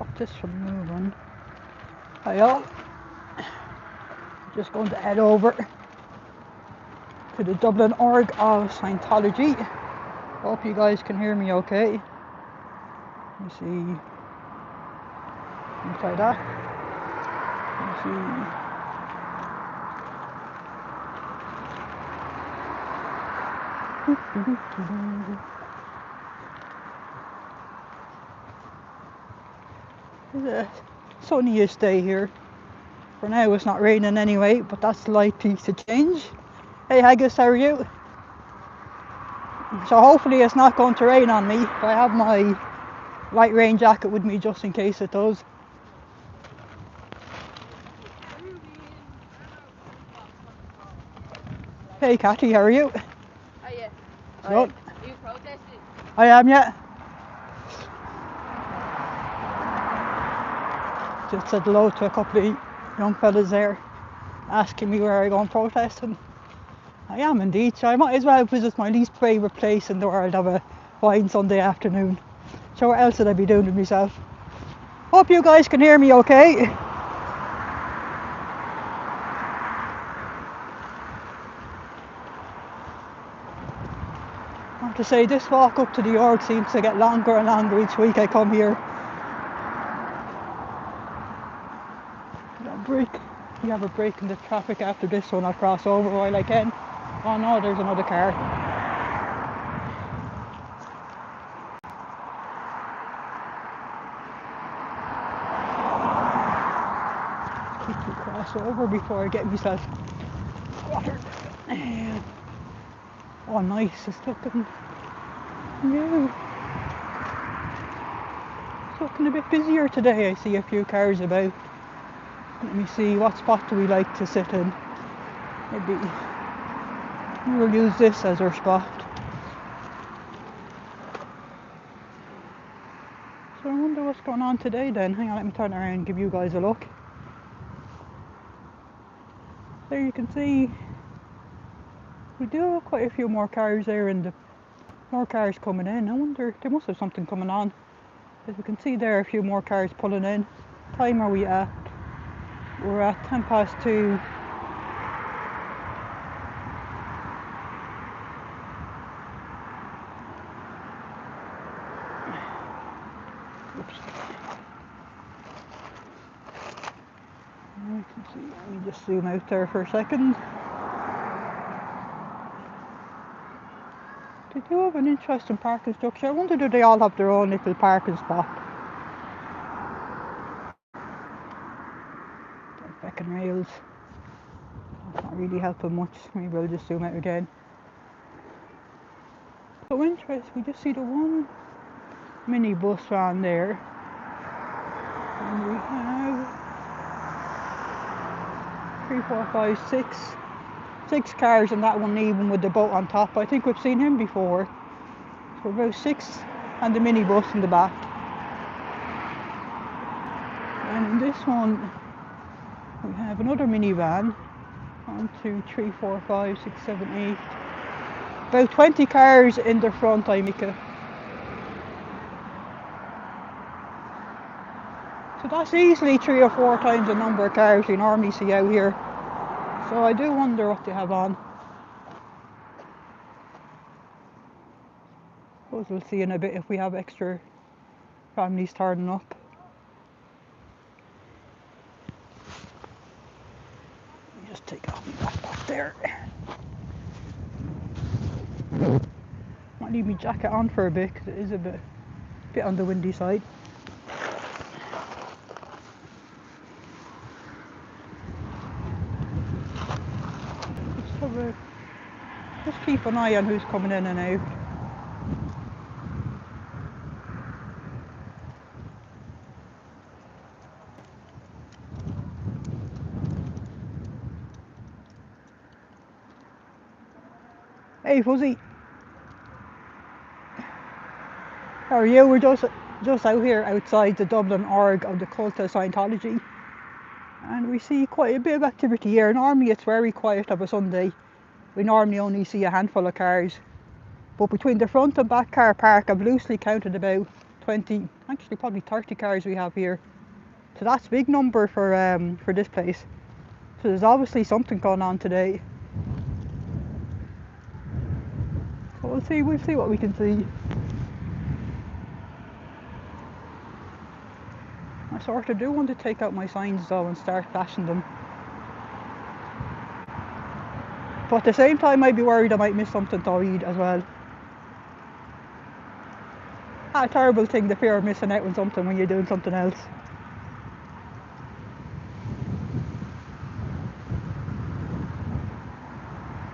stop this from moving. Hi all. Just going to head over to the Dublin org of Scientology. Hope you guys can hear me okay. Let me see. Let me try that. Let me see. It's a sunniest day here. For now it's not raining anyway, but that's likely to change. Hey Haggis, how are you? So hopefully it's not going to rain on me, but I have my light rain jacket with me just in case it does. Hey Cathy, how are you? Oh yeah. Good. Are you protesting? I am, yeah. Just said hello to a couple of young fellas there, asking me where I go protesting. I am indeed, so I might as well visit my least favourite place in the world of a fine Sunday afternoon. So what else would I be doing with myself? Hope you guys can hear me okay. I have to say, this walk up to the org seems to get longer and longer each week I come here. We have a break in the traffic after this one. I'll cross over while I can. Oh no, there's another car. Quickly cross over before I get myself watered. Oh nice, it's looking new. It's looking a bit busier today. I see a few cars about. Let me see, what spot do we like to sit in? Maybe we'll use this as our spot. So I wonder what's going on today then. Hang on, let me turn around and give you guys a look. There you can see we do have quite a few more cars there, and more cars coming in. I wonder, there must have something coming on. As you can see there, a few more cars pulling in. What time are we at? We're at 2:10. Oops. Let me just zoom out there for a second. They do have an interesting parking structure. I wonder, do they all have their own little parking spot? Back and rails. That's not really helping much. Maybe I'll just zoom out again. So interesting, we just see the one minibus van there. And we have 3, 4, 5, 6 cars in that one, even with the boat on top. I think we've seen him before. So about 6 and the minibus in the back. And in this one we have another minivan. 1, 2, 3, 4, 5, 6, 7, 8. About 20 cars in the front, Mika. So that's easily 3 or 4 times the number of cars we normally see out here. So I do wonder what they have on. Suppose we'll see in a bit if we have extra families turning up. Let me just take off my backpack there. Might leave my jacket on for a bit because it is a bit on the windy side. Just keep an eye on who's coming in and out. Hey Fuzzy, how are you? We're just out here outside the Dublin org of the cult of Scientology, and we see quite a bit of activity here. Normally it's very quiet of a Sunday. We normally only see a handful of cars, but between the front and back car park I've loosely counted about 20, actually probably 30 cars we have here. So that's a big number for this place. So there's obviously something going on today. So we'll see what we can see. I sort of do want to take out my signs though and start flashing them. But at the same time I'd be worried I might miss something to read as well. A terrible thing, the fear of missing out on something when you're doing something else.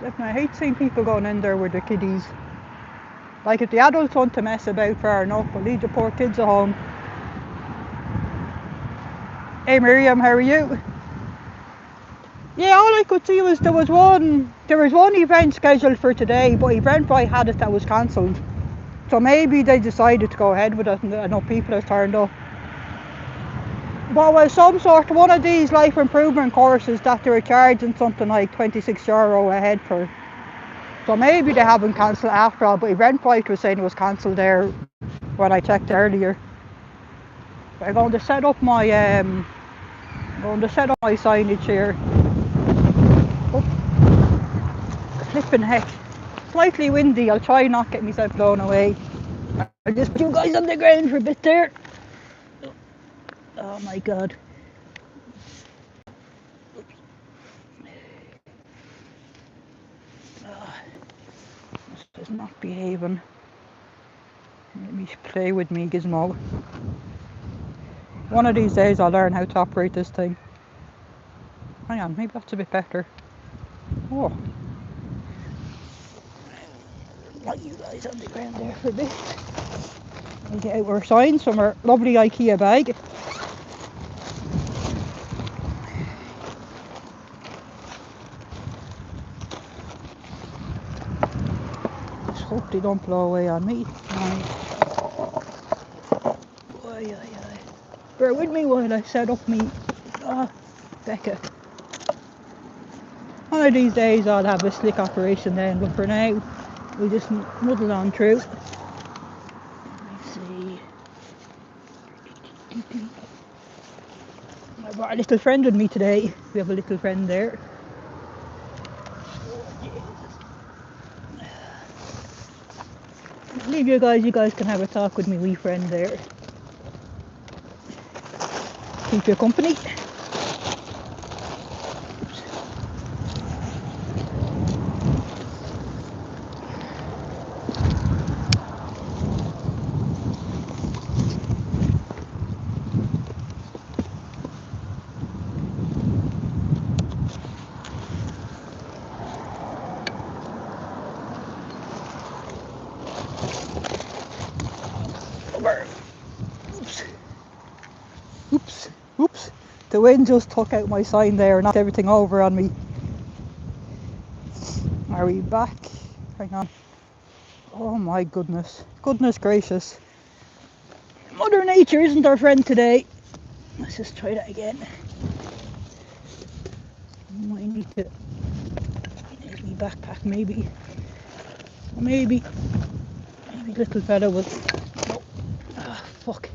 Definitely, I hate seeing people going in there with their kiddies. Like if the adults want to mess about, fair enough, but leave the poor kids at home. Hey Miriam, how are you? Yeah, all I could see was there was one event scheduled for today, but Eventbrite had it that was cancelled. So maybe they decided to go ahead with it and enough people have turned up. But it was some sort of one of these life improvement courses that they were charging something like €26 a head for. So maybe they haven't cancelled after all, but Eventbrite was saying it was cancelled there when I checked earlier. I'm going to set up my signage here. Oh, flipping heck. Slightly windy, I'll try not get myself blown away. I'll just put you guys on the ground for a bit there. Oh my god. This is not behaving. Let me play with me gizmo. One of these days I'll learn how to operate this thing. Hang on, maybe that's a bit better. Oh. Let you guys on the ground there for a bit. We'll get out our signs from our lovely IKEA bag. Just hope they don't blow away on me. Bear with me while I set up me. Becca. One of these days I'll have a slick operation then, but for now we just muddle on through. Let me see. I brought a little friend with me today. We have a little friend there. Leave you guys can have a talk with me wee friend there. Keep you company. Oops. The wind just took out my sign there and knocked everything over on me. Are we back? Hang on. Oh my goodness. Goodness gracious. Mother Nature isn't our friend today. Let's just try that again. I might need to take my backpack maybe. Maybe little fella will. Oh. Fuck.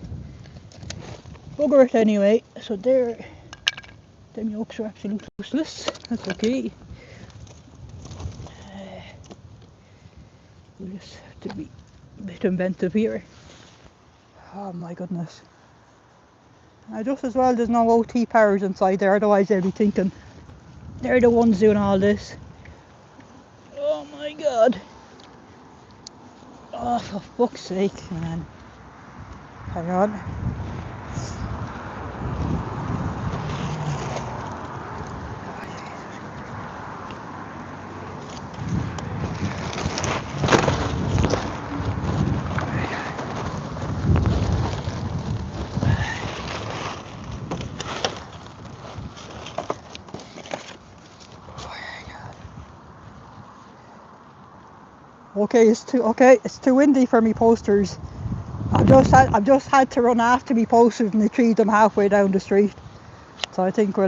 Bugger it anyway. So them yolks are absolutely useless. That's okay. We'll just have to be a bit inventive here. Oh my goodness. Just as well there's no OT powers inside there, otherwise they'll be thinking they're the ones doing all this. Oh my god. Oh, for fuck's sake, man. Hang on. Okay, it's too windy for me posters. I've just had to run after me posters and retrieve them halfway down the street. So I think we'll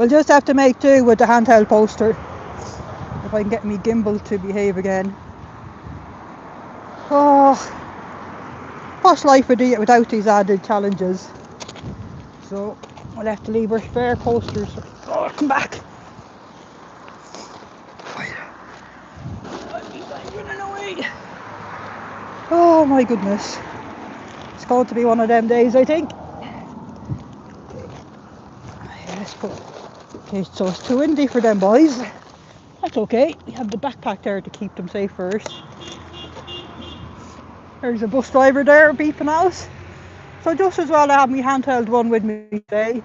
just have to make do with the handheld poster. If I can get me gimbal to behave again. Oh, posh life without these added challenges. So we'll have to leave our spare coasters. Oh, come back! I'm running away. Oh my goodness. It's going to be one of them days, I think. Yes, but okay, so it's too windy for them boys. That's okay. We have the backpack there to keep them safe first. There's a bus driver there beeping out. So just as well I have my handheld one with me today.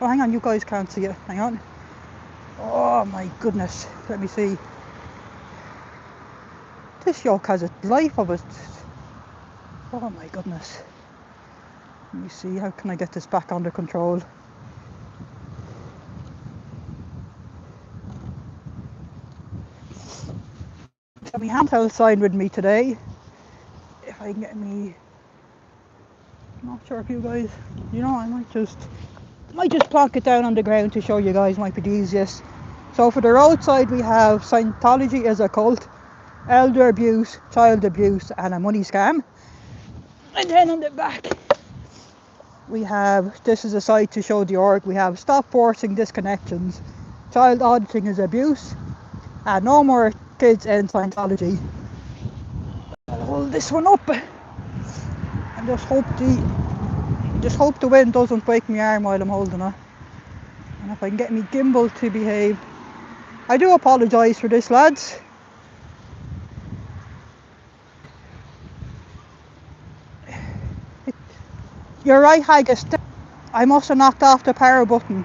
Oh, hang on, you guys can't see it. Hang on. Oh my goodness. Let me see. This yoke has a life of it. Oh my goodness. Let me see. How can I get this back under control? So my handheld sign with me today. If I can get me. I'm not sure if you guys. You know, I might just plonk it down on the ground to show you guys. Might be the easiest. So for the roadside we have Scientology as a cult, elder abuse, child abuse and a money scam. And then on the back we have, this is a site to show the org, we have stop forcing disconnections, child auditing is abuse, and no more kids in Scientology. I'll hold this one up and just hope the wind doesn't break my arm while I'm holding it. And if I can get me gimbal to behave. I do apologise for this, lads. You're right, Haggis. I must have knocked off the power button.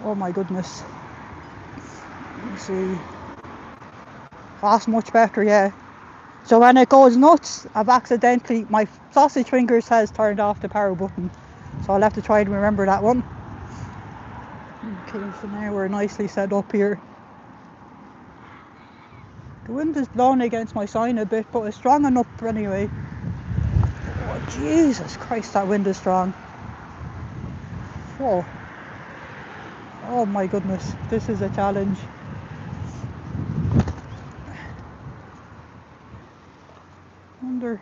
Oh my goodness. Let me see. That's much better, yeah. So when it goes nuts, my sausage fingers has turned off the power button. So I'll have to try and remember that one. Okay, so now we're nicely set up here. The wind is blowing against my sign a bit, but it's strong enough anyway. Oh, Jesus Christ, that wind is strong. Whoa. Oh my goodness, this is a challenge. I wonder,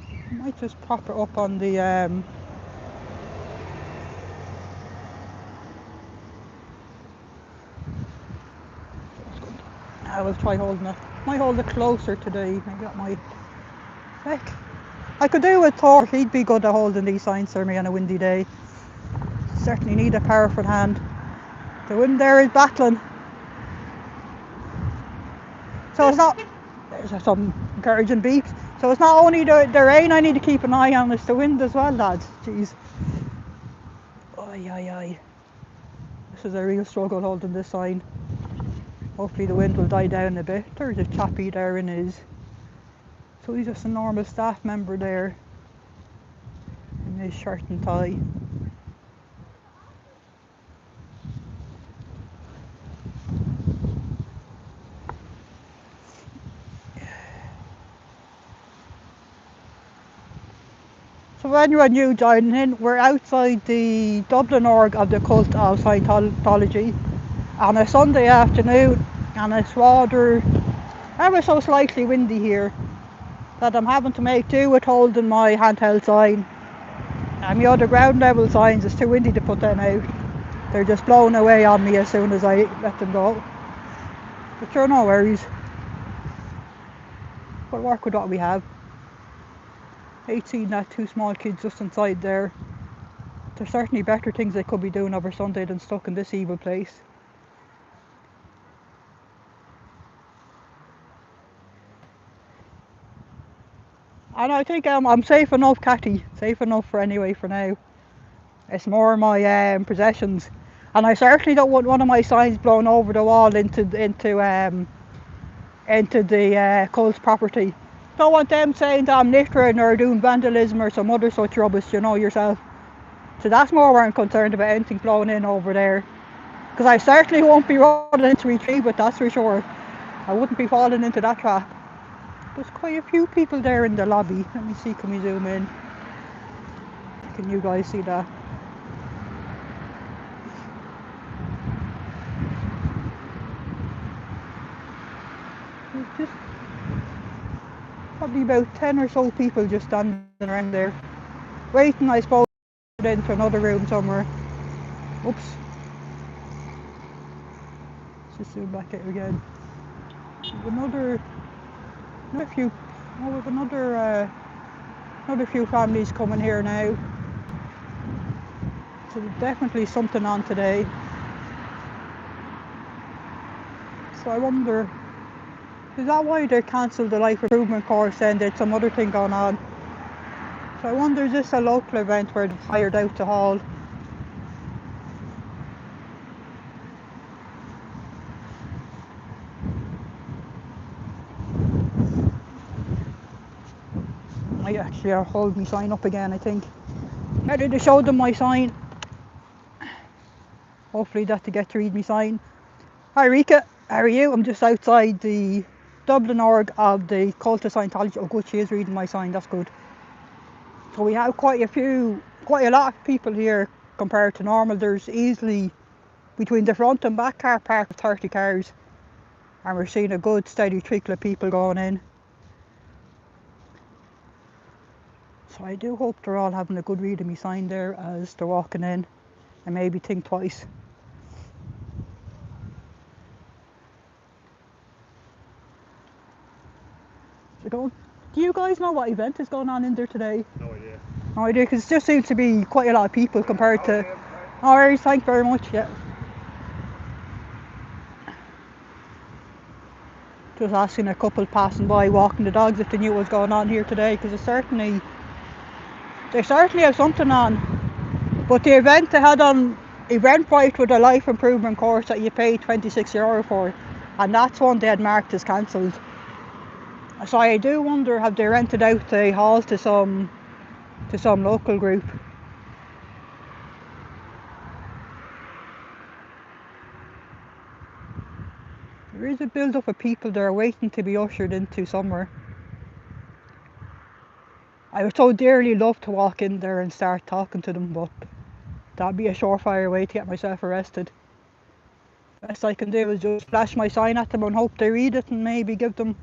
I might just prop it up on the I will try holding it. Might hold it closer today. I got my heck. I could do with Thor. He'd be good at holding these signs for me on a windy day. Certainly need a powerful hand. The wind there is battling. So it's not. There's some encouraging beeps. So it's not only the rain I need to keep an eye on, it's the wind as well, lads. Jeez. Oi, oi, oi. This is a real struggle holding this sign. Hopefully the wind will die down a bit. There's a chappie there in his. So he's just a normal staff member there. In his shirt and tie. So for anyone new joining in, we're outside the Dublin org of the cult of Scientology on a Sunday afternoon, and it's rather ever so slightly windy here that I'm having to make do with holding my handheld sign. And my other ground level signs, it's too windy to put them out. They're just blowing away on me as soon as I let them go. But sure, no worries. We'll work with what we have. 18, that two small kids just inside there. There's certainly better things they could be doing over Sunday than stuck in this evil place. And I think I'm safe enough, Catty. Safe enough for anyway for now. It's more my possessions. And I certainly don't want one of my signs blown over the wall into the cult's property. Don't want them saying that I'm littering or doing vandalism or some other such rubbish, you know yourself. So that's more where I'm concerned about anything blowing in over there. Because I certainly won't be running into retrieve it, that's for sure. I wouldn't be falling into that trap. There's quite a few people there in the lobby. Let me see, can we zoom in? Can you guys see that? probably about 10 or so people just standing around there, waiting, I suppose, to get into another room somewhere. Oops. Let's just zoom back out again. We've another few, oh, we've another few families coming here now. So there's definitely something on today. So I wonder, is that why they cancelled the life improvement course and there's some other thing going on? So I wonder, is this a local event where they've hired out the hall? I actually hold my sign up again, I think. Ready to show them my sign. Hopefully that they get to read my sign. Hi Rika, how are you? I'm just outside the Dublin org of the cult of Scientology. Oh good, she is reading my sign, that's good. So we have quite a lot of people here compared to normal. There's easily between the front and back car park of 30 cars, and we're seeing a good steady trickle of people going in. So I do hope they're all having a good read of me sign there as they're walking in, and maybe think twice. Do you guys know what event is going on in there today? No idea. No idea, because it just seems to be quite a lot of people compared to... Alright, thank you very much, yeah. Just asking a couple passing by walking the dogs if they knew what was going on here today, because they certainly have something on. But the event they had on Eventbrite with a life improvement course that you pay €26 for, and that's one they had marked as cancelled. So I do wonder, have they rented out the hall to some local group? There is a build up of people there waiting to be ushered into somewhere. I would so dearly love to walk in there and start talking to them, but that'd be a surefire way to get myself arrested. Best I can do is just flash my sign at them and hope they read it, and maybe give them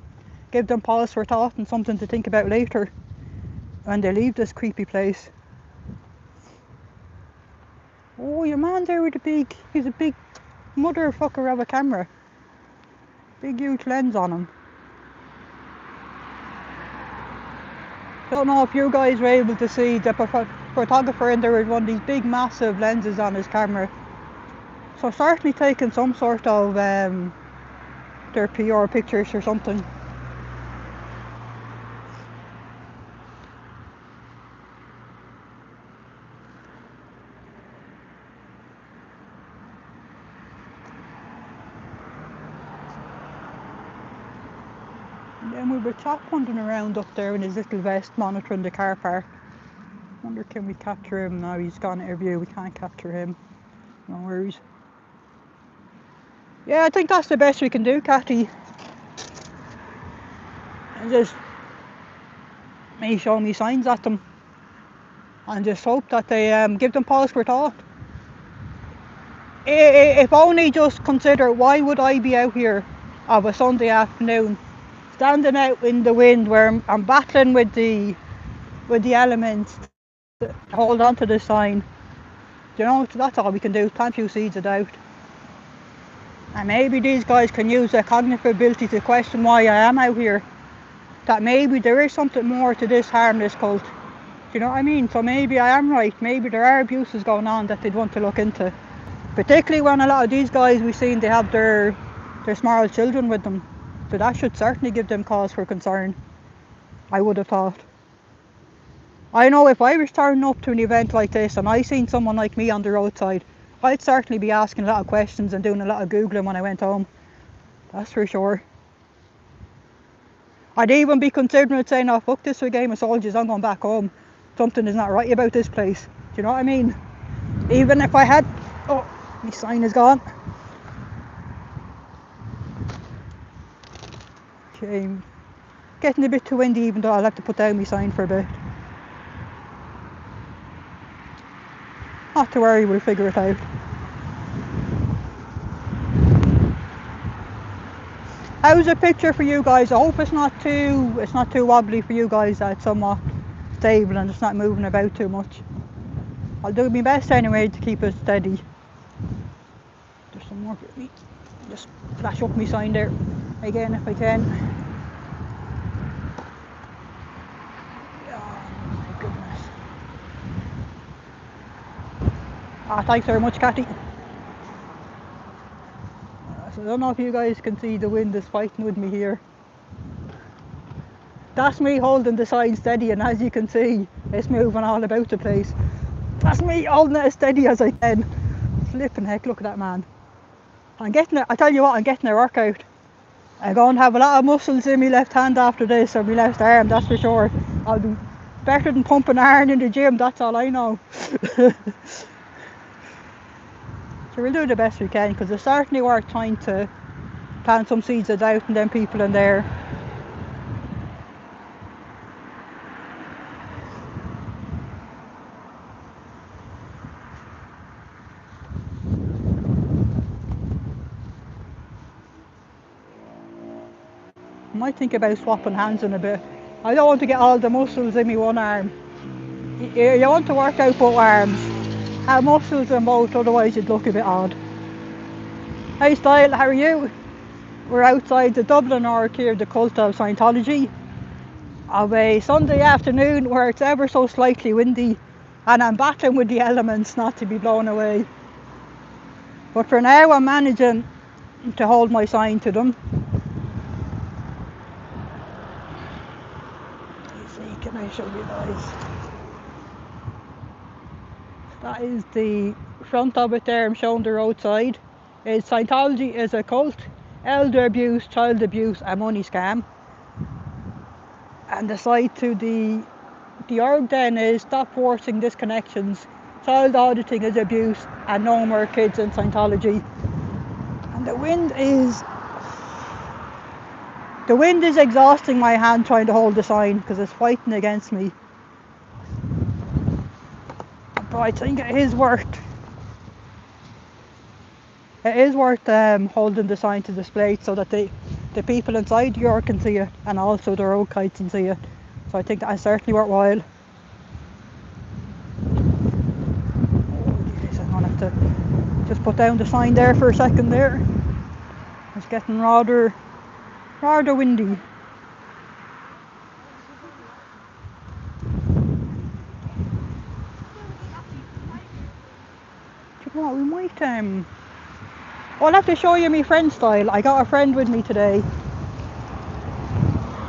pause for thought and something to think about later when they leave this creepy place. Oh, your man there with he's a big motherfucker of a camera. Big huge lens on him. Don't know if you guys were able to see the photographer in there with one of these big massive lenses on his camera. So certainly taking some sort of their PR pictures or something. And then we have a chap wandering around up there in his little vest monitoring the car park. Wonder, can we capture him now? He's gone out of view, we can't capture him. No worries. Yeah, I think that's the best we can do, Cathy. And just me show me signs at them and just hope that they give them pause for thought. If only just consider, why would I be out here of a Sunday afternoon standing out in the wind where I'm battling with the elements to hold on to the sign. You know, that's all we can do, plant a few seeds of doubt. And maybe these guys can use their cognitive ability to question why I am out here. That maybe there is something more to this harmless cult. Do you know what I mean? So maybe I am right. Maybe there are abuses going on that they'd want to look into. Particularly when a lot of these guys we've seen, they have their small children with them. So that should certainly give them cause for concern, I would have thought. I know if I was turning up to an event like this and I seen someone like me on the roadside, I'd certainly be asking a lot of questions and doing a lot of Googling when I went home. That's for sure. I'd even be considering saying, oh fuck this, a game of soldiers, I'm going back home. Something is not right about this place. Do you know what I mean? Even if I had... Oh, my sign is gone. Okay, getting a bit too windy, even though I'll have to put down my sign for a bit. Not to worry, we'll figure it out. How's the picture for you guys? I hope it's not too wobbly for you guys. That it's somewhat stable and it's not moving about too much. I'll do my best anyway to keep it steady. There's some more for me. Just flash up my sign there again if I can. Oh my goodness. Ah, thanks very much, Cathy. So I don't know if you guys can see the wind is fighting with me here. That's me holding the sign steady, and as you can see, it's moving all about the place. That's me holding it as steady as I can. Flipping heck, look at that man. I tell you what, I'm getting a workout. I'm going to have a lot of muscles in my left hand after this, or my left arm, that's for sure. I'll be better than pumping iron in the gym, that's all I know. So we'll do the best we can, because it's certainly worth trying to plant some seeds of doubt in them people in there. I might think about swapping hands in a bit. I don't want to get all the muscles in my one arm. You want to work out both arms. Have muscles in both, otherwise you'd look a bit odd. Hey Style, how are you? We're outside the Dublin Arc here, the cult of Scientology, of a Sunday afternoon where it's ever so slightly windy, and I'm battling with the elements not to be blown away. But for now I'm managing to hold my sign to them. Let's see, can I show you guys? That is the front of it there, I'm showing the roadside. Scientology is a cult, elder abuse, child abuse, a money scam. And the side to the org then is stop forcing disconnections, child auditing is abuse, and no more kids in Scientology. And the wind is exhausting my hand trying to hold the sign because it's fighting against me. But I think it is worth holding the sign to display it so that the people inside the org can see it, and also the road kites can see it. So I think that is certainly worthwhile. I'm gonna have to just put down the sign there for a second there. It's getting rather windy. Do you know what, we might I'll have to show you my friend Style. I got a friend with me today.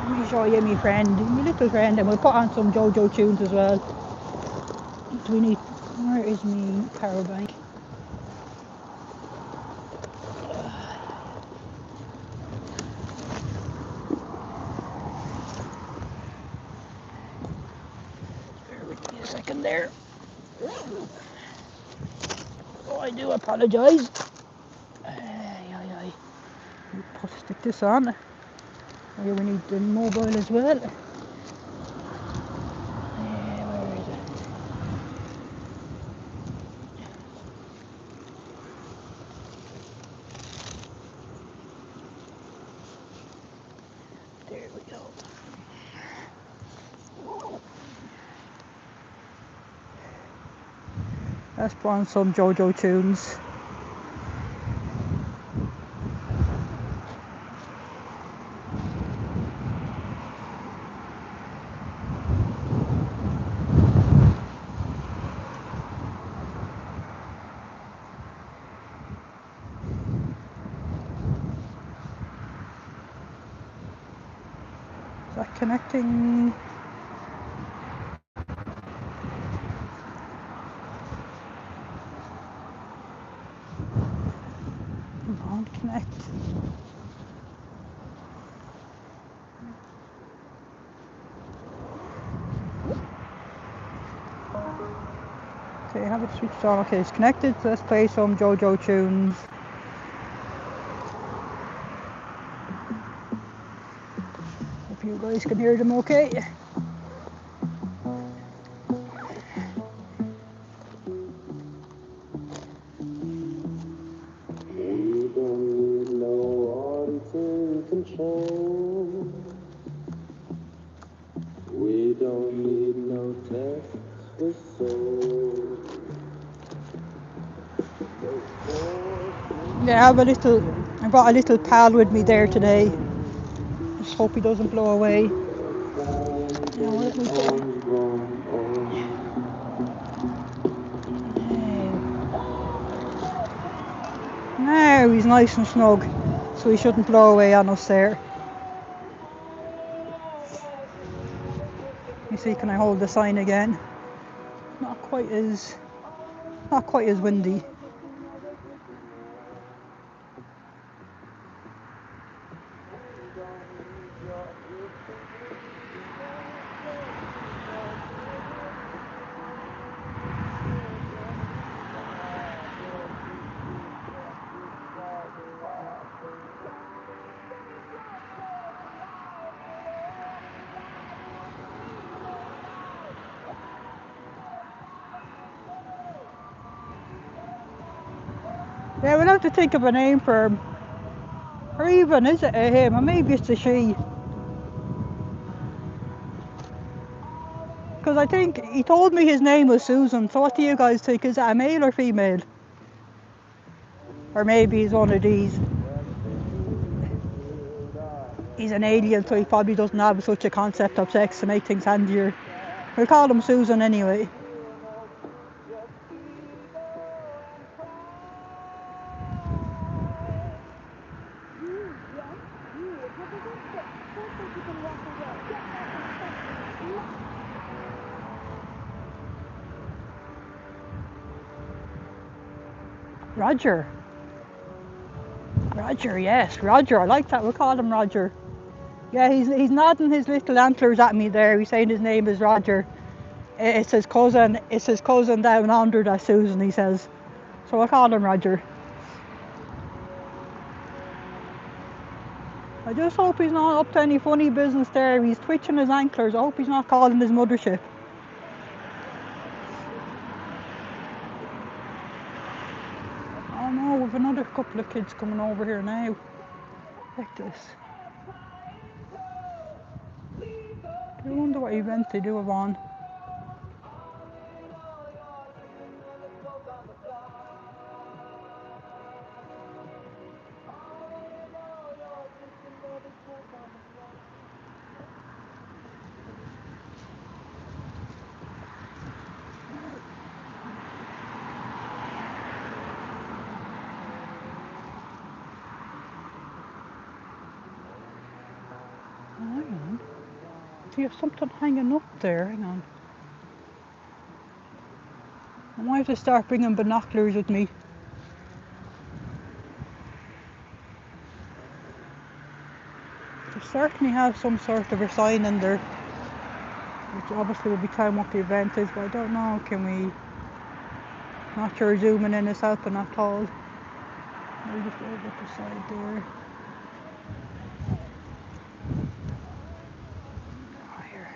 Let me show you my friend, my little friend, and we'll put on some JoJo tunes as well. Where is my power bank? Bear with me a second there. Oh, I do apologise. Stick this on. Here we need the mobile as well. Where is it? There we go. Let's put on some JoJo tunes. Is that connecting? Come on, connect. Okay, I have it switched on. Okay, it's connected. So let's play some JoJo tunes. Hope you guys can hear them okay. Yeah, I brought a little pal with me there today. Just hope he doesn't blow away. Yeah, what we doing? No, he's nice and snug, so he shouldn't blow away on us there. You see, can I hold the sign again? Not quite as windy. Yeah, we'll have to think of a name for him. Or even, is it a him? Or maybe it's a she. Because I think he told me his name was Susan, so what do you guys think? Is that a male or female? Or maybe he's one of these. He's an alien, so he probably doesn't have such a concept of sex to make things handier. We'll call him Susan anyway. Roger. Roger, yes, Roger. I like that. We'll call him Roger. Yeah, he's nodding his little antlers at me there. He's saying his name is Roger. It's his cousin. It's his cousin down under that Susan. He says. So I'll call him Roger. I just hope he's not up to any funny business there. He's twitching his antlers. I hope he's not calling his mothership. Oh no, we've another couple of kids coming over here now. Like this. I wonder what event they do it on. Hang on. See, there's something hanging up there. Hang on. I might have to start bringing binoculars with me. They certainly have some sort of a sign in there, which obviously will be telling what the event is, but I don't know, can we? Not sure zooming in is helping at all. Maybe just over the side there. Oh, here.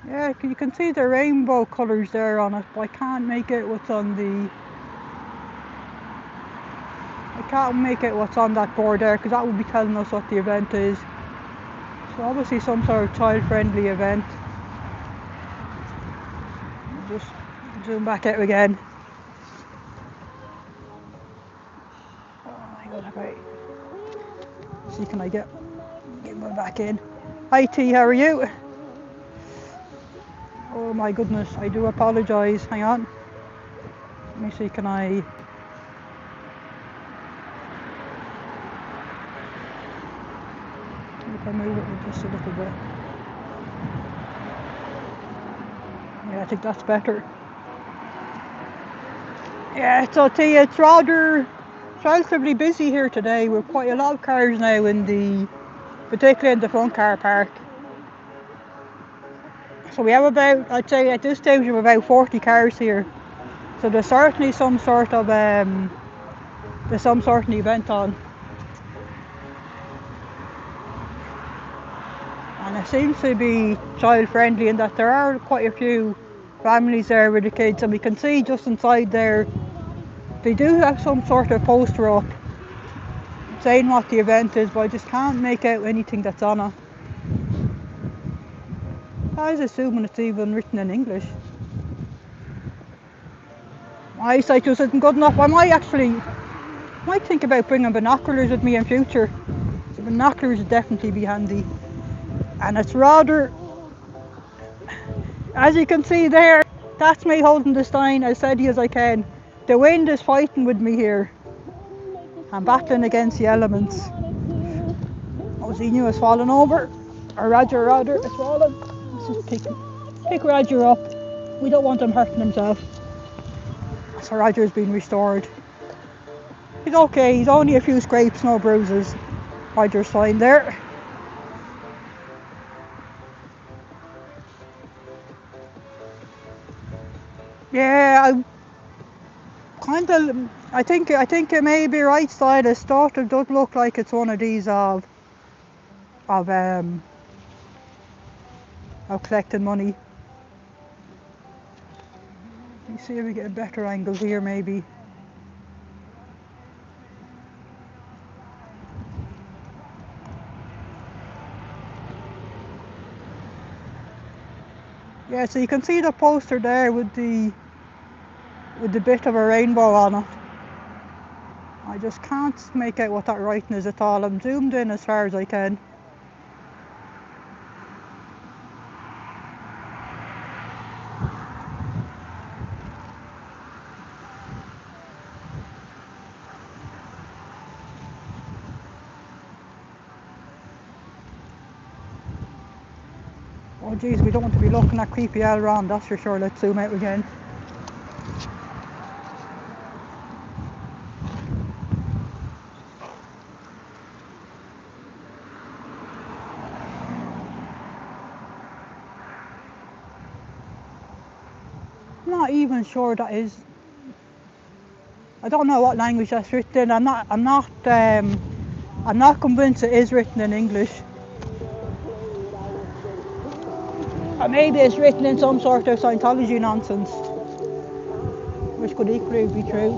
Yeah, you can see the rainbow colours there on it, but I can't make out what's on the... I can't make out what's on that board there, because that would be telling us what the event is. So obviously some sort of child-friendly event. Just zoom back out again. Oh my god, okay. See, can I get one back in? Hi T, how are you? Oh my goodness, I do apologise. Hang on. Let me see, can I... If I move it just a little bit. Yeah, I think that's better. Yeah, so T, it's relatively busy here today. We've quite a lot of cars now particularly in the front car park. So we have about, I'd say at this stage we have about 40 cars here. So there's certainly some sort of event on. And it seems to be child friendly in that there are quite a few families there with the kids, and we can see just inside there they do have some sort of poster up saying what the event is, but I just can't make out anything that's on it. I was assuming it's even written in English. My eyesight just isn't good enough. I might think about bringing binoculars with me in future. So binoculars would definitely be handy. And it's rather, as you can see there, that's me holding the stein as steady as I can. The wind is fighting with me here. I'm battling against the elements. Oh, Xenia is falling over. Or Roger rather is falling. Let's just pick Roger up. We don't want him hurting himself. So Roger's been restored. He's okay, he's only a few scrapes, no bruises. Roger's fine there. Yeah, I think it may be right side. It sort of does look like it's one of these of collecting money. Let me see if we get a better angle here maybe. Yeah, so you can see the poster there with the bit of a rainbow on it. I just can't make out what that writing is at all. I'm zoomed in as far as I can. Oh geez, we don't want to be looking at creepy Elron, that's for sure. Let's zoom out again. I'm not even sure that is. I don't know what language that's written in. I'm not convinced it is written in English. Or maybe it's written in some sort of Scientology nonsense, which could equally be true.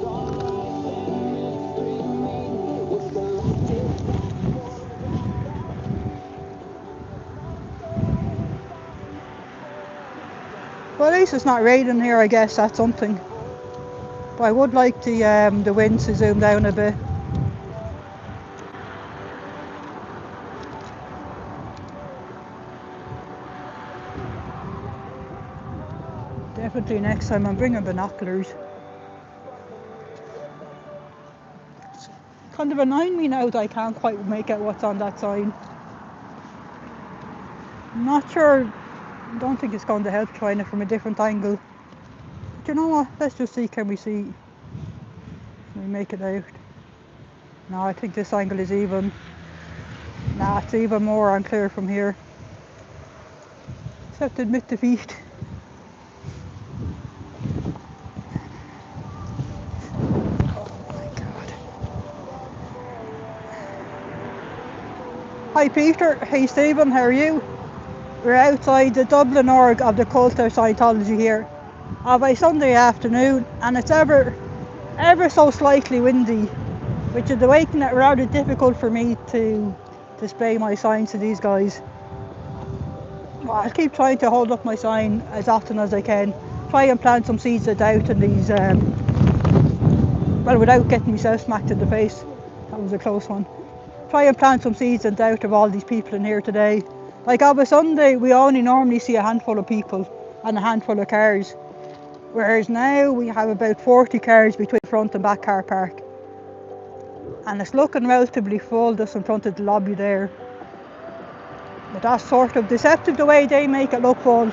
Well, at least it's not raining here, I guess that's something. But I would like the wind to zoom down a bit. Definitely next time I'm bringing binoculars. It's kind of annoying me now that I can't quite make out what's on that sign. I'm not sure, I don't think it's going to help trying it from a different angle. But you know what, let's just see, can we make it out? No, I think this angle is even. Nah, it's even more unclear from here. Just have to admit defeat. Hi Peter, hey Stephen, how are you? We're outside the Dublin org of the cult of Scientology here of a Sunday afternoon, and it's ever so slightly windy, which is making it rather difficult for me to display my signs to these guys. Well, I'll keep trying to hold up my sign as often as I can, try and plant some seeds of doubt in these, well, without getting myself smacked in the face. That was a close one. Try and plant some seeds of doubt of all these people in here today. Like on a Sunday, we only normally see a handful of people and a handful of cars, whereas now we have about 40 cars between the front and back car park. And it's looking relatively full just in front of the lobby there. But that's sort of deceptive the way they make it look full.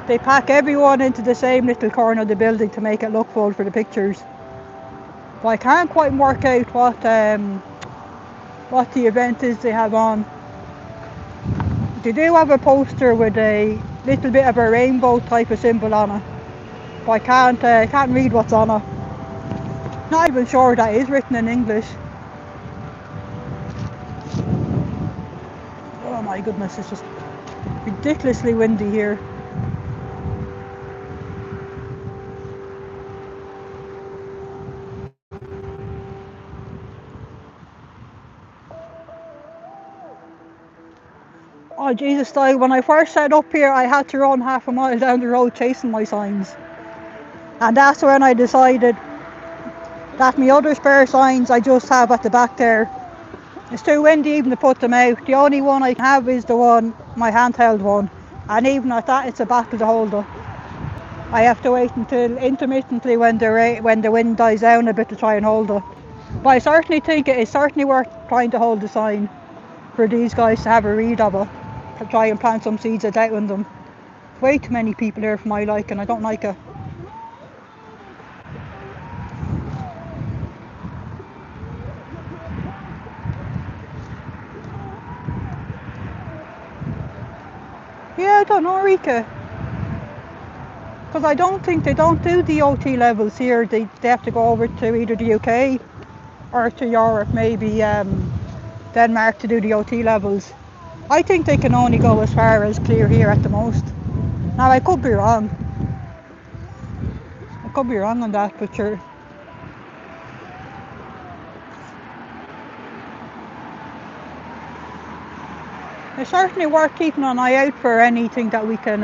They pack everyone into the same little corner of the building to make it look full for the pictures. But I can't quite work out what the event is they have on. They do have a poster with a little bit of a rainbow type of symbol on it, but I can't read what's on it. Not even sure that is written in English. Oh my goodness, it's just Ridiculously windy here. Oh Jesus, when I first set up here I had to run half a mile down the road chasing my signs. And that's when I decided that my other spare signs I just have at the back there, it's too windy even to put them out. The only one I can have is the one, my handheld one. And even at that it's a battle to hold up. I have to wait until intermittently when the wind dies down a bit to try and hold it. But I certainly think it is certainly worth trying to hold the sign for these guys to have a read of it, to try and plant some seeds of doubt in them. Way too many people here for my liking, I don't like it. Yeah, I don't know, Rika. Because I don't think they don't do the OT levels here. They have to go over to either the UK or to Europe, maybe Denmark to do the OT levels. I think they can only go as far as clear here at the most. Now I could be wrong. I could be wrong on that, but sure. It's certainly worth keeping an eye out for anything that we can,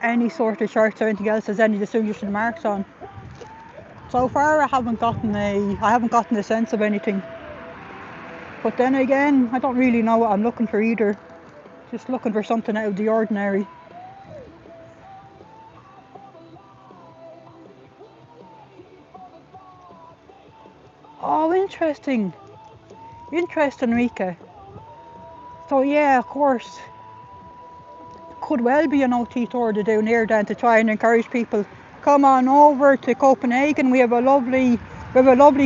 any sort of shirts or anything else has any distinguishing marks on. So far I haven't gotten a sense of anything. But then again, I don't really know what I'm looking for either. Just looking for something out of the ordinary. Oh, interesting. Interesting, Rika. So yeah, of course, could well be an OT tour to do near then to try and encourage people. Come on over to Copenhagen. We have a lovely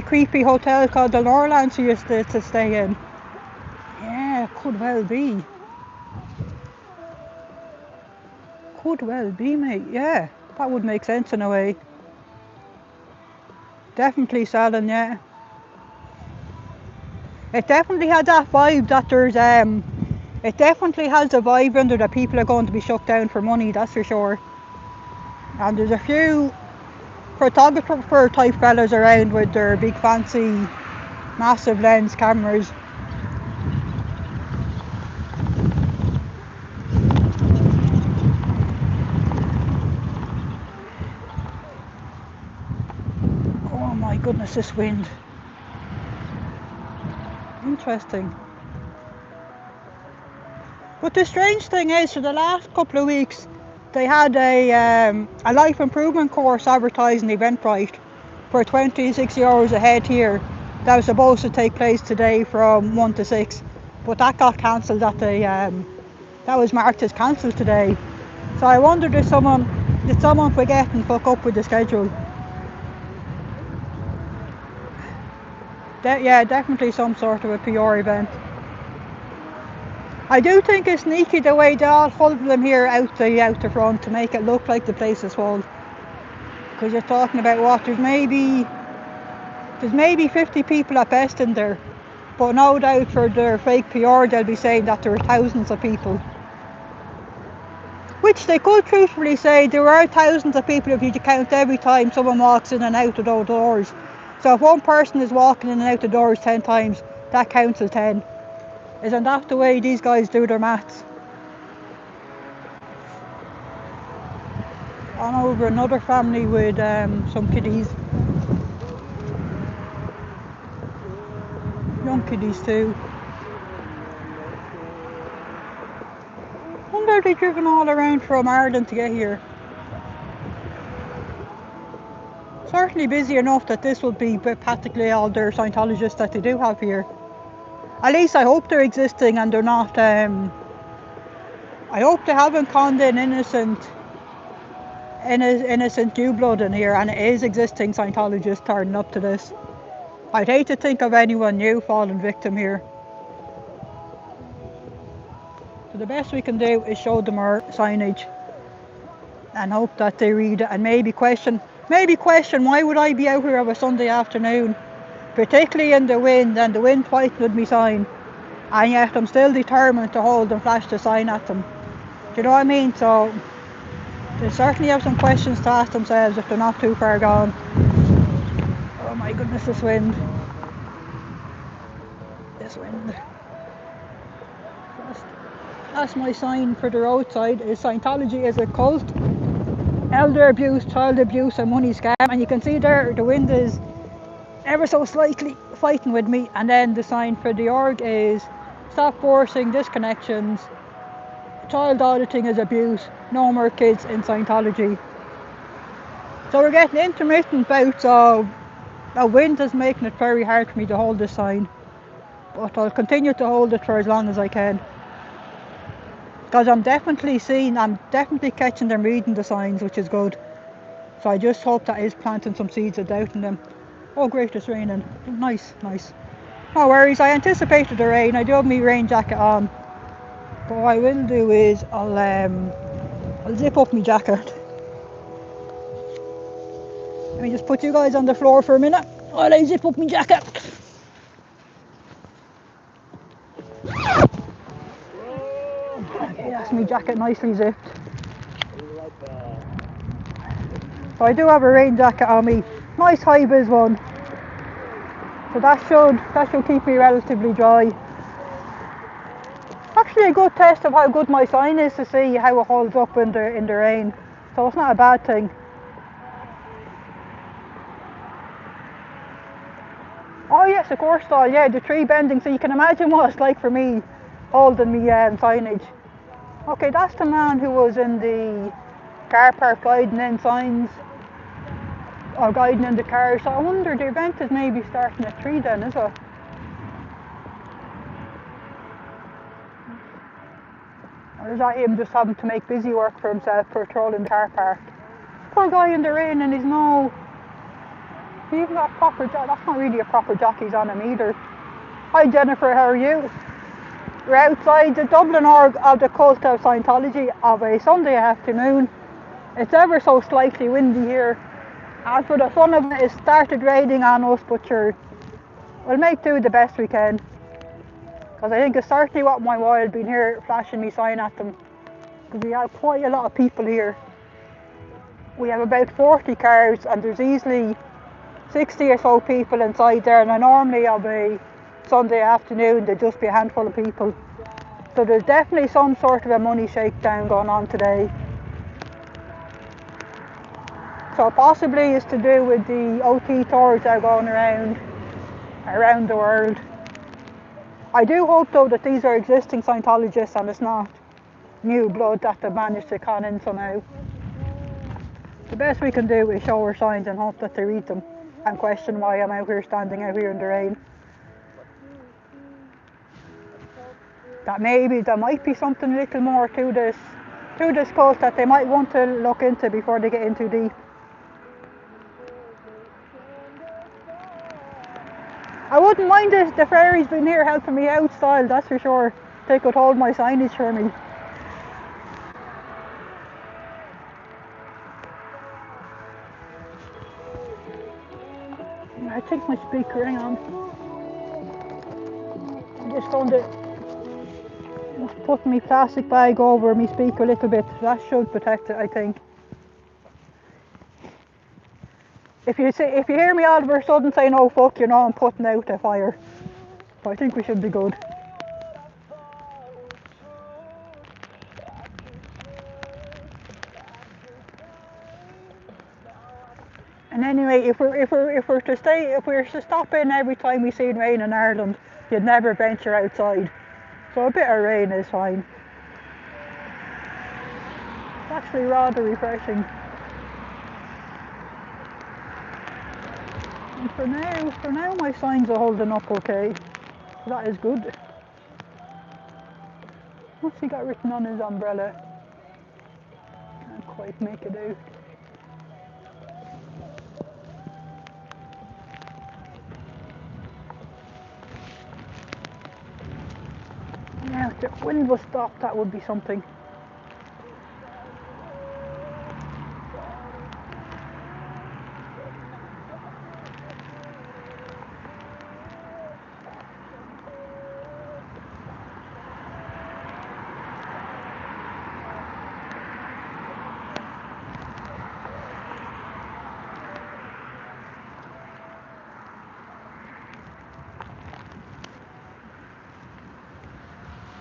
creepy hotel called the Lorlands you used to stay in. Yeah, could well be. Could well be, mate. Yeah, that would make sense in a way. Definitely selling, yeah. It definitely had that vibe that there's it definitely has a vibe under that people are going to be shut down for money, that's for sure. And there's a few photographer type fellas around with their big fancy massive lens cameras. Oh my goodness, this wind. Interesting. But the strange thing is, for the last couple of weeks, they had a life improvement course advertised in Eventbrite for 26 euros a head here. That was supposed to take place today from 1 to 6, but that got cancelled at the, that was marked as cancelled today. So I wondered if did someone forget and fuck up with the schedule? Yeah, definitely some sort of a PR event. I do think it's sneaky the way they all huddle them here out the front to make it look like the place is full. Because you're talking about what, there's maybe 50 people at best in there. But no doubt for their fake PR they'll be saying that there were thousands of people. Which they could truthfully say there are thousands of people if you count every time someone walks in and out of those doors. So if one person is walking in and out the doors 10 times, that counts as 10. Isn't that the way these guys do their maths? On over another family with some kiddies. Young kiddies too. Wonder if they've driven all around from Ireland to get here. Certainly busy enough that this would be practically all their Scientologists that they do have here. At least I hope they're existing and they're not, I hope they haven't conned in innocent new blood in here and it is existing Scientologists turning up to this. I'd hate to think of anyone new falling victim here. So the best we can do is show them our signage and hope that they read it and maybe question why would I be out here on a Sunday afternoon, particularly in the wind and the wind fighting with me sign, and yet I'm still determined to hold and flash the sign at them. Do you know what I mean? So they certainly have some questions to ask themselves if they're not too far gone. Oh my goodness, this wind. This wind. That's my sign for the roadside. Scientology is a cult. Elder abuse, child abuse and money scam. And you can see there the wind is ever so slightly fighting with me. And then the sign for the org is stop forcing disconnections. Child auditing is abuse. No more kids in Scientology. So we're getting intermittent bouts of the wind is making it very hard for me to hold this sign. But I'll continue to hold it for as long as I can. Because I'm definitely catching them reading the signs, which is good. So I just hope that is planting some seeds of doubt in them. Oh great, it's raining. Nice, nice. No worries, I anticipated the rain. I do have my rain jacket on. But what I will do is I'll zip up my jacket. Let me just put you guys on the floor for a minute while I zip up my jacket. Okay, that's my jacket nicely zipped. So I do have a rain jacket on me. Nice high vis one. So that should keep me relatively dry. Actually a good test of how good my sign is to see how it holds up in the rain. So it's not a bad thing. Oh yes, of course, style. Yeah, the tree bending. So you can imagine what it's like for me holding me signage. Okay, that's the man who was in the car park guiding in signs or guiding in the car. So I wonder the event is maybe starting at 3 then, is it? Or is that him just having to make busy work for himself patrolling the car park? Poor guy in the rain and he's he even got proper that's not really a proper jockey's on him either. Hi Jennifer, how are you? We're outside the Dublin org of the cult of Scientology of a Sunday afternoon. It's ever so slightly windy here. As for the fun of it, it started raining on us, but sure, we'll make do the best we can. Because I think it's certainly what my while being here flashing me sign at them. Because we have quite a lot of people here. We have about 40 cars and there's easily 60 or so people inside there, and normally on a Sunday afternoon there'd just be a handful of people. So there's definitely some sort of a money shakedown going on today. So possibly it's to do with the OT tours that are going around the world. I do hope though that these are existing Scientologists and it's not new blood that they've managed to con in somehow. The best we can do is show our signs and hope that they read them and question why I'm standing out here in the rain. That maybe there might be something a little more to this cult that they might want to look into before they get in too deep. I wouldn't mind if the fairies been here helping me out style, that's for sure. They could hold my signage for me. I think my speaker, hang on. I'm just going to put my plastic bag over my speaker a little bit. That should protect it, I think. If you hear me all of a sudden saying, oh fuck, you know I'm putting out a fire. But I think we should be good. And anyway, if we're to stop in every time we see rain in Ireland, you'd never venture outside. So a bit of rain is fine. It's actually rather refreshing. And for now my signs are holding up okay. That is good. What's he got written on his umbrella? Can't quite make it out. Now if the wind was stopped, that would be something.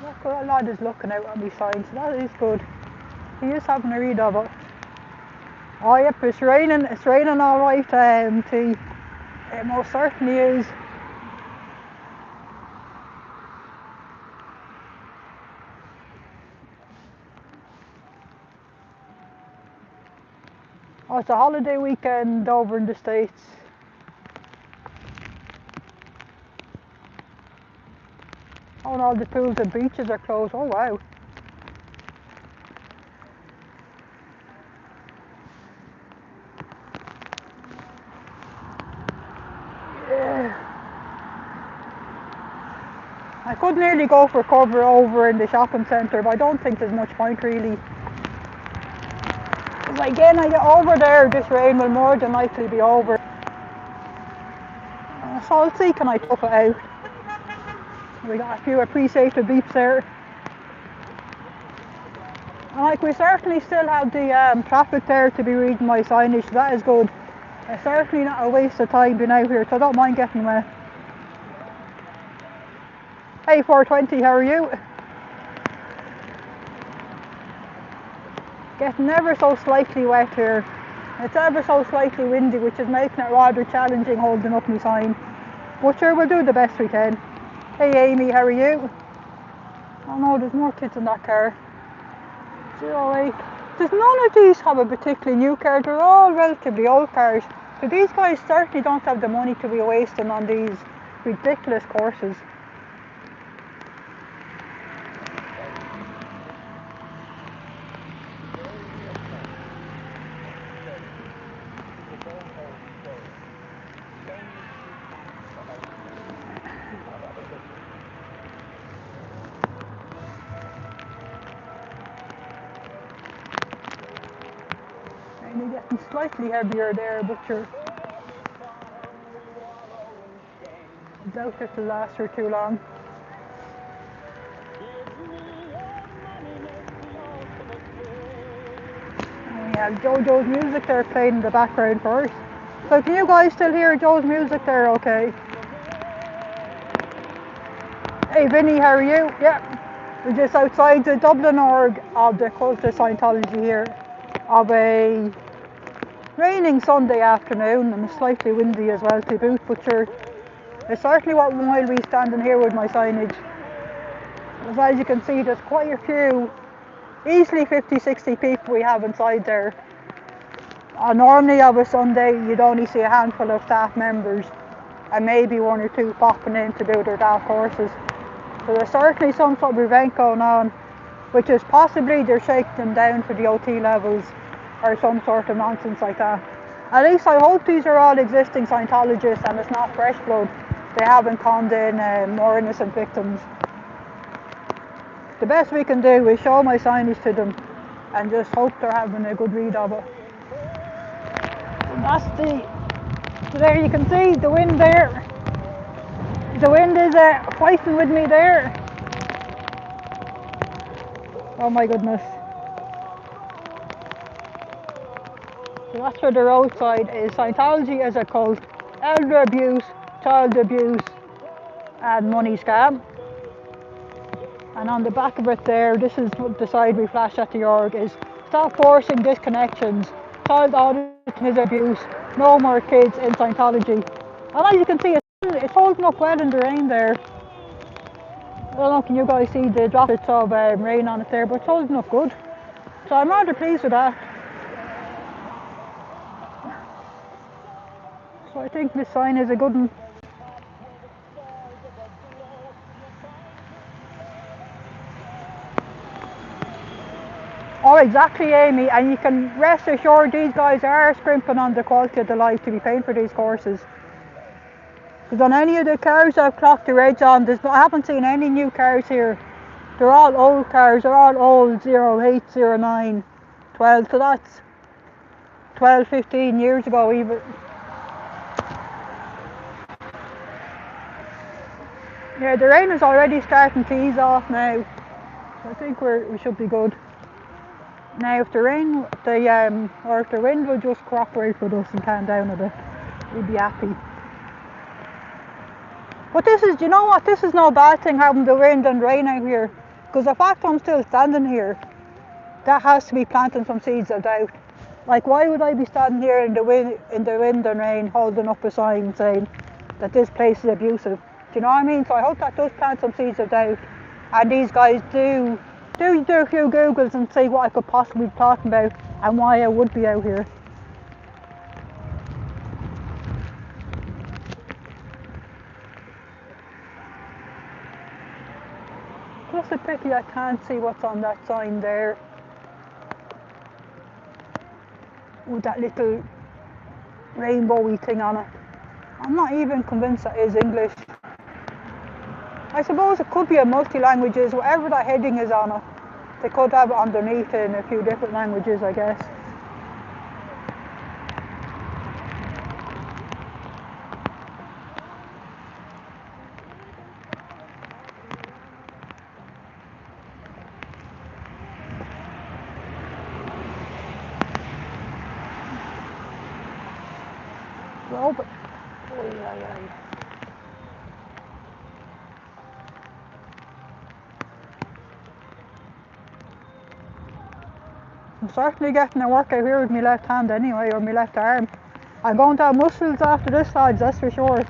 Look, a lad is looking out at me sign, so that is good. He is having a read of it. Oh yep, it's raining alright, T. It most certainly is. Oh, it's a holiday weekend over in the States. Oh, and all the pools and beaches are closed. Oh wow. Yeah. I could nearly go for cover over in the shopping centre, but I don't think there's much point really. Because again, I get over there, this rain will more than likely be over. So I'll see, can I tough it out. We got a few appreciated beeps there. And like, we certainly still have the traffic there to be reading my signage, so that is good. It's certainly not a waste of time being out here, so I don't mind getting wet. Hey 420, how are you? Getting ever so slightly wet here. It's ever so slightly windy, which is making it rather challenging holding up my sign. But sure, we'll do the best we can. Hey Amy, how are you? Oh no, there's more kids in that car. 08. Does none of these have a particularly new car? They're all relatively old cars. So these guys certainly don't have the money to be wasting on these ridiculous courses. And you're getting slightly heavier there, but you're... I doubt this will last for too long. And we have Jojo's music there playing in the background first. So can you guys still hear Joe's music there okay? Hey Vinny, how are you? Yeah. We're just outside the Dublin org of the Cult of Scientology here, of a raining Sunday afternoon, and it's slightly windy as well to boot, but sure, it's certainly what while we standing here with my signage. As you can see, there's quite a few, easily 50-60 people we have inside there. Normally of a Sunday you'd only see a handful of staff members and maybe one or two popping in to do their golf courses. So there's certainly some sort of event going on, which is possibly they're shaking them down for the OT levels or some sort of nonsense like that. At least I hope these are all existing Scientologists and it's not fresh blood. They haven't conned in more innocent victims. The best we can do is show my signage to them and just hope they're having a good read of it. And that's so there you can see the wind there. The wind is fighting with me there. Oh my goodness. So that's where the roadside is. Scientology as a cult, elder abuse, child abuse and money scam. And on the back of it there, this is the side we flash at the org, is stop forcing disconnections, child auditing is abuse, no more kids in Scientology. And as you can see, it's holding up well in the rain there. I don't know, can you guys see the droplets of rain on it there, but it's holding up good. So I'm rather pleased with that. So I think this sign is a good one. Oh, exactly, Amy, and you can rest assured these guys are scrimping on the quality of the life to be paying for these courses. Because on any of the cars I've clocked the reg on, I haven't seen any new cars here. They're all old cars, they're all old 08, 09, 12, so that's 12, 15 years ago even. Yeah, the rain is already starting to ease off now. So I think we should be good. Now if the rain, or if the wind will just cooperate with us and calm down a bit, we'd be happy. But this is, do you know what, this is no bad thing having the wind and rain out here. Because the fact I'm still standing here, that has to be planting some seeds of doubt. Like, why would I be standing here in the wind and rain, holding up a sign saying that this place is abusive? Do you know what I mean? So I hope that does plant some seeds of doubt, and these guys do a few Googles and see what I could possibly be talking about and why I would be out here. Plus a pity I can't see what's on that sign there. With that little rainbowy thing on it. I'm not even convinced that is English. I suppose it could be a multi-languages, whatever that heading is on it. They could have it underneath in a few different languages, I guess. Robert. I'm certainly getting a workout here with my left hand anyway, or my left arm. I'm going to have muscles after this, lads, that's for sure.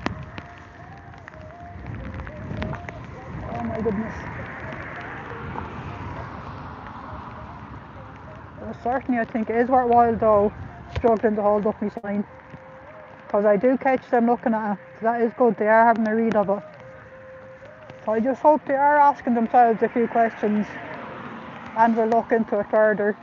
Oh my goodness. Well, certainly I think it is worthwhile though, struggling to hold up my sign. Because I do catch them looking at it. So that is good, they are having a read of it. So I just hope they are asking themselves a few questions and will look into it further.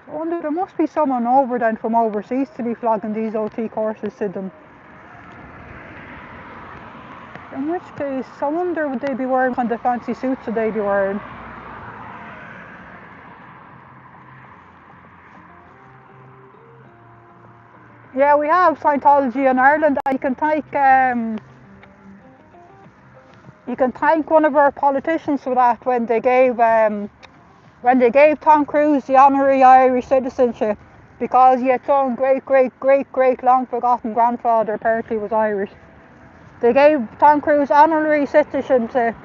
I wonder, there must be someone over then from overseas to be flogging these OT courses to them. In which case, I wonder would they be wearing what kind of fancy suits would they be wearing? Yeah, we have Scientology in Ireland. You can thank one of our politicians for that when they gave Tom Cruise the honorary Irish citizenship, because he had some great long forgotten grandfather apparently was Irish. They gave Tom Cruise honorary citizenship,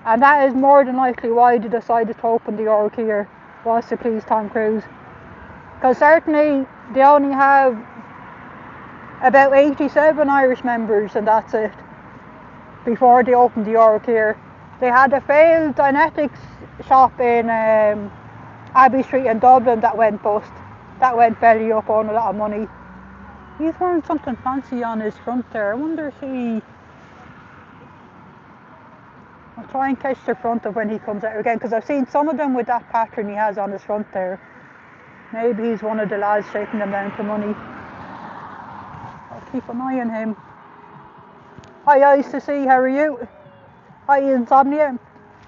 and that is more than likely why they decided to open the org here, was to please Tom Cruise. Because certainly they only have about 87 Irish members, and that's it, before they opened the org here. They had a failed Dynetics shop in Abbey Street in Dublin that went bust. That went belly up on a lot of money. He's wearing something fancy on his front there. I wonder if he... I'll try and catch the front of when he comes out again, because I've seen some of them with that pattern he has on his front there. Maybe he's one of the lads shaking them down for money. I'll keep an eye on him. Hi Ice to see, how are you? Hi Insomnia.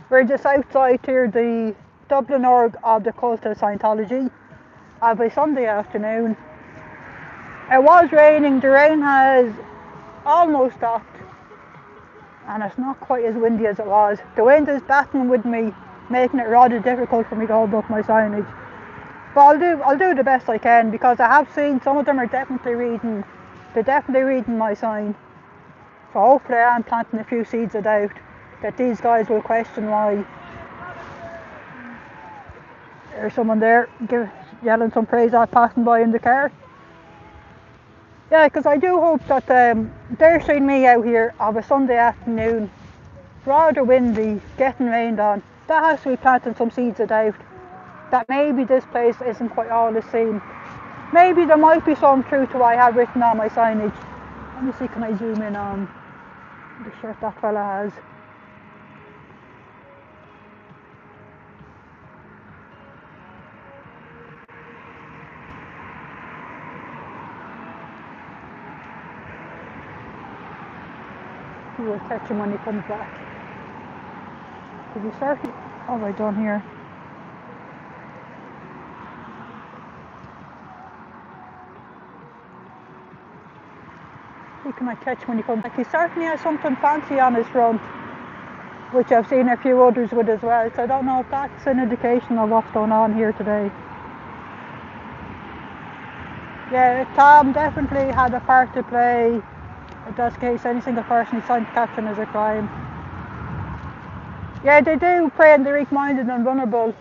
We're just outside here, the Dublin org of the cult of Scientology, of a Sunday afternoon. It was raining, the rain has almost stopped, and it's not quite as windy as it was. The wind is battling with me, making it rather difficult for me to hold up my signage. But I'll do the best I can, because I have seen some of them are definitely reading my sign. So hopefully I am planting a few seeds of doubt that these guys will question why. There's someone there yelling some praise out passing by in the car. Yeah, because I do hope that they're seeing me out here of a Sunday afternoon, rather windy, getting rained on. That has to be planting some seeds of doubt that maybe this place isn't quite all it seems. Maybe there might be some truth to what I have written on my signage. Let me see, can I zoom in on the shirt that fella has? We'll catch him when he comes back. Did he start? What have I done here? Who can I catch when he comes back? He certainly has something fancy on his front, which I've seen a few others with as well, so I don't know if that's an indication of what's going on here today. Yeah, Tom definitely had a part to play If that's the case, any single person is signed to caption is a crime. Yeah, they do prey on the weak-minded and vulnerable,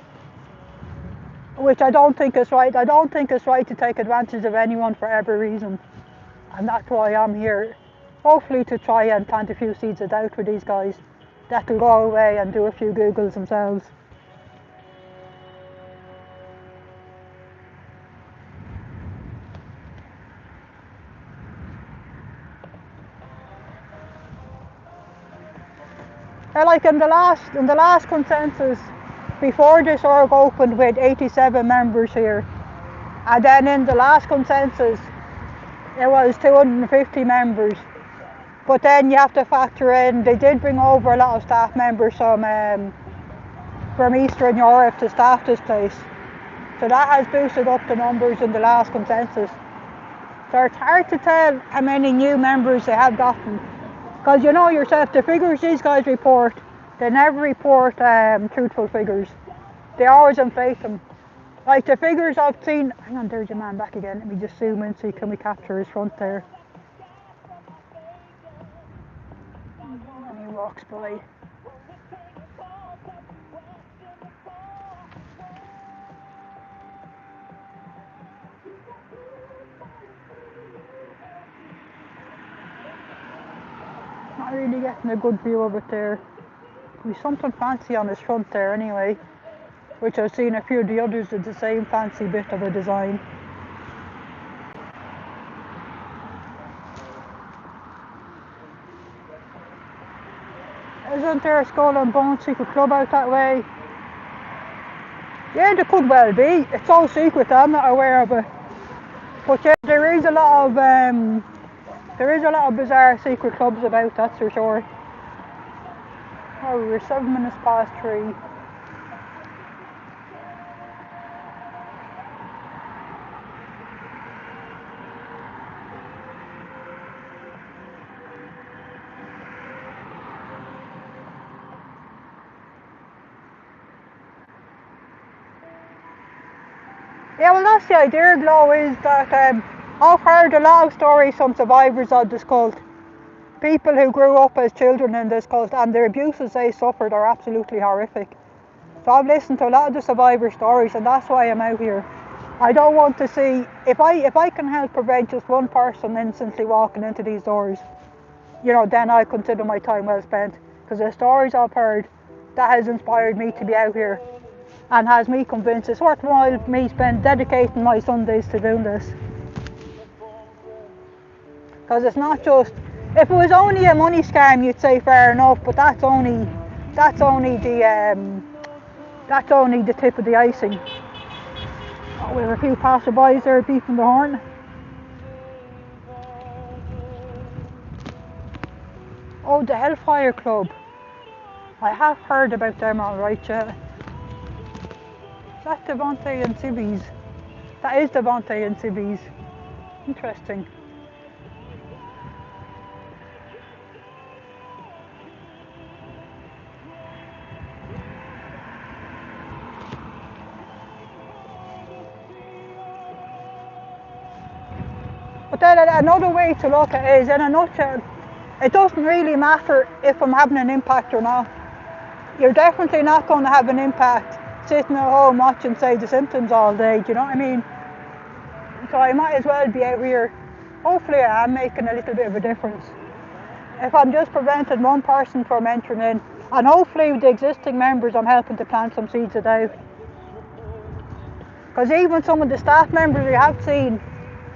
which I don't think is right. I don't think it's right to take advantage of anyone for every reason. And that's why I'm here, hopefully to try and plant a few seeds of doubt with these guys that will go away and do a few Googles themselves. Like in the last consensus, before this org opened with 87 members here, and then in the last consensus it was 250 members. But then you have to factor in, they did bring over a lot of staff members from Eastern Europe to staff this place. So that has boosted up the numbers in the last consensus. So it's hard to tell how many new members they have gotten. Because you know yourself, the figures these guys report, they never report truthful figures. They always inflate them. Like the figures I've seen, hang on, there's your man back again. Let me just zoom in, see can we capture his front there. And he walks by. Not really getting a good view of it there. There's something fancy on his front there anyway, which I've seen a few of the others did the same fancy bit of a design. Isn't there a Skull and Bones secret club out that way? Yeah, there could well be. It's so secret I'm not aware of it. But yeah, there is a lot of bizarre secret clubs about, that's for sure. Oh, we're 7 minutes past 3. Yeah, well that's the idea, Glow, is that I've heard a lot of stories from survivors of this cult. People who grew up as children in this cult, and the abuses they suffered are absolutely horrific. So I've listened to a lot of the survivor stories, and that's why I'm out here. I don't want to see, if I can help prevent just one person instantly walking into these doors, you know, then I consider my time well spent. Because the stories I've heard, that has inspired me to be out here, and has me convinced it's worthwhile me dedicating my Sundays to doing this. Because it's not just, if it was only a money scam you'd say fair enough, but that's only the tip of the icing. Oh, we have a few passerbys there beeping the horn. Oh, the Hellfire Club. I have heard about them alright, yeah. Is that Devontae and Sibby's? That is Devontae and Sibby's. Interesting. But then another way to look at it is, in a nutshell, it doesn't really matter if I'm having an impact or not. You're definitely not going to have an impact sitting at home watching, say, The Simpsons all day, do you know what I mean? So I might as well be out here. Hopefully I am making a little bit of a difference. If I'm just preventing one person from entering in, and hopefully with the existing members I'm helping to plant some seeds of doubt. Because even some of the staff members we have seen,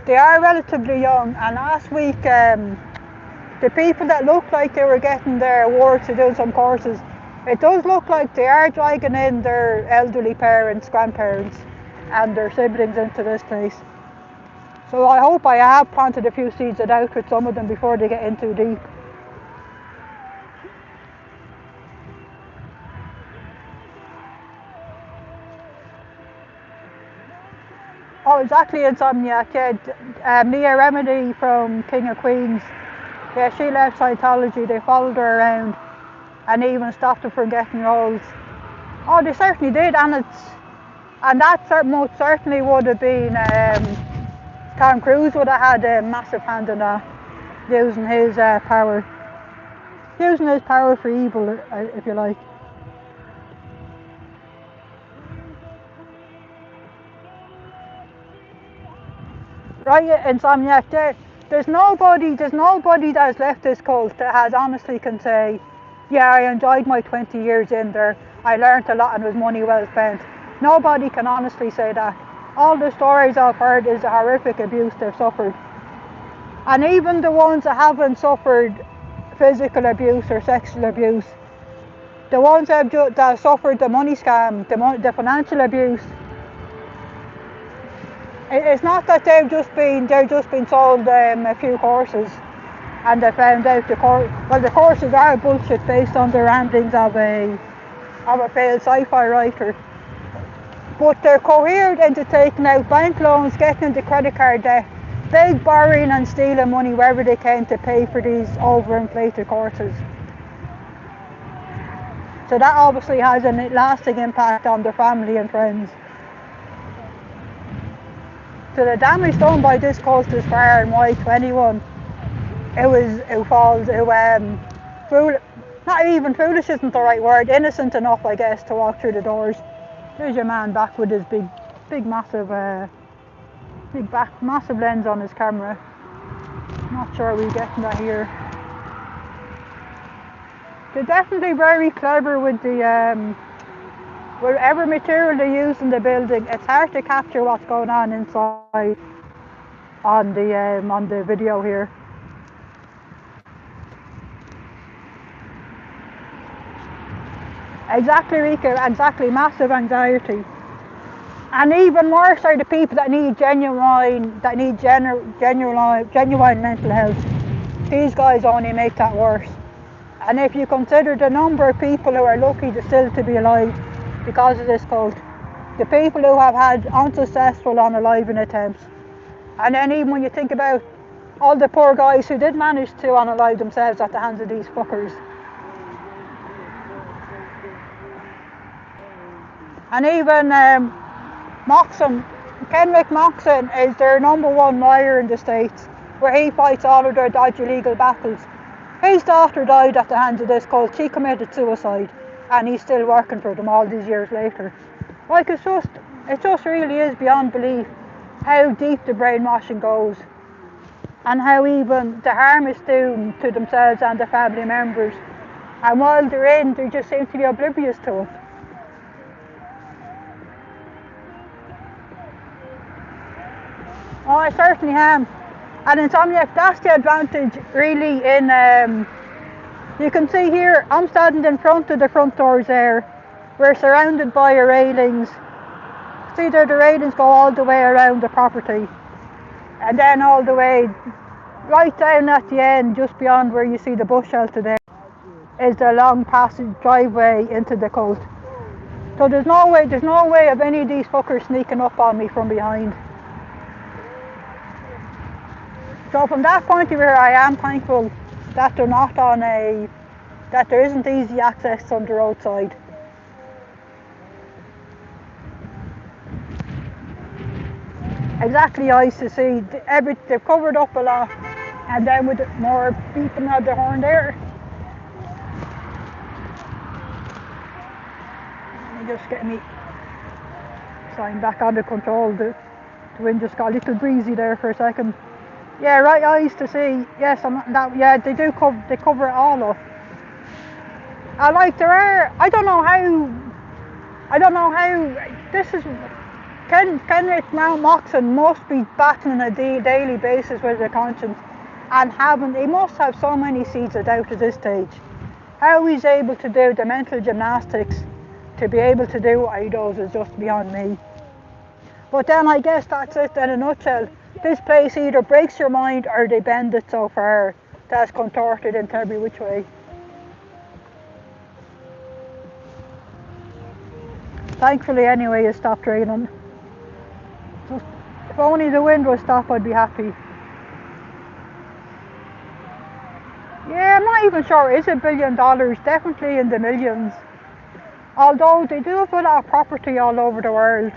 they are relatively young, and last week the people that looked like they were getting their awards to do some courses, it does look like they are dragging in their elderly parents, grandparents and their siblings into this place. So I hope I have planted a few seeds of doubt with some of them before they get in too deep. Oh, exactly, Insomniac, yeah. Nia Remedy from King of Queens, yeah, she left Scientology. They followed her around and even stopped her from getting roles. Oh, they certainly did, and that most certainly would have been Tom Cruise would have had a massive hand in that. using his power. Using his power for evil, if you like. Right, Insomniac, there's nobody that has left this cult that has honestly can say, yeah, I enjoyed my 20 years in there, I learned a lot and it was money well spent. Nobody can honestly say that. All the stories I've heard is the horrific abuse they've suffered. And even the ones that haven't suffered physical abuse or sexual abuse, the ones that have suffered the money scam, the financial abuse, it's not that they've just been sold a few courses and they found out the courses are bullshit based on the ramblings of a failed sci-fi writer. But they're cohered into taking out bank loans, getting into credit card debt, big borrowing and stealing money wherever they can to pay for these overinflated courses. So that obviously has a lasting impact on their family and friends. So the damage done by this cult is far and wide to anyone not even foolish isn't the right word, innocent enough I guess to walk through the doors. There's your man back with his massive lens on his camera. Not sure we're getting that here. They're definitely very clever with the whatever material they use in the building. It's hard to capture what's going on inside on the video here. Exactly, Rika, exactly, massive anxiety. And even worse are the people that need genuine mental health. These guys only make that worse. And if you consider the number of people who are lucky still to be alive because of this cult, the people who have had unsuccessful unaliving attempts, and then even when you think about all the poor guys who did manage to unalive themselves at the hands of these fuckers. And even Kenrick Moxon is their #1 lawyer in the States, where he fights all of their dodgy legal battles. His daughter died at the hands of this cult. She committed suicide, and he's still working for them all these years later. Like, it just really is beyond belief how deep the brainwashing goes, and how even the harm is done to themselves and their family members. And while they're in, they just seem to be oblivious to it. Oh, I certainly am. And Insomniac, that's the advantage really in, you can see here, I'm standing in front of the front doors there. We're surrounded by railings. See there, the railings go all the way around the property. And then all the way, right down at the end, just beyond where you see the bus shelter there, is the long passage driveway into the cult. So there's no way of any of these fuckers sneaking up on me from behind. So from that point of view, I am thankful that they're not that there isn't easy access on the roadside. Exactly, nice to see. They've covered up a lot, and then with more beeping of the horn there. Let me just get me sign back under control. The wind just got a little breezy there for a second. Yeah, right eyes to see. Yes, yeah, they cover it all up. I don't know how this is. Kenrick Moxon must be battling a daily basis with their conscience, and he must have so many seeds of doubt at this stage. How he's able to do the mental gymnastics to be able to do what he does is just beyond me. But then I guess that's it in a nutshell. This place either breaks your mind or they bend it so far that it's contorted into every which way. Thankfully anyway it stopped raining. Just, if only the wind would stop I'd be happy. Yeah, I'm not even sure, is it $1 billion? Definitely in the millions. Although they do have a lot of property all over the world.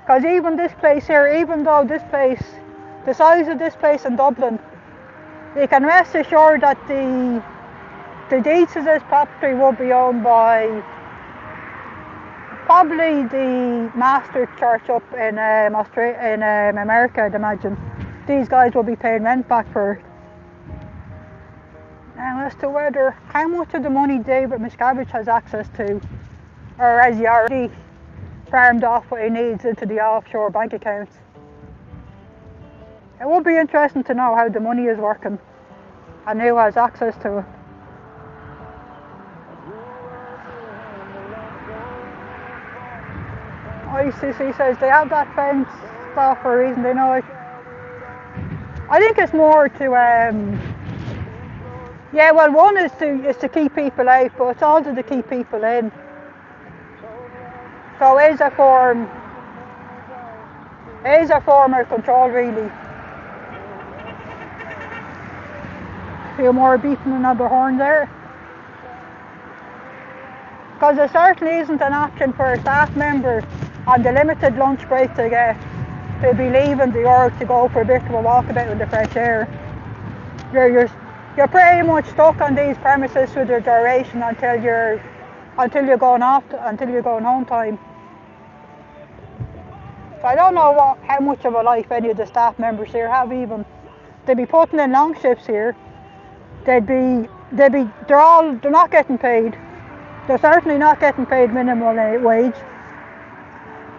Because even this place here, even though this place the size of this place in Dublin, you can rest assured that the deeds of this property will be owned by probably the master church up in America, I'd imagine. These guys will be paying rent back for it. Now, as to how much of the money David Miscavige has access to, or has he already farmed off what he needs into the offshore bank accounts, it would be interesting to know how the money is working and who has access to it. ICC says they have that fence off for a reason, they know it. I think it's more to, yeah, well, one is to keep people out, but it's also to keep people in. So it is a form of control, really. A few more beeping on the horn there. Because there certainly isn't an option for a staff member on the limited lunch break they get to be leaving the org to go for a bit of a walkabout in the fresh air. You're pretty much stuck on these premises for the duration until you're going home time. So I don't know how much of a life any of the staff members here have even. They'd be putting in long shifts here. They're not getting paid. They're certainly not getting paid minimum wage.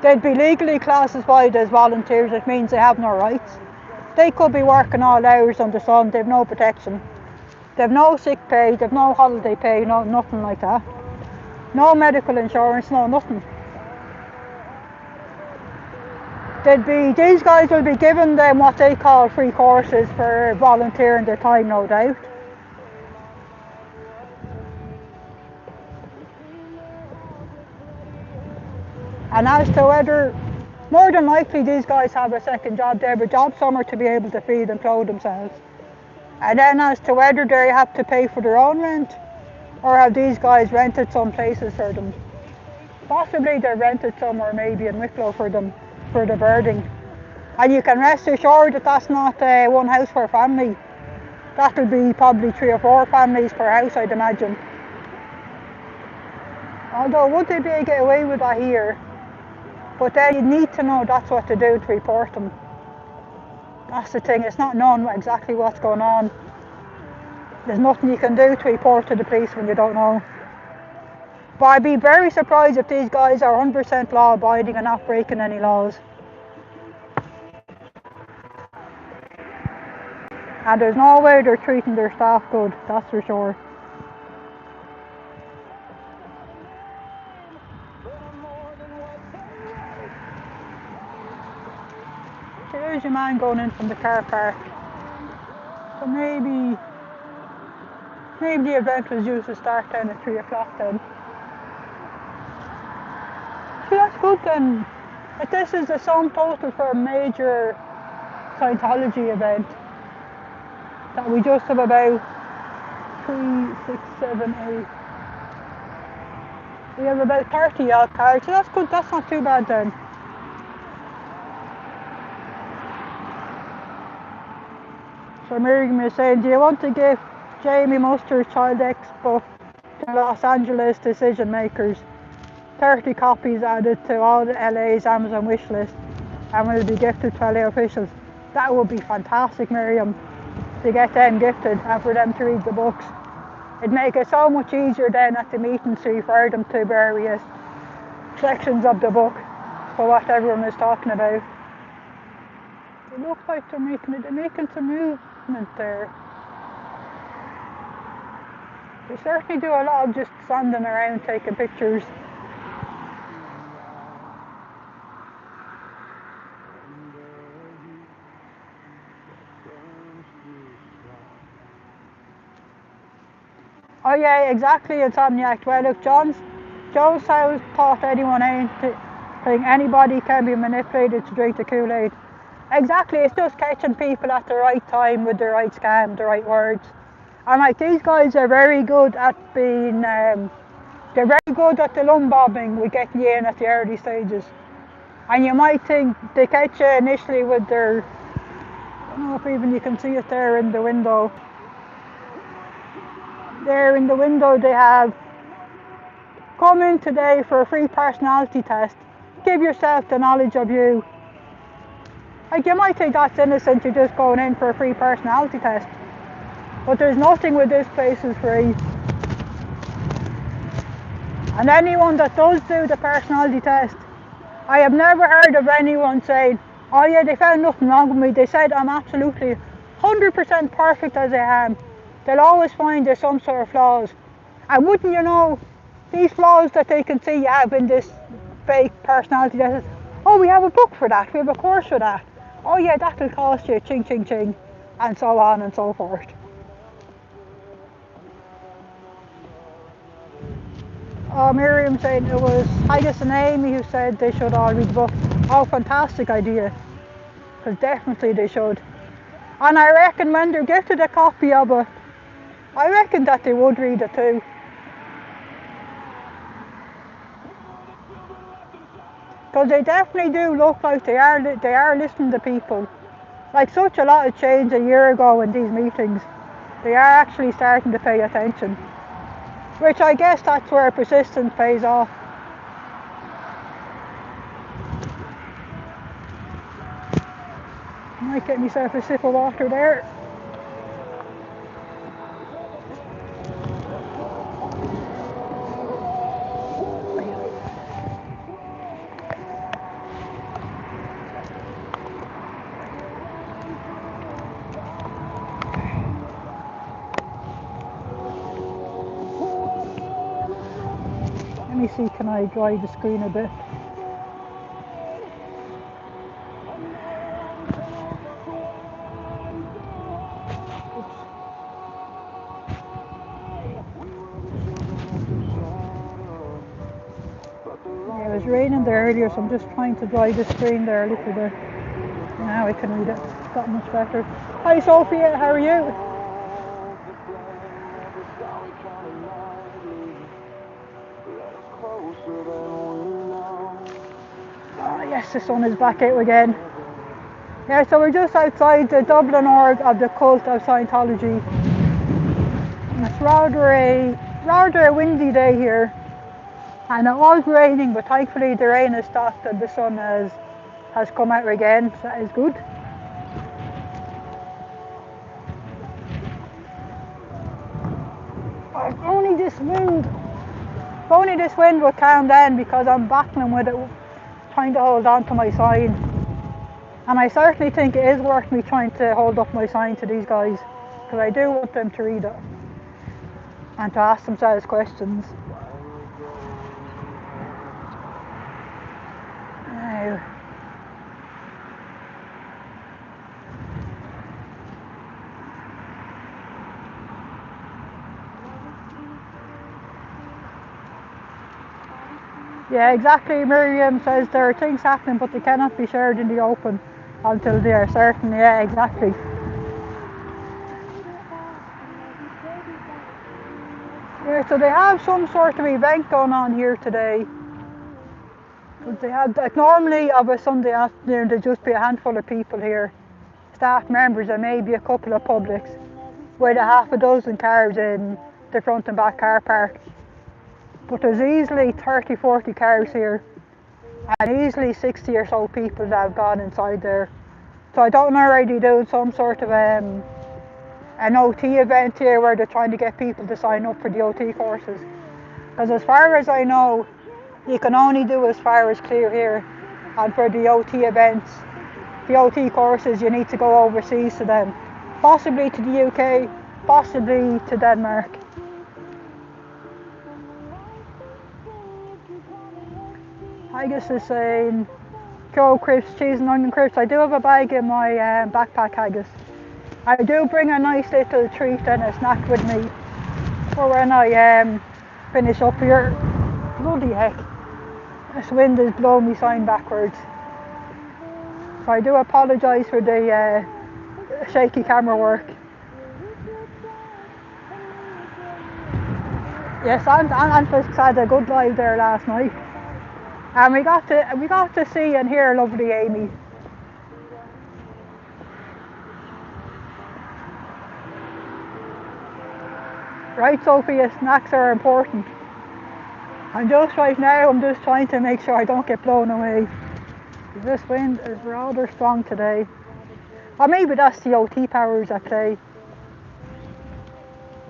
They'd be legally classified as volunteers, which means they have no rights. They could be working all hours on the sun, they've no protection. They've no sick pay, they've no holiday pay, no nothing like that. No medical insurance, no nothing. These guys will be giving them what they call free courses for volunteering their time, no doubt. And as to whether, more than likely these guys have a second job, they have a job somewhere to be able to feed and clothe themselves. And then as to whether they have to pay for their own rent, or have these guys rented some places for them. Possibly they rented somewhere maybe in Wicklow for them, for the birding. And you can rest assured that that's not one house per family. That'll be probably 3 or 4 families per house, I'd imagine. Although would they be able to get away with that here? But then you need to know that's what to do to report them. That's the thing, it's not known exactly what's going on. There's nothing you can do to report to the police when you don't know. But I'd be very surprised if these guys are 100% law abiding and not breaking any laws. And there's no way they're treating their staff good, that's for sure. There's your man going in from the car park. So maybe the event was due to start then at 3 o'clock then. See, that's good then. If this is the sum total for a major Scientology event, that we just have about 3, 6, 7, 8. We have about 30 odd cards, so that's good, that's not too bad then. So Miriam is saying, do you want to give Jamie Muster's Child Expo to Los Angeles decision makers? 30 copies added to all the LA's Amazon wish list and will be gifted to LA officials. That would be fantastic, Miriam, to get them gifted and for them to read the books. It'd make it so much easier then at the meetings to refer them to various sections of the book for what everyone is talking about. It looks like they're making some movement there. They certainly do a lot of just standing around taking pictures. Oh yeah, exactly, Npaniagua. Well, if Joe's house taught anyone anything, anybody can be manipulated to drink the Kool-Aid. Exactly, it's just catching people at the right time with the right scam, the right words. And like these guys are very good at being, they're very good at the lung bombing with getting you in at the early stages. And you might think they catch you initially with their I don't know if even you can see it there in the window. There in the window they have, come in today for a free personality test. Give yourself the knowledge of you. Like, you might think that's innocent, you're just going in for a free personality test. But there's nothing with this place is free. And anyone that does do the personality test, I have never heard of anyone saying, oh yeah, they found nothing wrong with me. They said I'm absolutely 100% perfect as I am. They'll always find there's some sort of flaws. And wouldn't you know, these flaws that they can see you have in this fake personality test, oh, we have a book for that, we have a course for that. Oh yeah, that'll cost you ching ching ching, and so on and so forth. Oh, Miriam saying it was Haggis and Amy who said they should all read the book. Oh, fantastic idea, because definitely they should. And I reckon when they're gifted a copy of it, I reckon that they would read it too. Because they definitely do look like they are listening to people. Like, such a lot of change a year ago in these meetings. They are actually starting to pay attention. Which I guess that's where persistence pays off. Might get myself a sip of water there. Let me see, can I dry the screen a bit? Yeah, it was raining there earlier, so I'm just trying to dry the screen there a little bit. Now I can read it. It's got much better. Hi Sophia, how are you? Oh yes, the sun is back out again. Yeah, so we're just outside the Dublin org of the cult of Scientology. It's rather a windy day here. And it was raining, but thankfully the rain has stopped and the sun has come out again, so that is good. If only this wind would calm down, because I'm battling with it, trying to hold on to my sign. And I certainly think it is worth me trying to hold up my sign to these guys, because I do want them to read it and to ask themselves questions. Now, yeah, exactly. Miriam says there are things happening, but they cannot be shared in the open until they are certain. Yeah, exactly. Yeah, so they have some sort of event going on here today. But they have, like, normally of a Sunday afternoon there'd just be a handful of people here, staff members and maybe a couple of publics, with a half a dozen cars in the front and back car park. But there's easily 30-40 cars here, and easily 60 or so people that have gone inside there. So I don't know, are they doing some sort of an OT event here where they're trying to get people to sign up for the OT courses? Because as far as I know, you can only do as far as clear here, and for the OT events, the OT courses, you need to go overseas to them, possibly to the UK, possibly to Denmark. I guess it's saying, Joe crisps, cheese and onion crisps. I do have a bag in my backpack, I guess. I do bring a nice little treat and a snack with me for when I finish up here. Bloody heck, this wind is blowing me sign backwards. So I do apologise for the shaky camera work. Yes, Anfisk had a good live there last night, and we got to see and hear lovely Amy. Right, Sophia, snacks are important. I'm just right now, I'm just trying to make sure I don't get blown away. This wind is rather strong today. Or maybe that's the OT powers at play.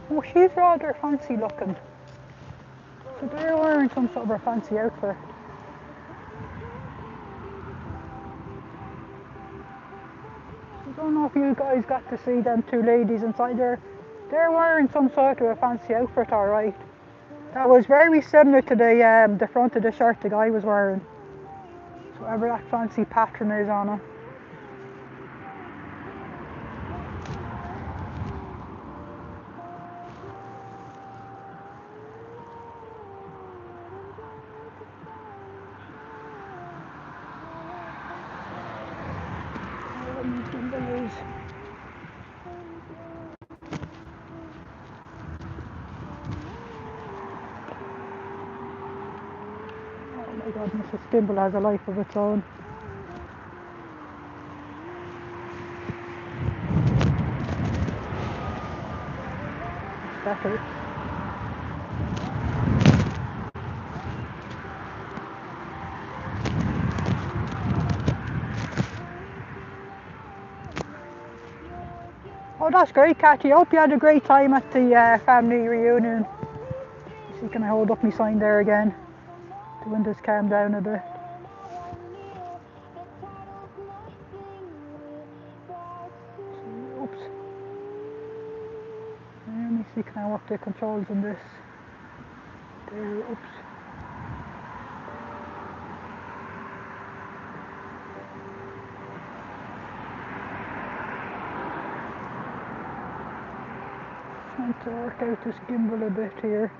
Oh, she's rather fancy looking. So they're wearing some sort of a fancy outfit. I don't know if you guys got to see them two ladies inside there. They're wearing some sort of a fancy outfit, alright. That was very similar to the front of the shirt the guy was wearing. So whatever that fancy pattern is on it. Oh my goodness, this gimbal has a life of its own. Better. Oh, that's great, Cathy. Hope you had a great time at the family reunion. See, can I hold up my sign there again? The windows calm down a bit. Oops. Let me see, can I work the controls on this? There, oops. Trying to work out this gimbal a bit here.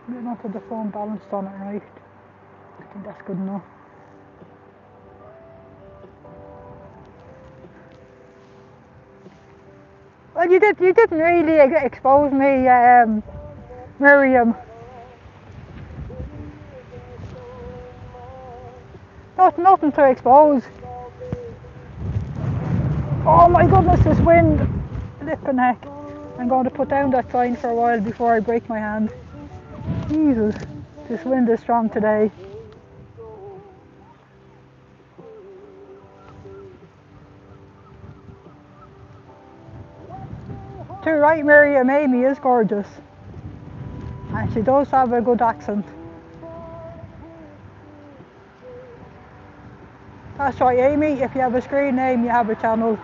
Maybe not have the phone balanced on it right. I think that's good enough. Well, you didn't really expose me, Miriam. Nothing to expose. Oh my goodness, this wind. Flippin' heck. I'm going to put down that sign for a while before I break my hand. Jesus, this wind is strong today. Too right, Miriam, Amy is gorgeous. And she does have a good accent. That's right, Amy, if you have a screen name, you have a channel.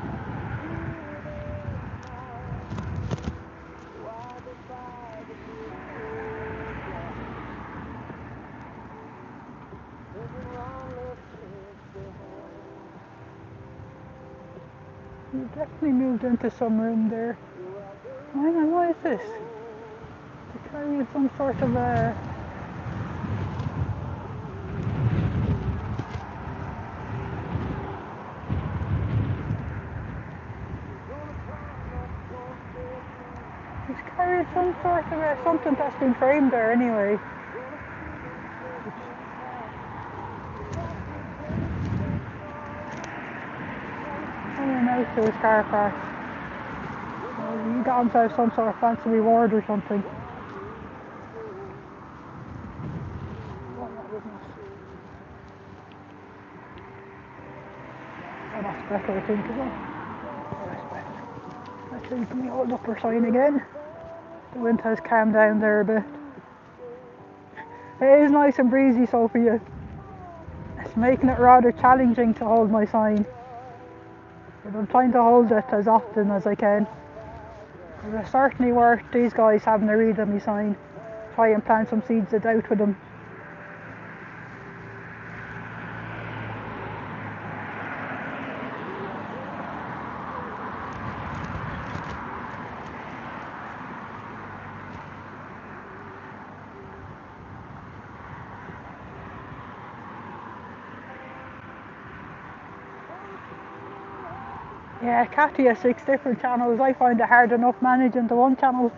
You definitely moved into some room there. Hang on, what is this? They're carrying some sort of a... He's carrying some sort of a... something that's been framed there anyway. Coming out to his car park. He got himself some sort of fancy reward or something. Oh my goodness. Oh, that's better, I think, isn't it? Oh, that's better. Actually, can we hold up our sign again? The wind has calmed down there a bit. It is nice and breezy, Sophia. It's making it rather challenging to hold my sign. But I'm trying to hold it as often as I can. It's certainly worth these guys having a read of my sign. Try and plant some seeds of doubt with them. Yeah, Cathy has 6 different channels. I find it hard enough managing the one channel.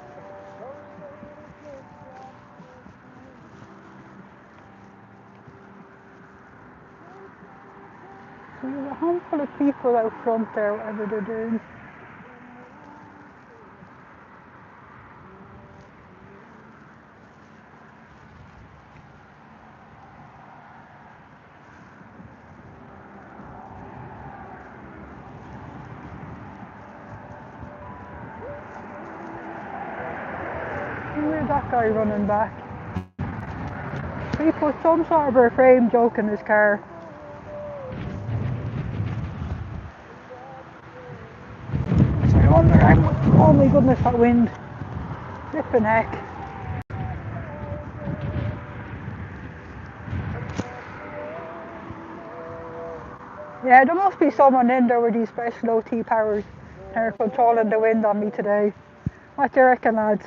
So there's a handful of people out front there, whatever they're doing. Where's that guy running back? He put some sort of a frame joke in his car. So I wonder how much, oh my goodness, that wind. Flipping heck. Yeah, there must be someone in there with these special OT powers. They're controlling the wind on me today. What do you reckon, lads?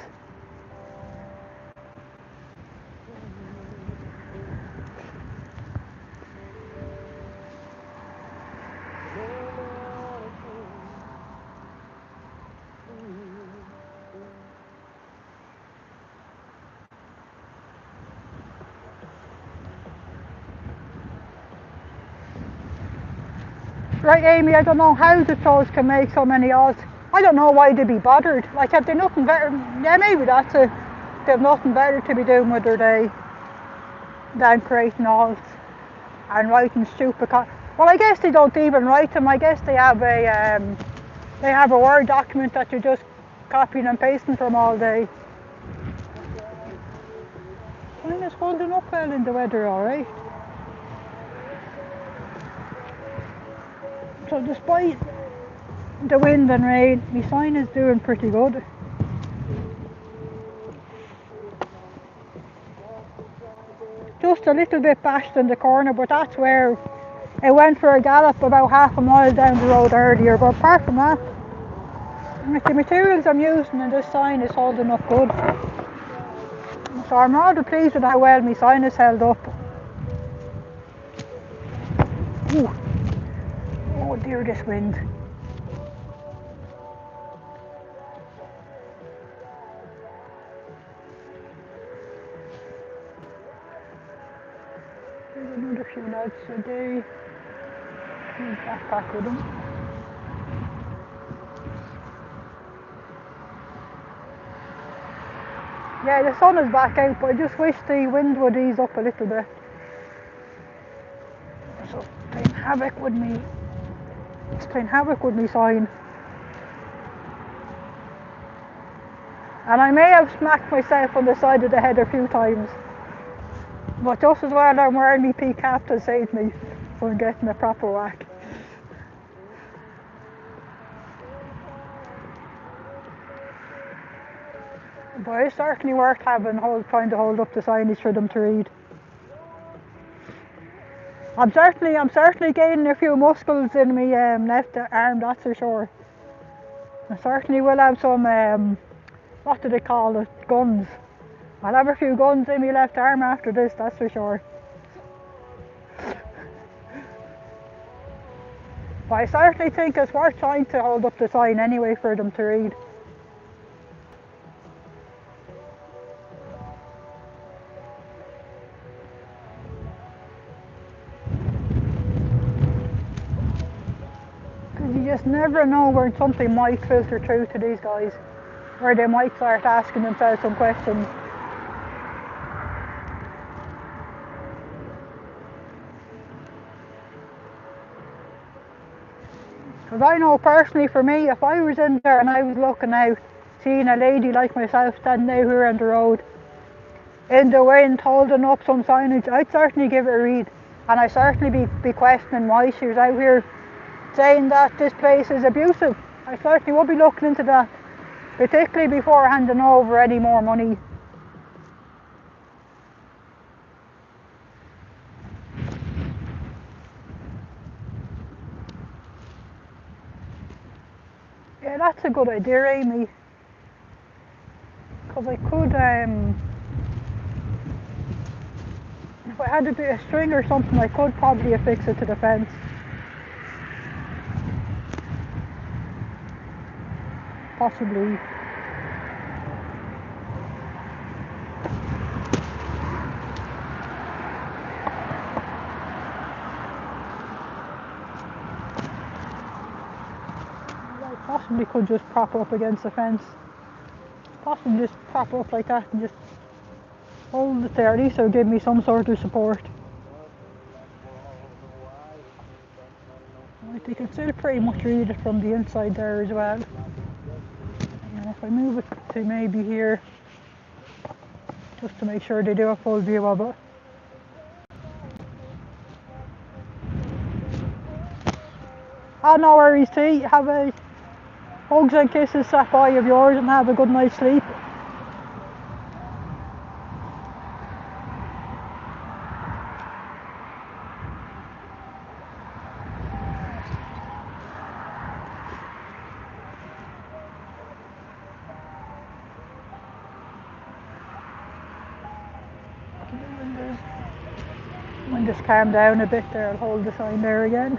Right, Amy, I don't know how the trolls can make so many odds. I don't know why they'd be bothered. Like, have they nothing better? Yeah, maybe that's it. They've nothing better to be doing with their day than creating odds and writing stupid. Well, I guess they don't even write them. I guess they have a Word document that you're just copying and pasting from all day. Mine is holding up well in the weather, all right. So despite the wind and rain, my sign is doing pretty good. Just a little bit bashed in the corner, but that's where it went for a gallop about half a mile down the road earlier. But apart from that, with the materials I'm using, and this sign is holding up good. So I'm rather pleased with how well my sign is held up. Ooh. Oh dear, this wind. There's another few lads today. Backpack with them. Yeah, the sun is back out, but I just wish the wind would ease up a little bit. So it's playing havoc with me. It's playing havoc with me sign. And I may have smacked myself on the side of the head a few times. But just as well I'm wearing my pea cap to save me from getting a proper whack. But it's certainly worth having, trying to hold up the signage for them to read. I'm certainly gaining a few muscles in my left arm, that's for sure. I certainly will have some, what do they call it, guns. I'll have a few guns in my left arm after this, that's for sure. But I certainly think it's worth trying to hold up the sign anyway for them to read. Because you just never know where something might filter through to these guys, where they might start asking themselves some questions. Because I know personally for me, if I was in there and I was looking out, seeing a lady like myself standing out here on the road, in the wind holding up some signage, I'd certainly give it a read. And I'd certainly be questioning why she was out here saying that this place is abusive. I certainly would be looking into that, particularly before handing over any more money. Yeah, that's a good idea, Amy. Because I could, if I had a bit of string or something, I could probably affix it to the fence. Possibly. I possibly could just prop up against the fence. Possibly just prop up like that and just hold it there. At least it would give me some sort of support. Right, you can still pretty much read it from the inside there as well. And if I move it to maybe here, just to make sure they do a full view of it. Oh, no worries, T. Have a hugs and kisses set by of yours and have a good night's sleep. When just calm down a bit there, I'll hold the sign there again.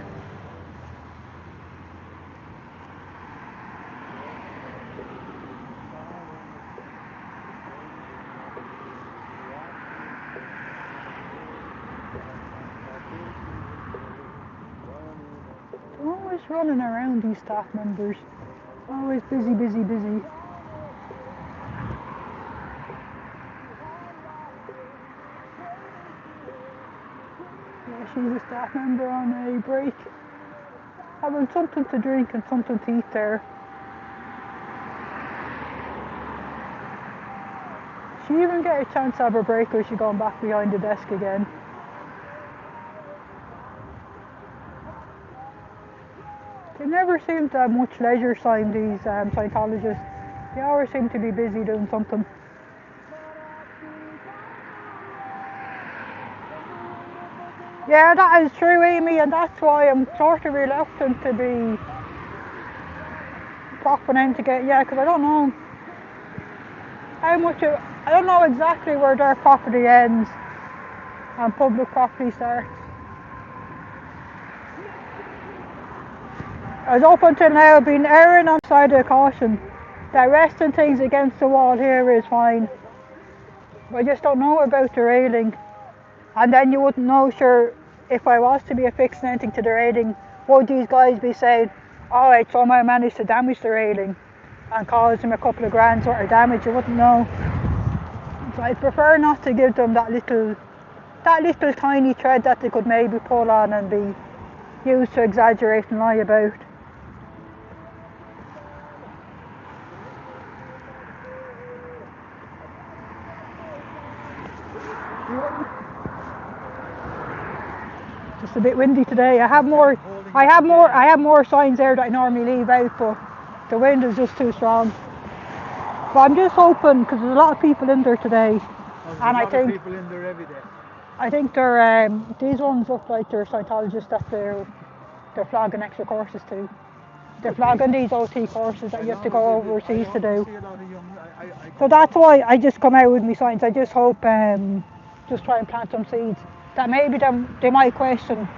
They're always running around, these staff members. Always busy, busy, busy. Yeah, she's a staff member on a break, having something to drink and something to eat there. She even get a chance to have her break, or is she going back behind the desk again? They never seem to have much leisure time, these Scientologists. They always seem to be busy doing something. Yeah, that is true, Amy, and that's why I'm sort of reluctant to be popping in to get, yeah, because I don't know how much, I don't know exactly where their property ends and public property starts. As up until now, I've been erring on the side of caution. That resting things against the wall here is fine. I just don't know about the railing. And then you wouldn't know, sure, if I was to be affixing anything to the railing, would these guys be saying, oh, I somehow managed to damage the railing and cause them a couple of grand's worth of damage? You wouldn't know. So I'd prefer not to give them that little tiny thread that they could maybe pull on and be used to exaggerate and lie about. Just a bit windy today. I have more signs there that I normally leave out, but the wind is just too strong. But I'm just hoping, because there's a lot of people in there today, and I think people in there every day. I think they're these ones look like they're Scientologists that they're flogging extra courses to. They're flogging these OT courses that you have to go overseas to do. So that's why I just come out with my signs. I just hope, just try and plant some seeds that maybe they might question,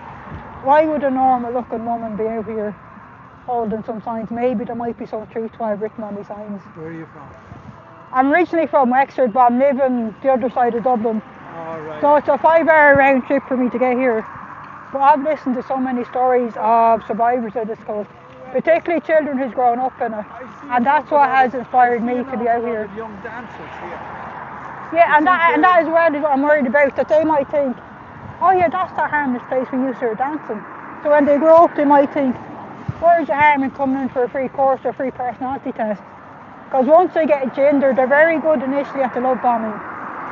why would a normal looking woman be out here holding some signs? Maybe there might be some truth to what I've written on my signs. Where are you from? I'm originally from Wexford, but I'm living the other side of Dublin. All right. So it's a 5-hour round trip for me to get here. But I've listened to so many stories of survivors of this cult, particularly children who's grown up in it. And that's what has inspired me to be out here. Young dancers here. Yeah, and that as well is what I'm worried about, that they might think, oh yeah, that's the harmless place we used to dancing. So when they grow up, they might think, where's the harm in coming in for a free course or a free personality test? Because once they get ginger, they're very good initially at the love bombing.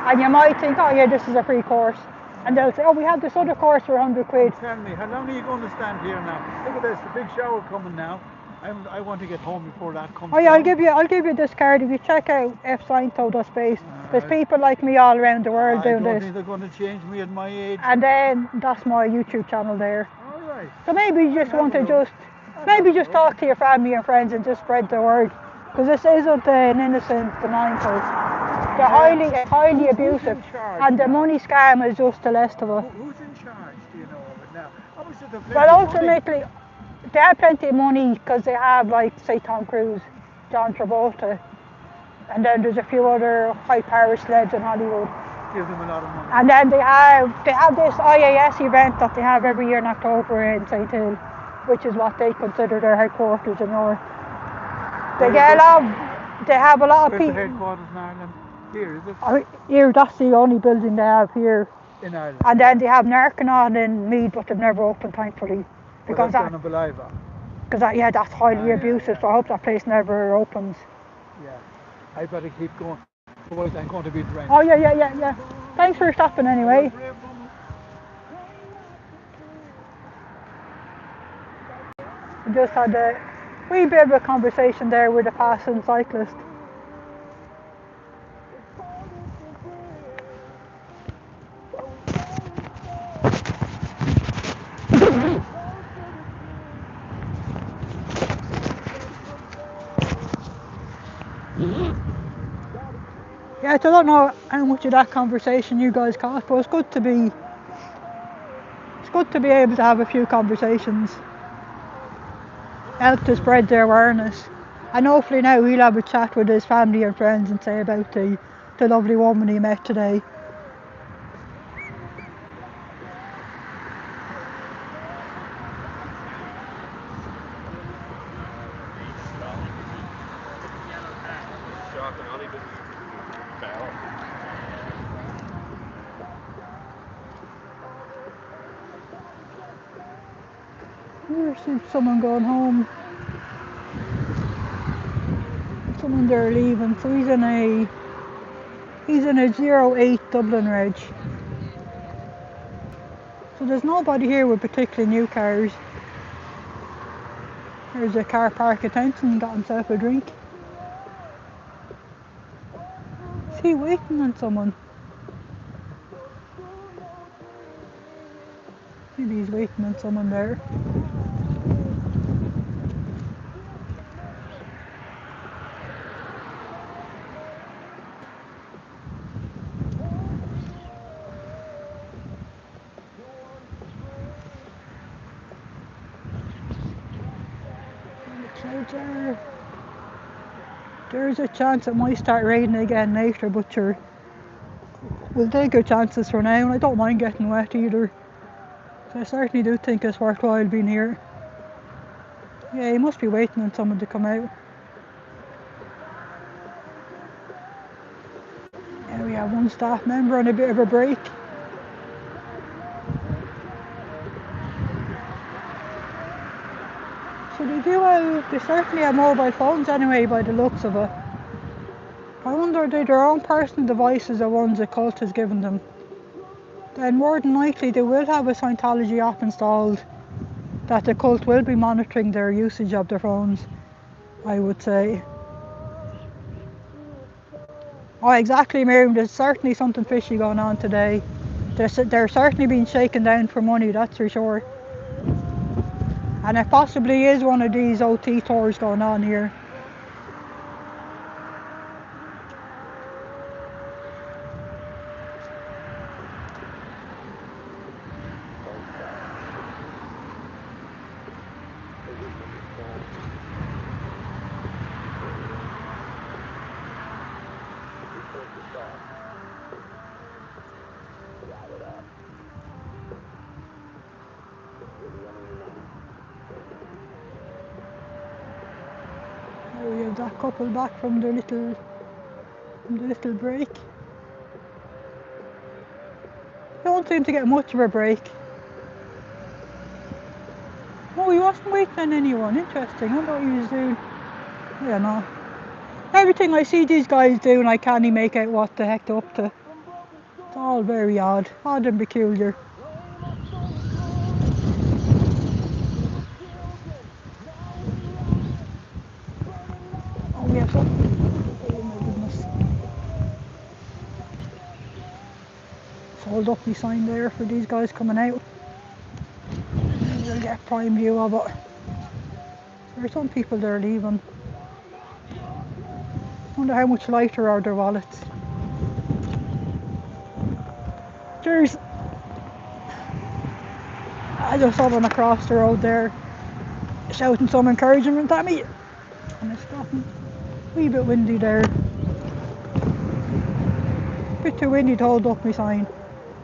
And you might think, oh yeah, this is a free course. And they'll say, oh, we have this other course for 100 quid. Tell me, how long are you going to stand here now? Look at this, the big shower coming now. I want to get home before that comes. Oh yeah, down. I'll give you this card. If you check out fsciento.space, there's people like me all around the world doing I don't this. think they're going to change me at my age. And then that's my YouTube channel there. All right. So maybe you just want to just talk to your family and friends and just spread the word. Because this isn't an innocent benign cult. They're highly abusive, and the money scam is just the last of it. Who's in charge, do you know of it now? Obviously they're plenty But of money. ultimately, they have plenty of money because they have, like, say, Tom Cruise, John Travolta, and then there's a few other high-power celebs in Hollywood. Give them a lot of money. And then they have this IAS event that they have every year in October in St. Hill, which is what they consider their headquarters in Europe. They have a lot of people. Where's the headquarters in Ireland? Here, is it? Here, that's the only building they have here. In Ireland. And then they have Narcanon in Meath, but they've never opened, thankfully. Because that's that's highly abusive, so I hope that place never opens. Yeah, I better keep going. Otherwise I'm going to be drenched. Oh yeah. Thanks for stopping anyway. We just had a wee bit of a conversation there with a passing cyclist. Yeah, I don't know how much of that conversation you guys caught, but it's good to be able to have a few conversations. Help to spread their awareness. And hopefully now he'll have a chat with his family and friends and say about the lovely woman he met today. Here's someone going home. Someone there leaving. So he's in a 08 Dublin reg. So there's nobody here with particularly new cars. There's a car park attendant, got himself a drink. Is he waiting on someone? Maybe he's waiting on someone there. There's a chance it might start raining again later, but sure, we'll take our chances for now, and I don't mind getting wet either. So I certainly do think it's worthwhile being here. Yeah, he must be waiting on someone to come out. Yeah, we have one staff member on a bit of a break. So they certainly have mobile phones anyway by the looks of it. I wonder if they're their own personal devices or ones the cult has given them. Then more than likely they will have a Scientology app installed that the cult will be monitoring their usage of their phones, I would say. Oh, exactly, Miriam, there's certainly something fishy going on today. They're certainly being shaken down for money, that's for sure. And it possibly is one of these OT tours going on here. We have that couple back from the little break. They don't seem to get much of a break. Oh, he wasn't waiting on anyone. Interesting. I wonder what he was doing. Yeah, no. Everything I see these guys doing, I can't make out what the heck they're up to. It's all very odd and peculiar. Oh, we have some. Oh my goodness. Hold up my sign there for these guys coming out. We'll get prime view of it. There are some people there leaving. Wonder how much lighter are their wallets. Cheers! I just saw them across the road there shouting some encouragement at me. And it's gotten a wee bit windy there. A bit too windy to hold up my sign.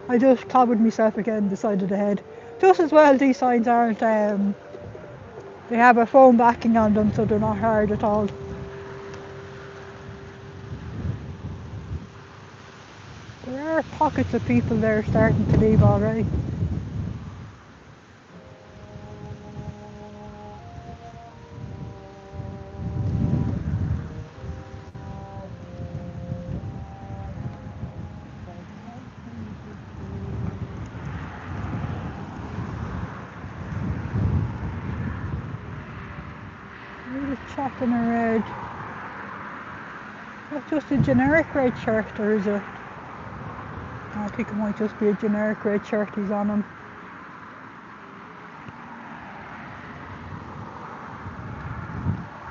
I just clobbered myself again the side of the head. Just as well these signs aren't, they have a foam backing on them so they're not hard at all. There are pockets of people there starting to leave already. Shop in a red. That's just a generic red shirt, or is it? I think it might just be a generic red shirt he's on him.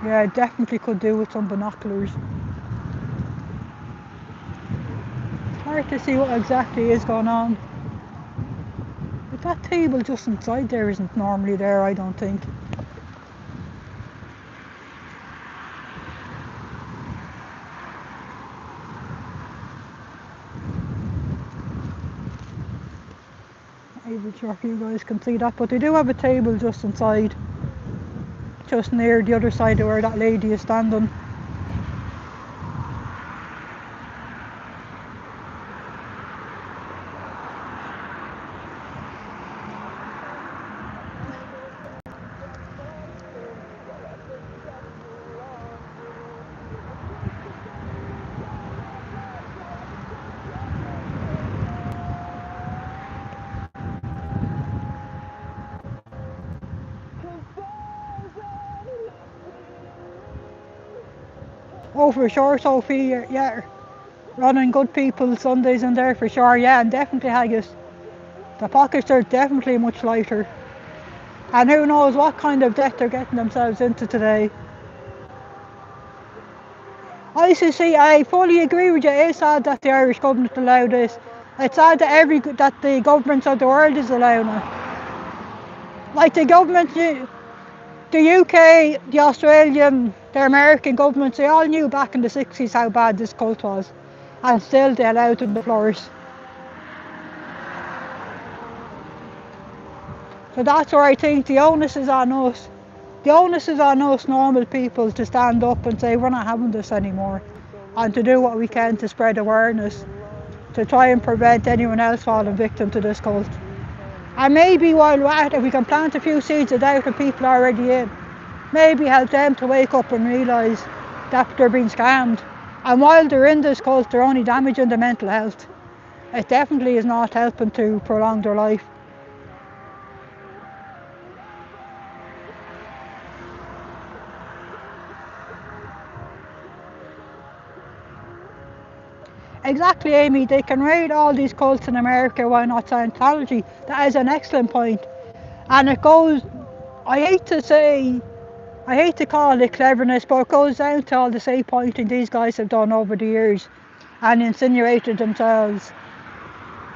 Yeah, definitely could do with some binoculars. Hard to see what exactly is going on. But that table just inside there isn't normally there, I don't think. I'm not even sure if you guys can see that, but they do have a table just inside, just near the other side of where that lady is standing. Oh, for sure, Sophie, yeah. Running good people Sundays in there for sure, yeah, and definitely haggis. The pockets are definitely much lighter. And who knows what kind of debt they're getting themselves into today. ICC, I fully agree with you. It's sad that the Irish government allow this. It's sad that that the governments of the world is allowing it. Like the government, the UK, the Australian, the American governments, they all knew back in the 60s how bad this cult was. And still they allowed them to flourish. So that's where I think the onus is on us. The onus is on us normal people to stand up and say we're not having this anymore. And to do what we can to spread awareness, to try and prevent anyone else falling victim to this cult. And maybe while we're at it, we can plant a few seeds of doubt that people are already in. Maybe help them to wake up and realise that they're being scammed. And while they're in this cult, they're only damaging their mental health. It definitely is not helping to prolong their life. Exactly, Amy. They can raid all these cults in America. Why not Scientology? That is an excellent point. And it goes, I hate to call it cleverness, but it goes down to all the safe pointing these guys have done over the years and insinuated themselves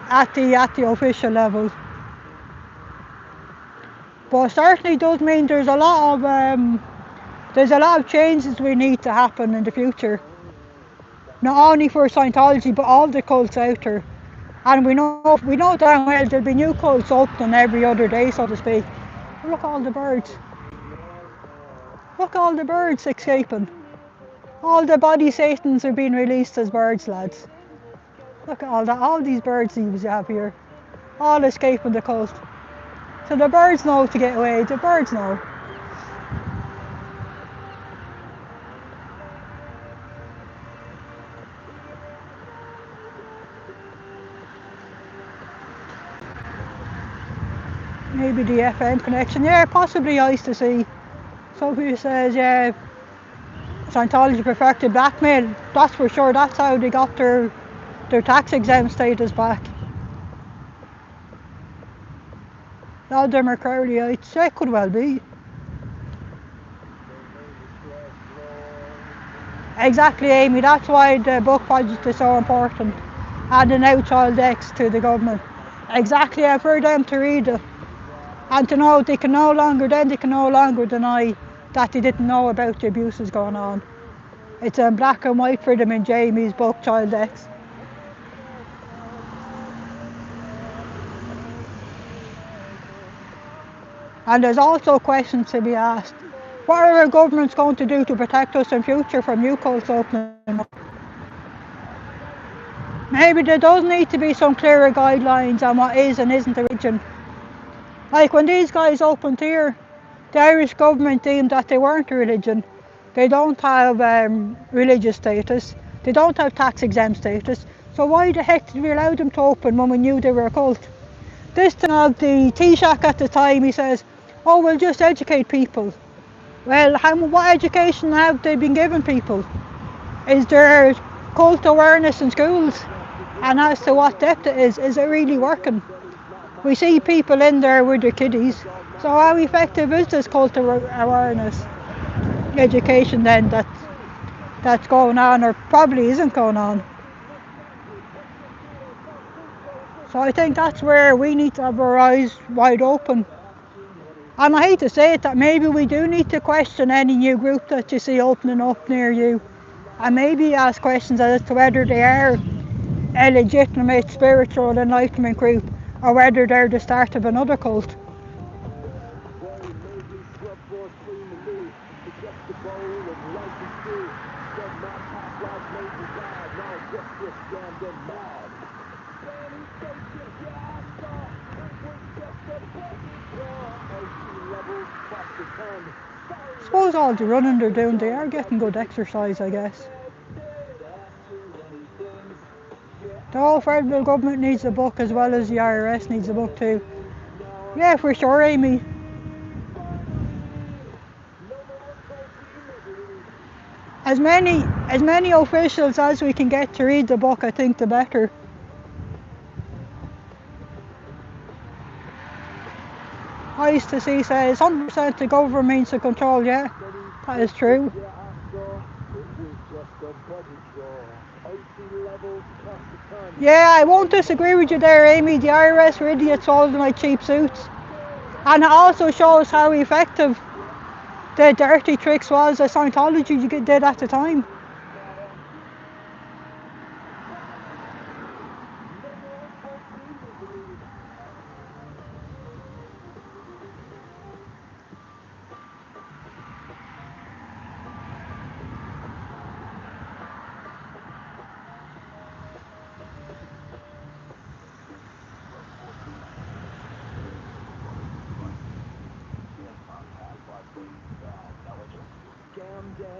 at the official level. But certainly does mean there's a lot of changes we need to happen in the future. Not only for Scientology, but all the cults out there. And we know damn well there'll be new cults opening every other day, so to speak. Look at all the birds. Look at all the birds escaping. All the body satans are being released as birds, lads. Look at all that, all these birds you have here. All escaping the cult. So the birds know to get away, the birds know. Maybe the FM connection, yeah, possibly ice to see. Sophie says, yeah, Scientology perfected blackmail, that's for sure, that's how they got their tax exempt status back. A lot of them are Crowleyites, yeah, it could well be. Exactly, Amy, that's why the book project is so important. Adding out child X to the government. Exactly, for them to read it. And to know they can no longer deny that they didn't know about the abuses going on. It's in black and white for them in Jamie's book, Child X. And there's also questions to be asked. What are our governments going to do to protect us in future from new cults opening up? Maybe there does need to be some clearer guidelines on what is and isn't a religion. Like when these guys opened here, the Irish government deemed that they weren't a religion. They don't have religious status. They don't have tax exempt status. So why the heck did we allow them to open when we knew they were a cult? This thing of the Taoiseach at the time, he says, oh, we'll just educate people. Well, what education have they been giving people? Is there cult awareness in schools? And as to what depth it is it really working? We see people in there with their kiddies. So how effective is this cult awareness education then that's going on, or probably isn't going on? So I think that's where we need to have our eyes wide open. And I hate to say it, that maybe we do need to question any new group that you see opening up near you, and maybe ask questions as to whether they are a legitimate spiritual enlightenment group or whether they're the start of another cult. I suppose all the running they're doing, they are getting good exercise, I guess. The whole federal government needs a book as well as the IRS needs a book too. Yeah, for sure, Amy. As many officials as we can get to read the book, I think the better. Eyes to see says 100% the government means to control, yeah, that is true. Yeah, I won't disagree with you there, Amy. The IRS were idiots holding my cheap suits. And it also shows how effective the dirty tricks was that Scientology did at the time.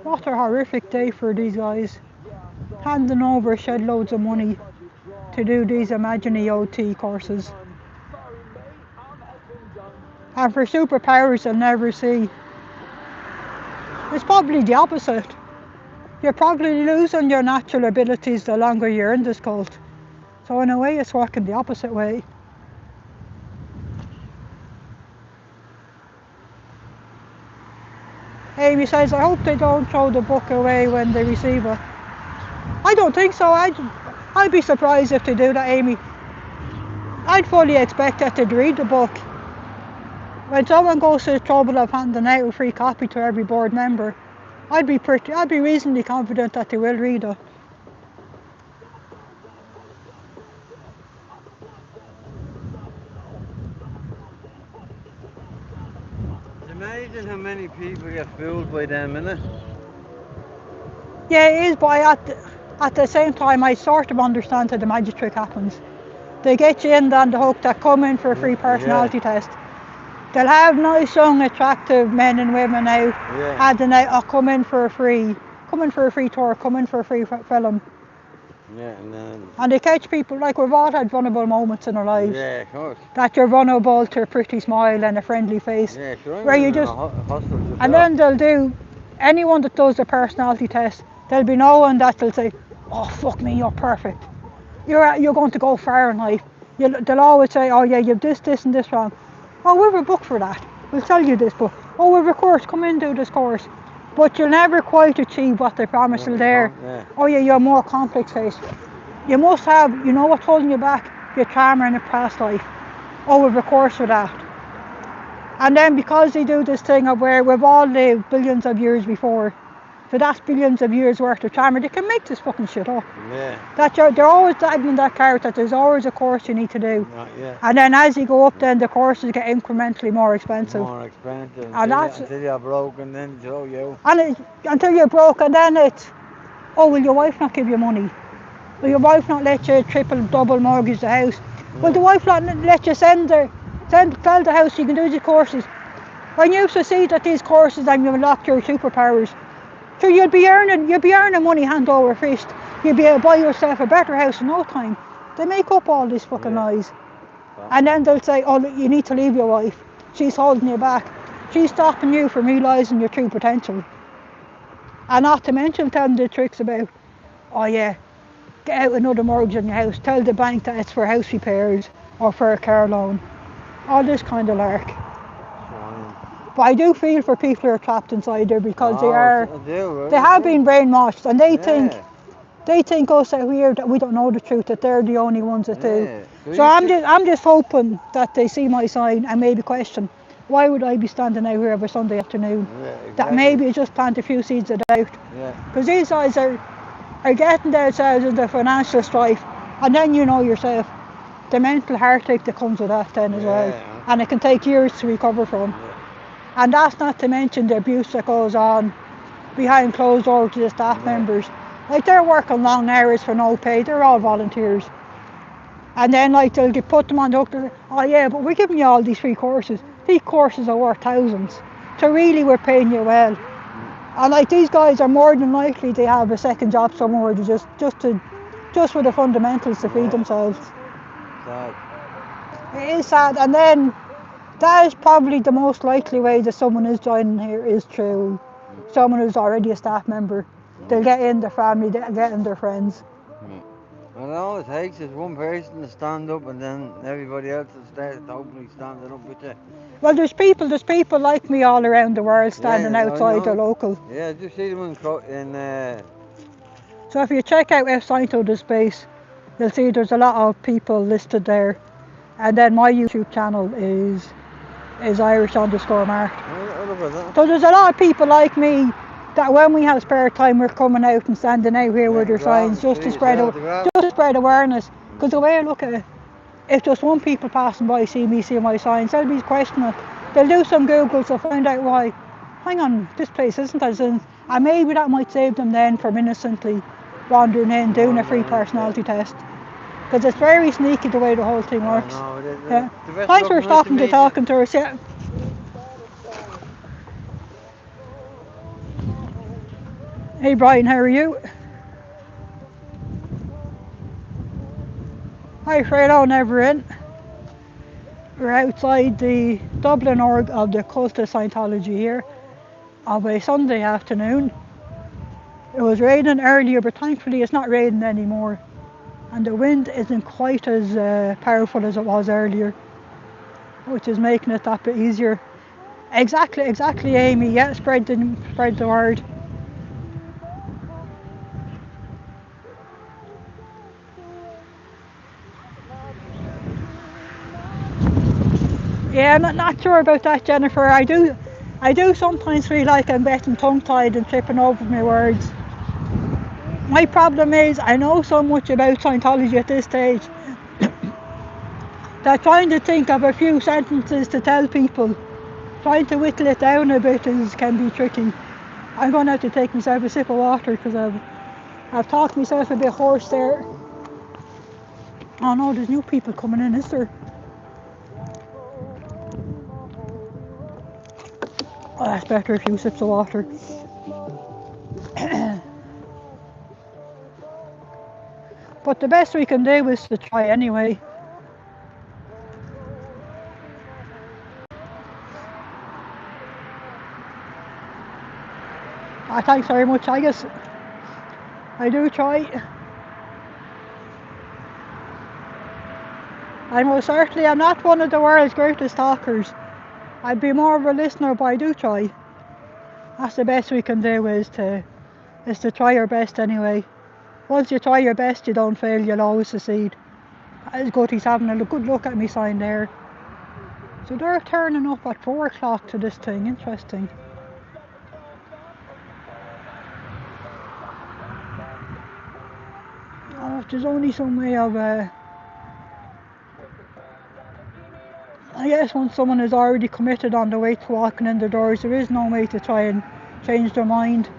What a horrific day for these guys. Handing over shed loads of money to do these Imagine OT courses. And for superpowers they'll never see. It's probably the opposite. You're probably losing your natural abilities the longer you're in this cult. So in a way it's working the opposite way. Amy says, I hope they don't throw the book away when they receive it. I don't think so. I'd be surprised if they do that, Amy. I'd fully expect that they'd read the book. When someone goes to the trouble of handing out a free copy to every board member, I'd be reasonably confident that they will read it. It's amazing how many people get fooled by them, isn't it? Yeah, it is, but at the same time, I sort of understand how the magic trick happens. They get you in on the hook that come in for a free personality test. They'll have nice, young, attractive men and women out, handing out, come in for a free tour, come in for a free film. Yeah, and they catch people, like we've all had vulnerable moments in our lives. Yeah, of course. That you're vulnerable to a pretty smile and a friendly face. Yeah, sure. Where you just, and then they'll do, anyone that does the personality test, there'll be no one that will say, oh fuck me, you're perfect. You're going to go far in life. They'll always say, oh yeah, you've this and this wrong. Oh, we've a book for that. We'll tell you this book. Oh, we've a course, come in, do this course. But you'll never quite achieve what they promise you there. Yeah. Oh yeah, you're more complex face. You must have, you know what's holding you back? Your trauma in a past life. Oh, we've a course for that. And then because they do this thing of where we've all lived billions of years before, so that's billions of years worth of trauma, they can make this fucking shit up. Yeah. That they're always dragging that cart that there's always a course you need to do. Yeah. And then as you go up, then the courses get incrementally more expensive. More expensive. And until you're broken, then throw you. And until you're broke, and then it's, oh, will your wife not give you money? Will your wife not let you triple, double mortgage the house? Yeah. Will the wife not let you tell the house you can do these courses? When you succeed at these courses and you unlock your superpowers, so you'll be earning money hand over fist. You'll be able to buy yourself a better house in no time. They make up all these fucking lies. And then they'll say, oh, look, you need to leave your wife. She's holding you back. She's stopping you from realising your true potential. And not to mention telling the tricks about, oh yeah, get out another mortgage on your house, tell the bank that it's for house repairs or for a car loan. All this kind of lark. But I do feel for people who are trapped inside there because they have been brainwashed and they think us out here that we don't know the truth, that they're the only ones that do. So I'm just hoping that they see my sign and maybe question, why would I be standing out here every Sunday afternoon? That maybe just plant a few seeds of doubt. Because these guys are getting themselves into financial strife, and then you know yourself, the mental heartache that comes with that then as well. And it can take years to recover from. And that's not to mention the abuse that goes on behind closed doors to the staff members. Like they're working long hours for no pay, they're all volunteers. And then like they'll put them on the hook, oh yeah, but we're giving you all these free courses. These courses are worth thousands. So really we're paying you well. And like these guys are more than likely to have a second job somewhere to just with the fundamentals to feed themselves. Sad. It is sad, and then that is probably the most likely way that someone is joining here is through someone who's already a staff member. They'll get in their family, they'll get in their friends. And all it takes is one person to stand up, and then everybody else will start hopefully standing up with you. Well, there's people like me all around the world standing outside their local. Yeah, just see them in So if you check out Scientology space, you'll see there's a lot of people listed there. And then my YouTube channel is Irish_Mark. So there's a lot of people like me that when we have spare time we're coming out and standing out here with their signs just to spread awareness. Because the way I look at it, if just one people passing by see my signs, they'll be questioning it. They'll do some Googles to find out why. Hang on, this place isn't as in, and maybe that might save them then from innocently wandering in doing a free personality test. Because it's very sneaky the way the whole thing works. Thanks for stopping to talking to us. Yeah. Hey Brian, how are you? Hi Fredo, never in. We're outside the Dublin org of the Cult of Scientology here of a Sunday afternoon. It was raining earlier, but thankfully it's not raining anymore. And the wind isn't quite as powerful as it was earlier, which is making it that bit easier. Exactly, Amy. Yeah, spread the word. Yeah, I'm not sure about that, Jennifer. I do sometimes feel like I'm getting tongue-tied and tripping over my words. My problem is I know so much about Scientology at this stage that trying to think of a few sentences to tell people, trying to whittle it down a bit can be tricky. I'm going to have to take myself a sip of water because I've talked myself a bit hoarse there. Oh no, there's new people coming in, is there? Oh, that's better, a few sips of water. But the best we can do is to try anyway. Thanks very much. I guess I do try. I most certainly am not one of the world's greatest talkers. I'd be more of a listener, but I do try. That's the best we can do is to try your best anyway. Once you try your best, you don't fail, you'll always succeed. It's good he's having a good look at me sign there. So they're turning up at 4 o'clock to this thing, interesting. Oh, there's only some way of I guess once someone is already committed on the way to walking in the doors, there is no way to try and change their mind.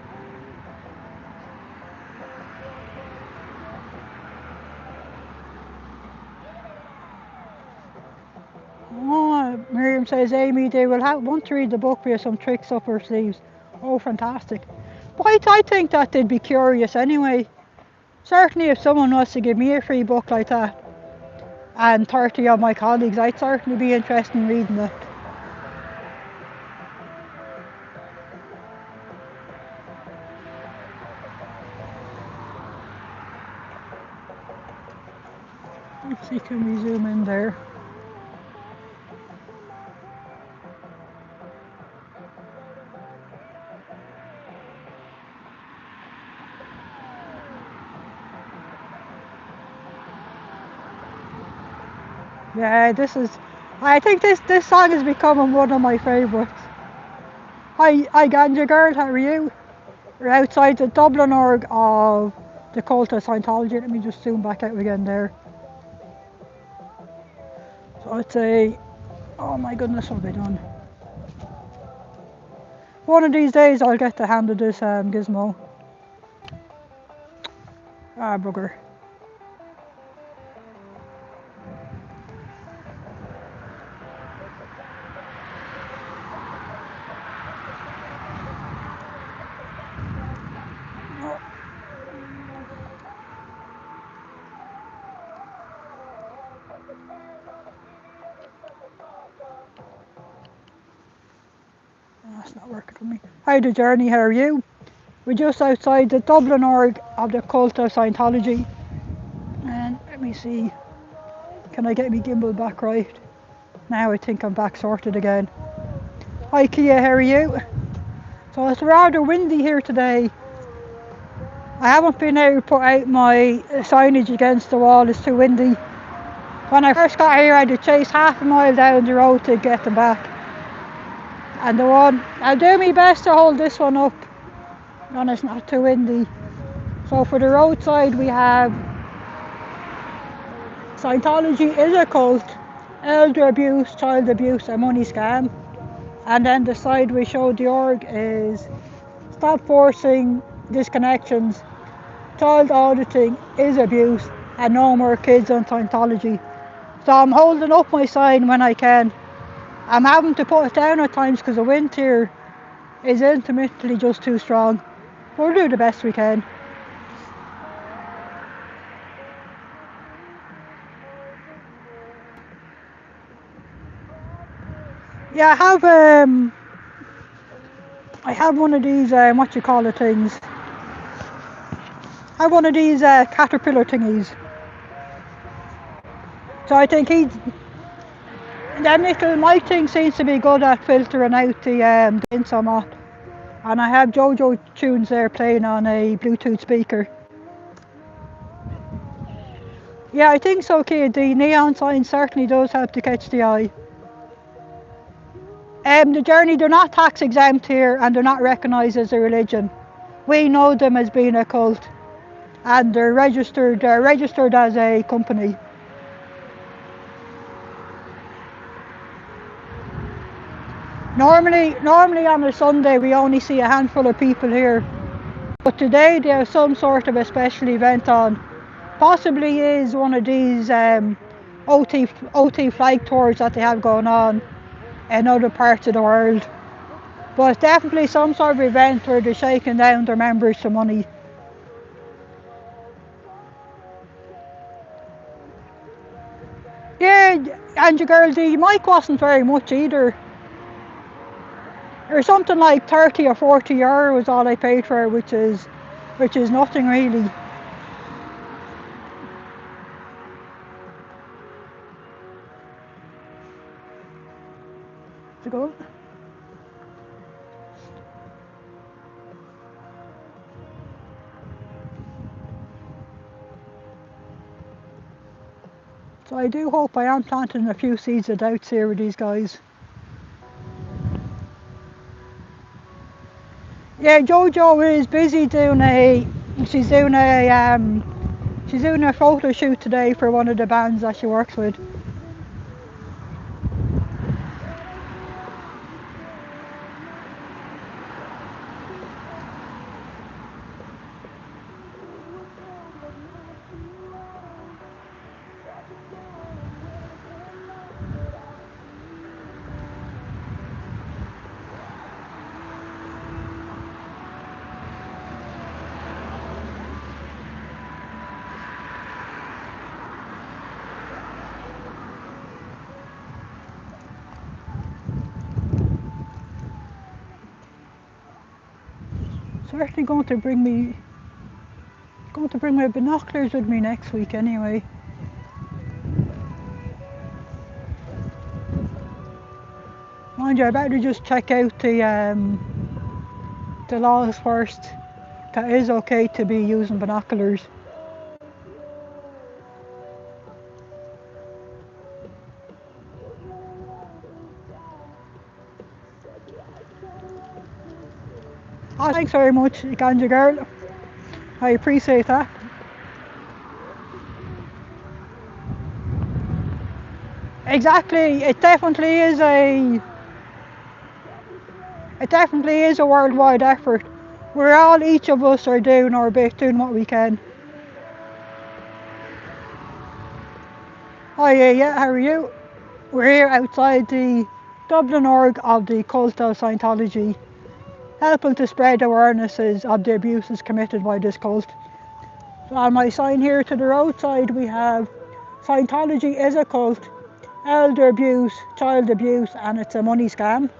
Oh, Miriam says, Amy, they will want to read the book with some tricks up her sleeves. Oh, fantastic. But I think that they'd be curious anyway. Certainly if someone was to give me a free book like that, and 30 of my colleagues, I'd certainly be interested in reading it. Let's see, can we zoom in there? Yeah, I think this song is becoming one of my favourites. Hi Ganja Girl, how are you? We're outside the Dublin org of the cult of Scientology. Let me just zoom back out again there. So it's oh my goodness, what have I done? One of these days I'll get the hand of this gizmo. Ah, bugger. That's not working for me. Hi the journey, how are you? We're just outside the Dublin org of the cult of Scientology. And let me see, can I get me gimbal back right? Now I think I'm back sorted again. Hi Kia, how are you? So it's rather windy here today. I haven't been able to put out my signage against the wall, it's too windy. When I first got here I had to chase half a mile down the road to get them back. And I'll do my best to hold this one up when it's not too windy. So for the roadside we have Scientology is a cult, elder abuse, child abuse, a money scam. And then the side we showed the org is stop forcing disconnections, child auditing is abuse, and no more kids on Scientology. So I'm holding up my sign when I can. I'm having to put it down at times because the wind here is intermittently just too strong. We'll do the best we can. Yeah, I have one of these what you call it things. I have one of these caterpillar thingies. So I think that little mic thing seems to be good at filtering out the insomot. And I have JoJo tunes there playing on a Bluetooth speaker. Yeah, I think so, kid. The neon sign certainly does help to catch the eye. The journey, they're not tax exempt here and they're not recognised as a religion. We know them as being a cult and they're registered as a company. Normally on a Sunday we only see a handful of people here. But today they have some sort of a special event on. Possibly is one of these OT flag tours that they have going on in other parts of the world. But it's definitely some sort of event where they're shaking down their members for money. Yeah, and your girl, the mic wasn't very much either. Or something like 30 or 40 euro was all I paid for, which is nothing really. Is it good? So I do hope I am planting a few seeds of doubts here with these guys. Yeah, JoJo is busy she's doing a photo shoot today for one of the bands that she works with. Certainly going to bring my binoculars with me next week anyway. Mind you, I better just check out the laws first. That is okay to be using binoculars. Oh, thanks very much, Ganja girl. I appreciate that. Exactly, it definitely is a worldwide effort. We're all, each of us are doing our bit, doing what we can. Oh yeah, how are you? We're here outside the Dublin org of the cult of Scientology, helping to spread awarenesses of the abuses committed by this cult. So on my sign here to the roadside we have Scientology is a cult, elder abuse, child abuse, and it's a money scam.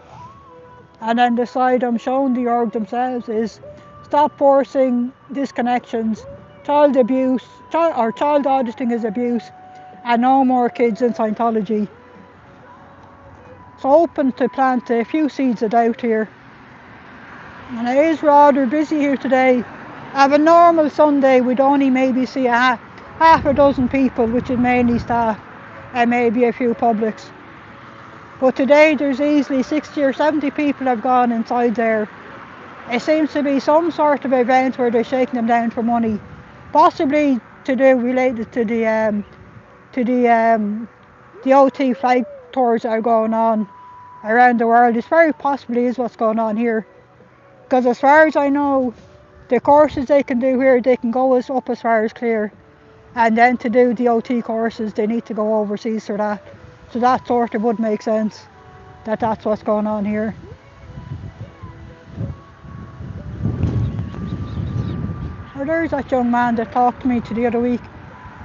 And then the side I'm showing the org themselves is stop forcing disconnections, child abuse, child auditing is abuse, and no more kids in Scientology. So hoping to plant a few seeds of doubt here. And it is rather busy here today. Of a normal Sunday we'd only maybe see half a dozen people, which is mainly staff, and maybe a few publics. But today there's easily 60 or 70 people have gone inside there. It seems to be some sort of event where they're shaking them down for money, possibly to do related to the OT flight tours that are going on around the world. It's very possibly is what's going on here. Because as far as I know, the courses they can do here, they can go up as far as clear. And then to do the OT courses, they need to go overseas for that. So that sort of would make sense that that's what's going on here. Oh, there's that young man that talked to me the other week.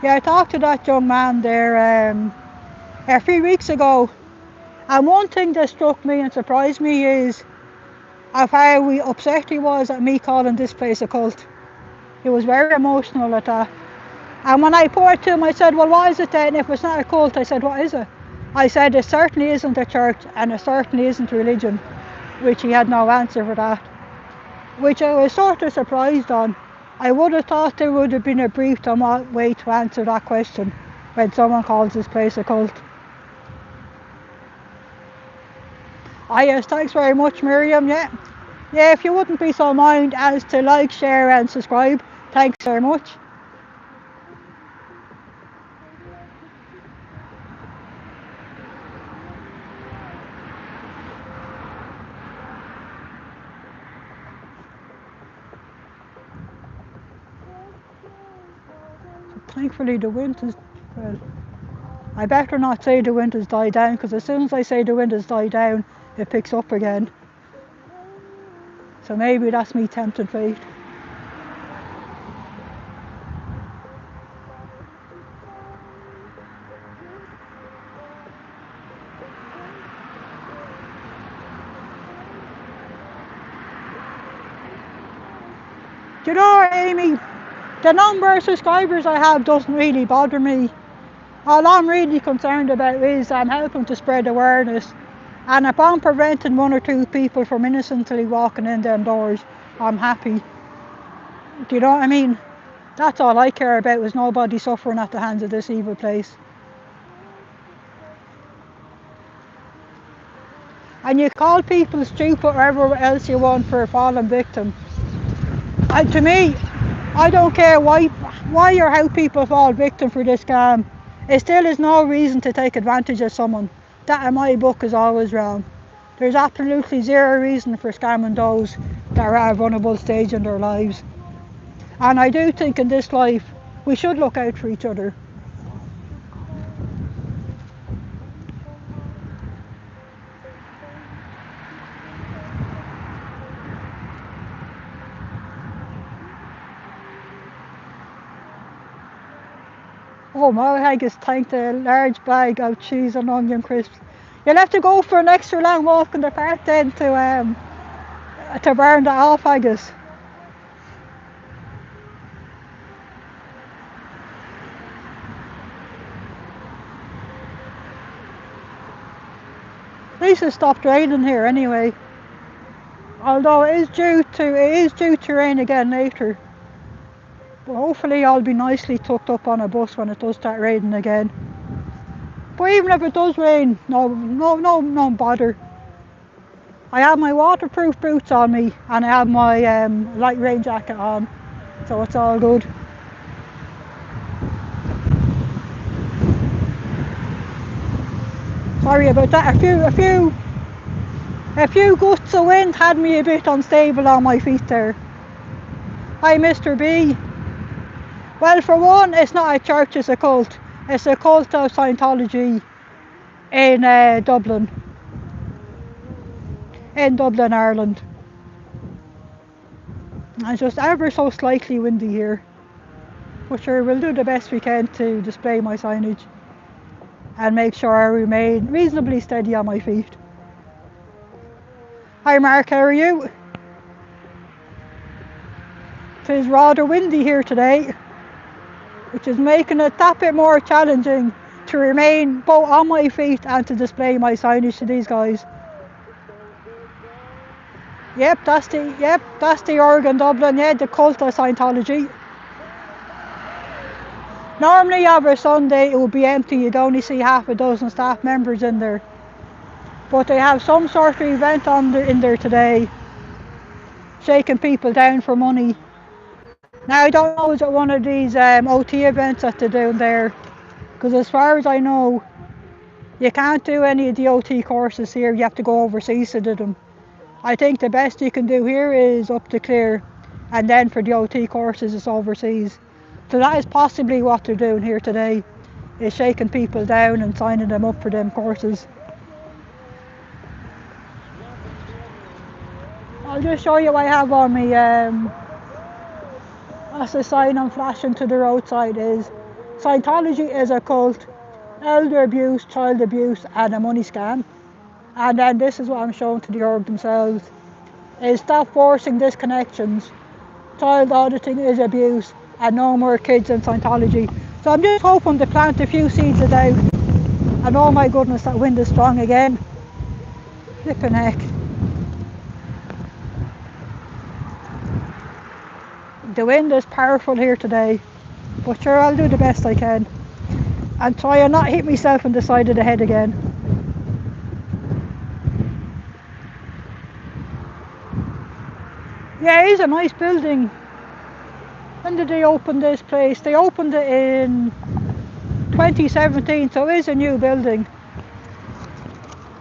Yeah, I talked to that young man there a few weeks ago. And one thing that struck me and surprised me is of how upset he was at me calling this place a cult. He was very emotional at that. And when I put it to him, I said, well, what is it then? If it's not a cult, I said, what is it? I said, it certainly isn't a church and it certainly isn't religion, which he had no answer for that, which I was sort of surprised on. I would have thought there would have been a brief on what way to answer that question when someone calls this place a cult. Ah yes, thanks very much, Miriam. Yeah, if you wouldn't be so kind as to like, share and subscribe, thanks very much. Thankfully the wind is, well, I better not say the wind has died down, because as soon as I say the wind has died down, it picks up again. So maybe that's me tempting fate. Do you know, Amy, the number of subscribers I have doesn't really bother me. All I'm really concerned about is I'm helping to spread awareness, and if I'm preventing one or two people from innocently walking in them doors, I'm happy. Do you know what I mean? That's all I care about, is nobody suffering at the hands of this evil place. And you call people stupid or whatever else you want for a fallen victim. And to me, I don't care why or how people fall victim for this scam. It still is no reason to take advantage of someone. That in my book is always wrong. There's absolutely zero reason for scamming those that are at a vulnerable stage in their lives. And I do think in this life, we should look out for each other. Oh, my haggis tanked a large bag of cheese and onion crisps. You'll have to go for an extra long walk in the park then to burn that off, haggis. At least it stopped raining here anyway. Although it is due to rain again later. But hopefully I'll be nicely tucked up on a bus when it does start raining again. But even if it does rain, no bother. I have my waterproof boots on me and I have my light rain jacket on, so it's all good. Sorry about that. A few gusts of wind had me a bit unstable on my feet there. Hi, Mr. B. Well, for one, it's not a church, it's a cult. It's a cult of Scientology in Dublin. In Dublin, Ireland. And it's just ever so slightly windy here. But sure, we'll do the best we can to display my signage and make sure I remain reasonably steady on my feet. Hi Mark, how are you? It is rather windy here today, which is making it that bit more challenging to remain both on my feet and to display my signage to these guys. Yep, that's the Oregon Dublin, yeah, the cult of Scientology. Normally every Sunday it would be empty, you'd only see half a dozen staff members in there. But they have some sort of event in there today, shaking people down for money. Now I don't know, is it one of these OT events that they're doing there? Because as far as I know, you can't do any of the OT courses here, you have to go overseas to do them. I think the best you can do here is up to Clear, and then for the OT courses it's overseas. So that is possibly what they're doing here today, is shaking people down and signing them up for them courses. I'll just show you what I have on me. That's the sign I'm flashing to the roadside is Scientology is a cult, elder abuse, child abuse and a money scam. And then this is what I'm showing to the org themselves, is stop forcing disconnections, child auditing is abuse and no more kids in Scientology. So I'm just hoping to plant a few seeds of doubt, and oh my goodness, that wind is strong again. Flippin' heck. The wind is powerful here today, but sure, I'll do the best I can and try and not hit myself in the side of the head again. Yeah, it is a nice building. When did they open this place? They opened it in 2017, so it is a new building.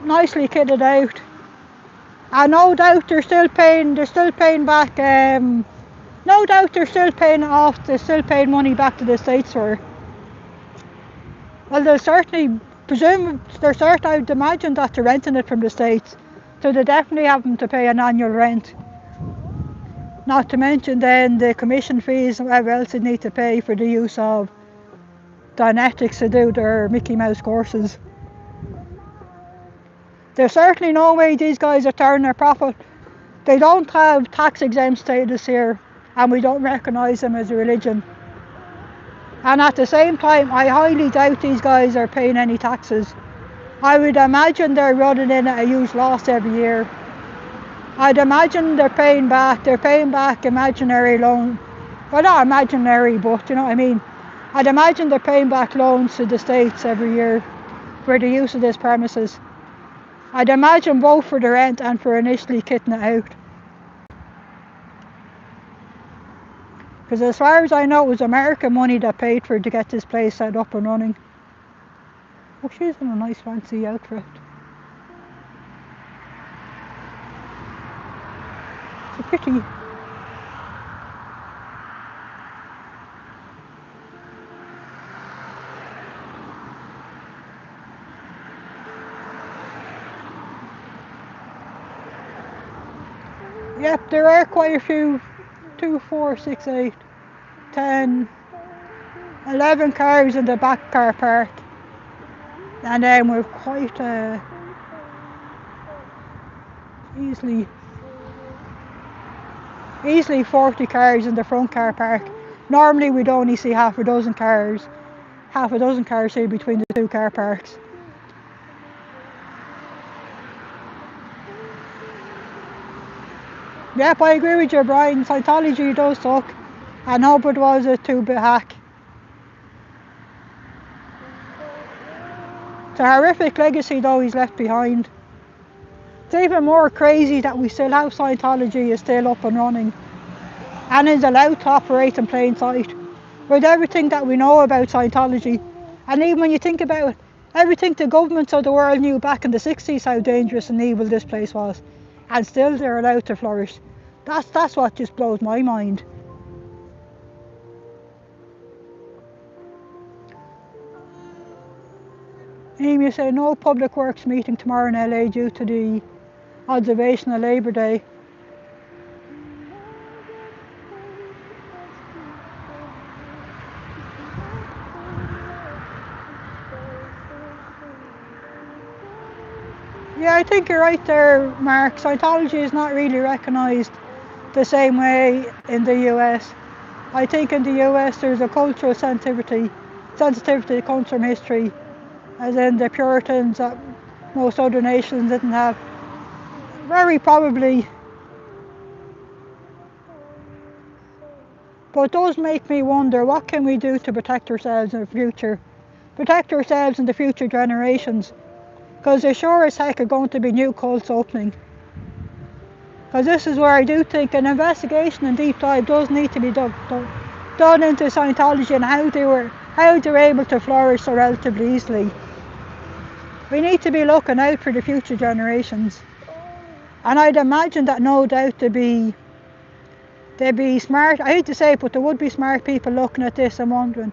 Nicely kitted out. And no doubt they're still paying back, no doubt they're still paying money back to the States for it. Well, I'd imagine that they're renting it from the States, so they definitely have them to pay an annual rent. Not to mention then the commission fees and whatever else they need to pay for the use of Dynetics to do their Mickey Mouse courses. There's certainly no way these guys are turning a profit. They don't have tax exempt status here, and we don't recognise them as a religion. And at the same time, I highly doubt these guys are paying any taxes. I would imagine they're running in at a huge loss every year. I'd imagine they're paying back imaginary loan. Well, not imaginary, but you know what I mean. I'd imagine they're paying back loans to the States every year for the use of this premises. I'd imagine both for the rent and for initially kitting it out. Because as far as I know, it was American money that paid for it to get this place set up and running. Oh, she's in a nice fancy outfit. It's a pity. Yep, there are quite a few. 2, 4, 6, 8, 10, 11 cars in the back car park, and then we've quite easily 40 cars in the front car park. Normally we'd only see half a dozen cars here between the two car parks. Yep, I agree with you, Brian. Scientology does suck, and Hubbard was a two-bit hack. It's a horrific legacy, though, he's left behind. It's even more crazy that we still have Scientology is still up and running, and is allowed to operate in plain sight. With everything that we know about Scientology, and even when you think about it, everything the governments of the world knew back in the 60s how dangerous and evil this place was, and still they're allowed to flourish. That's what just blows my mind. Amy, you say no public works meeting tomorrow in LA due to the observation of Labour Day. Yeah, I think you're right there, Mark. Scientology is not really recognised the same way in the US. I think in the US there's a cultural sensitivity that comes from history, as in the Puritans that most other nations didn't have. Very probably. But it does make me wonder, what can we do to protect ourselves in the future? Protect ourselves and the future generations. Because there sure as heck are going to be new cults opening. Because this is where I do think an investigation and deep dive does need to be done into Scientology and how they were able to flourish so relatively easily. We need to be looking out for the future generations. And I'd imagine that no doubt there'd be smart, I hate to say it, but there would be smart people looking at this and wondering,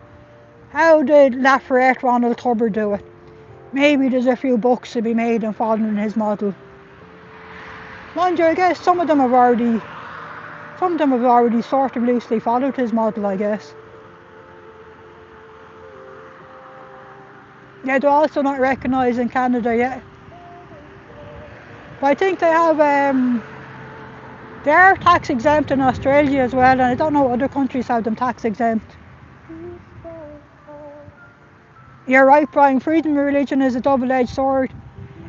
how did Lafayette Ronald Hubbard do it? Maybe there's a few books to be made and following his model. Mind you, I guess some of them have already sort of loosely followed his model, I guess. Yeah, they're also not recognised in Canada yet. But I think they have, they are tax exempt in Australia as well, and I don't know other countries have them tax exempt. You're right, Brian, freedom of religion is a double-edged sword.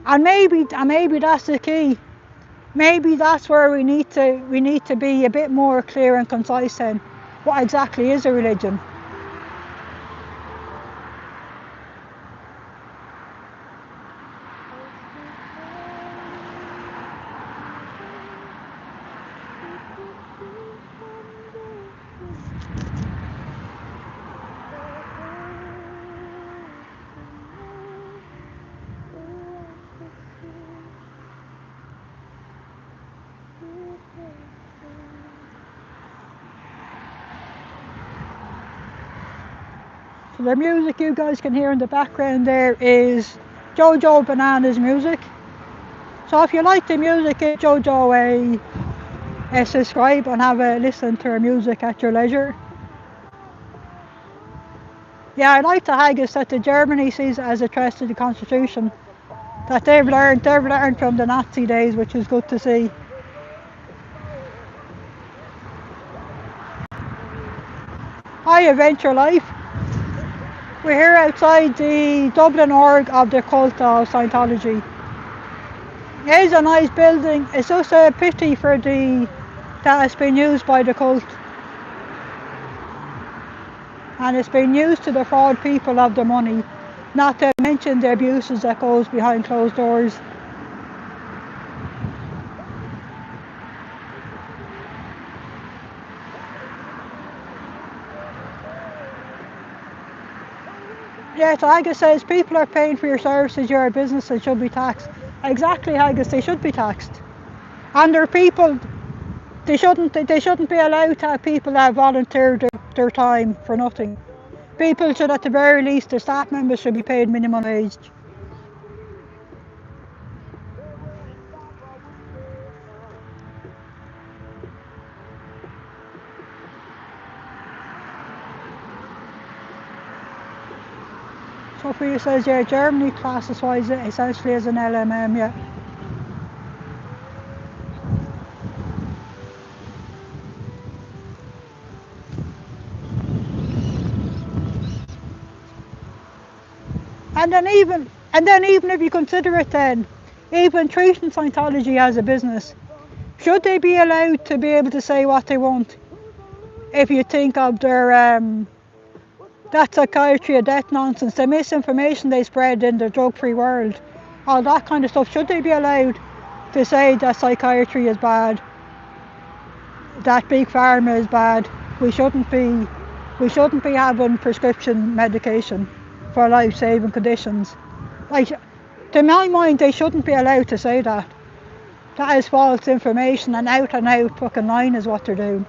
And maybe that's the key. Maybe that's where we need to be a bit more clear and concise then. What exactly is a religion? So the music you guys can hear in the background there is Jojo Banana's music. So if you like the music, give Jojo a subscribe and have a listen to her music at your leisure. Yeah, I like the haggis that the Germany sees it as a threat to the constitution. That they've learned from the Nazi days, which is good to see. Hi, Adventure Life. We're here outside the Dublin org of the cult of Scientology. It is a nice building. It's just a pity for that it's been used by the cult. And it's been used to defraud people of their money, not to mention the abuses that goes behind closed doors. Yes, Haggis says people are paying for your services, you're a business and should be taxed. Exactly, Haggis, they should be taxed. And they're people, they shouldn't be allowed to have people that volunteer their time for nothing. People should, at the very least, the staff members should be paid minimum wage. Sophia says, yeah, Germany classifies it essentially as an LMM, yeah. And then even if you consider it then, even treating Scientology as a business, Should they be allowed to be able to say what they want? If you think of their that psychiatry of death nonsense, the misinformation they spread in the drug-free world, all that kind of stuff, should they be allowed to say that psychiatry is bad, that big pharma is bad? We shouldn't be having prescription medication for life-saving conditions. Like, to my mind, they shouldn't be allowed to say that. That is false information, and out fucking lying is what they're doing.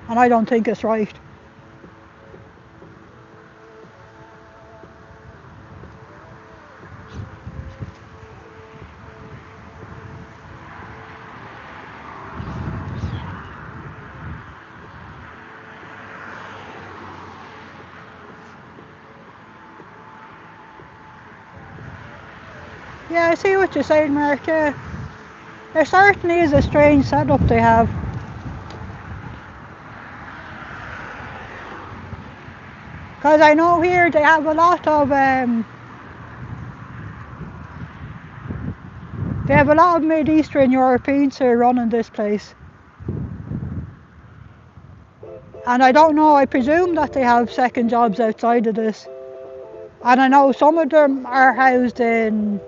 And I don't think it's right. Yeah, I see what you're saying, Mark. Yeah. There certainly is a strange setup they have. Because I know here they have a lot of Mid Eastern Europeans who are running this place. And I don't know, I presume that they have second jobs outside of this. And I know some of them are housed in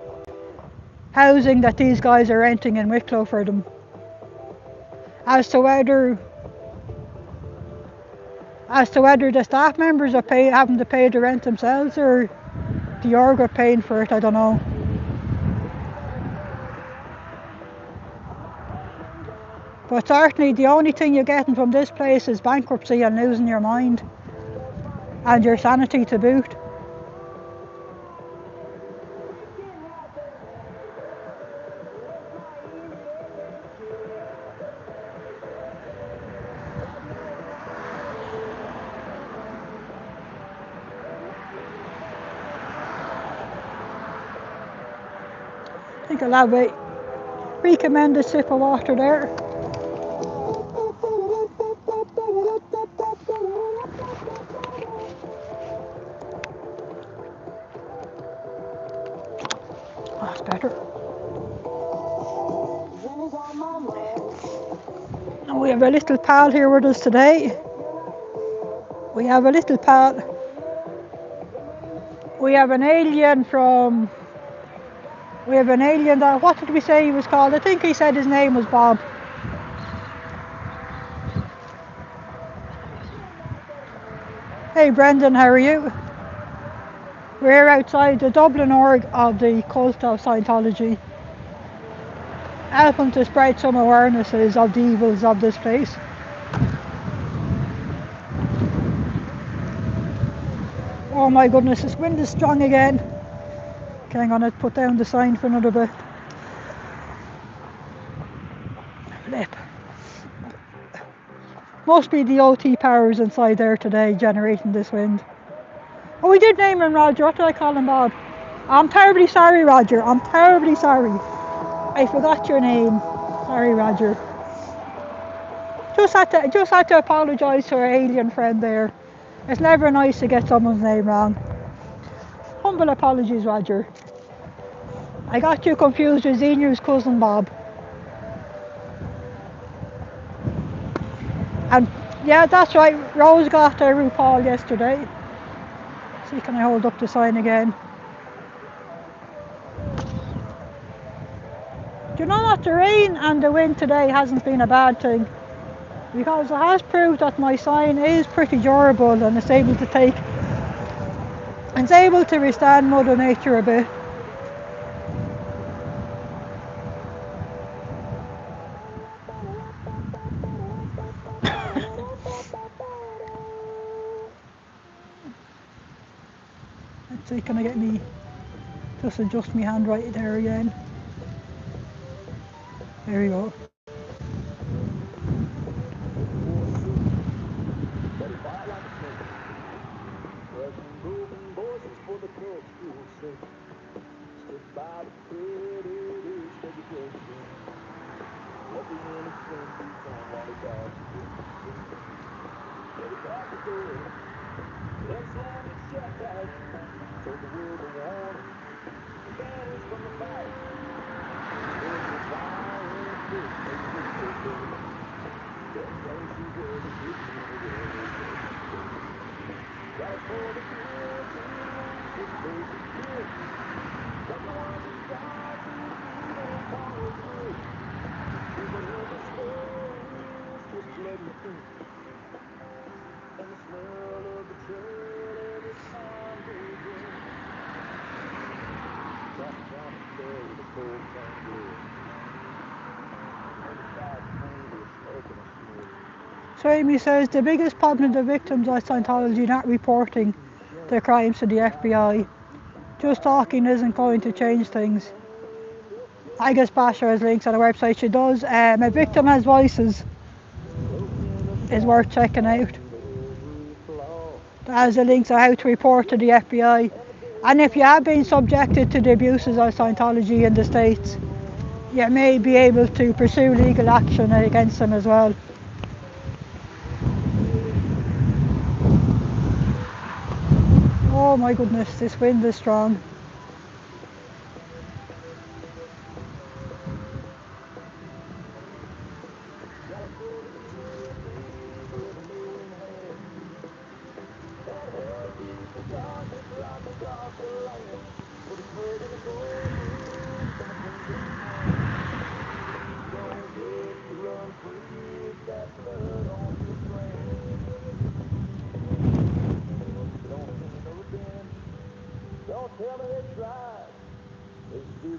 housing that these guys are renting in Wicklow for them. As to whether the staff members are having to pay the rent themselves or the org are paying for it, I don't know. But certainly the only thing you're getting from this place is bankruptcy and losing your mind. And your sanity to boot. I think I'll have a recommended sip of water there. That's better. And we have a little pal here with us today. We have a little pal. We have an alien that, what did we say he was called? I think he said his name was Bob. Hey Brendan, how are you? We're outside the Dublin org of the cult of Scientology, helping to spread some awarenesses of the evils of this place. Oh my goodness, this wind is strong again. Okay, I'm gonna put down the sign for another bit. Flip. Must be the OT powers inside there today generating this wind. Oh, we did name him Roger. What did I call him, Bob? I'm terribly sorry, Roger. I'm terribly sorry. I forgot your name. Sorry, Roger. Just had to apologise to our alien friend there. It's never nice to get someone's name wrong. Humble apologies, Roger. I got you confused with Xenu's cousin, Bob. And yeah, that's right. Rose got a RuPaul yesterday. See, can I hold up the sign again? Do you know that the rain and the wind today hasn't been a bad thing? Because it has proved that my sign is pretty durable and it's able to withstand Mother Nature a bit. Let's see, can I get me, just adjust my hand right there again. There we go. So Amy says the biggest problem the victims of Scientology not reporting their crimes to the FBI. Just talking isn't going to change things. I guess Basha has links on the website. She does. A Victim Has Voices is worth checking out. That has the links on how to report to the FBI. And if you have been subjected to the abuses of Scientology in the States, you may be able to pursue legal action against them as well. Oh my goodness, this wind is strong.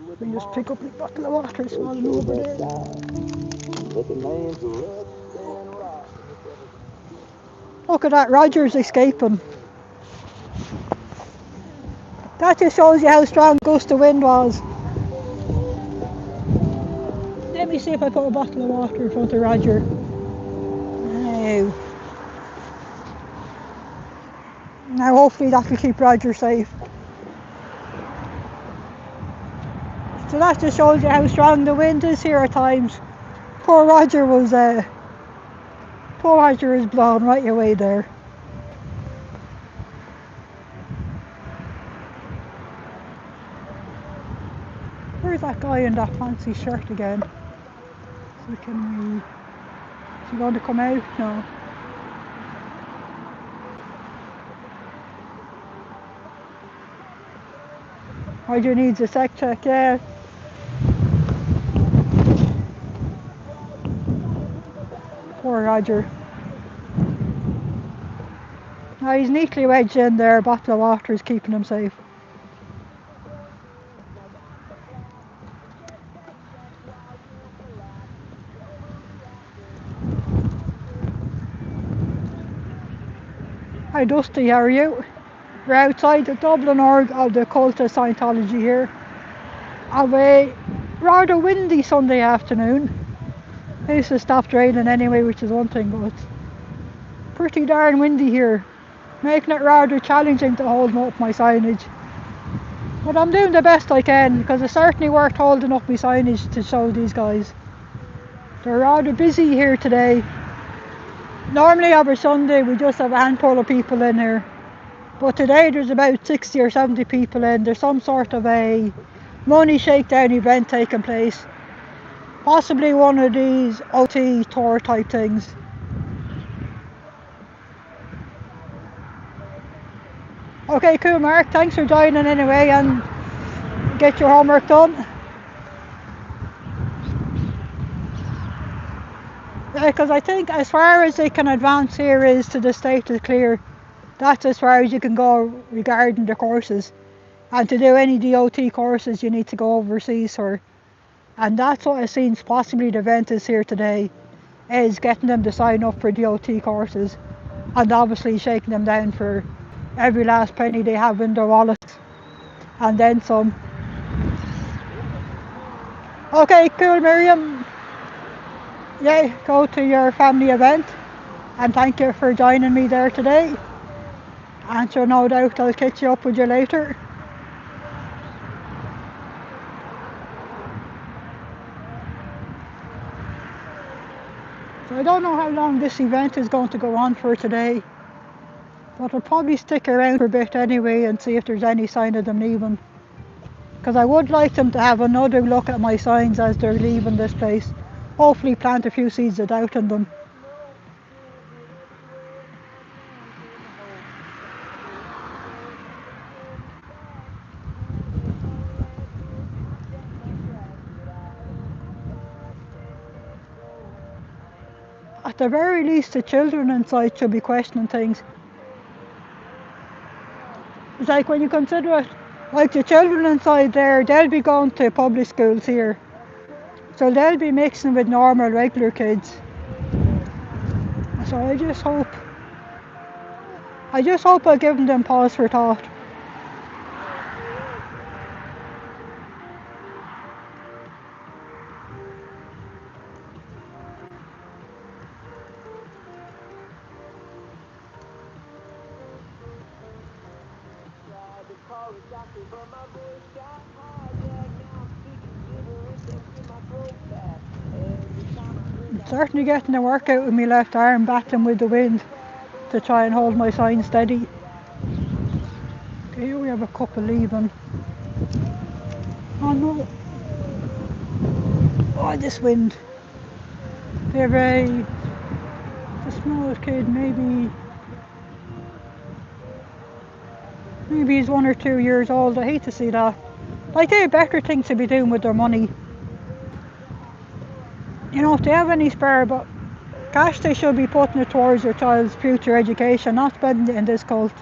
Let me just pick up a bottle of water, smelling over there. Look at that, Roger's escaping. That just shows you how strong gust of wind was. Let me see if I put a bottle of water in front of Roger. Now hopefully that will keep Roger safe. So that just shows you how strong the wind is here at times. Poor Roger was blown right away there. Where's that guy in that fancy shirt again? So is he going to come out? No. Roger needs a sec check, yeah. Poor Roger. Now he's neatly wedged in there, a bottle of water is keeping him safe. Hi Dusty, how are you? We're outside the Dublin org of the cult of Scientology here. Of a rather windy Sunday afternoon. It's just stopped raining anyway, which is one thing, but it's pretty darn windy here, making it rather challenging to hold up my signage. But I'm doing the best I can, because it certainly worked holding up my signage to show these guys. They're rather busy here today. Normally every Sunday we just have a handful of people in here, but today there's about 60 or 70 people in. There's some sort of a money shakedown event taking place. Possibly one of these OT tour type things. Okay, cool Mark, thanks for joining anyway, and get your homework done. Because I think as far as they can advance here is to the state is clear. That's as far as you can go regarding the courses. And to do any DOT courses you need to go overseas for. And that's what it seems possibly the event is here today, is getting them to sign up for DOT courses, and obviously shaking them down for every last penny they have in their wallets, and then some. Okay, cool Miriam. Yeah, go to your family event, and thank you for joining me there today. And sure, no doubt I'll catch you up with you later. So I don't know how long this event is going to go on for today, but I'll probably stick around for a bit anyway and see if there's any sign of them leaving. Because I would like them to have another look at my signs as they're leaving this place. Hopefully plant a few seeds of doubt in them. At the very least, the children inside should be questioning things. It's like when you consider it, Like the children inside there, they'll be going to public schools here. So they'll be mixing with normal, regular kids. So I just hope I'll give them pause for thought. I'm certainly getting a workout with my left arm, battling with the wind to try and hold my sign steady. Okay, here we have a couple leaving. Oh no. Oh, this wind. They're the smallest kid, maybe he's 1 or 2 years old. I hate to see that. Like, they have better things to be doing with their money. You know, if they have any spare but cash, they should be putting it towards their child's future education, not spending it in this cult.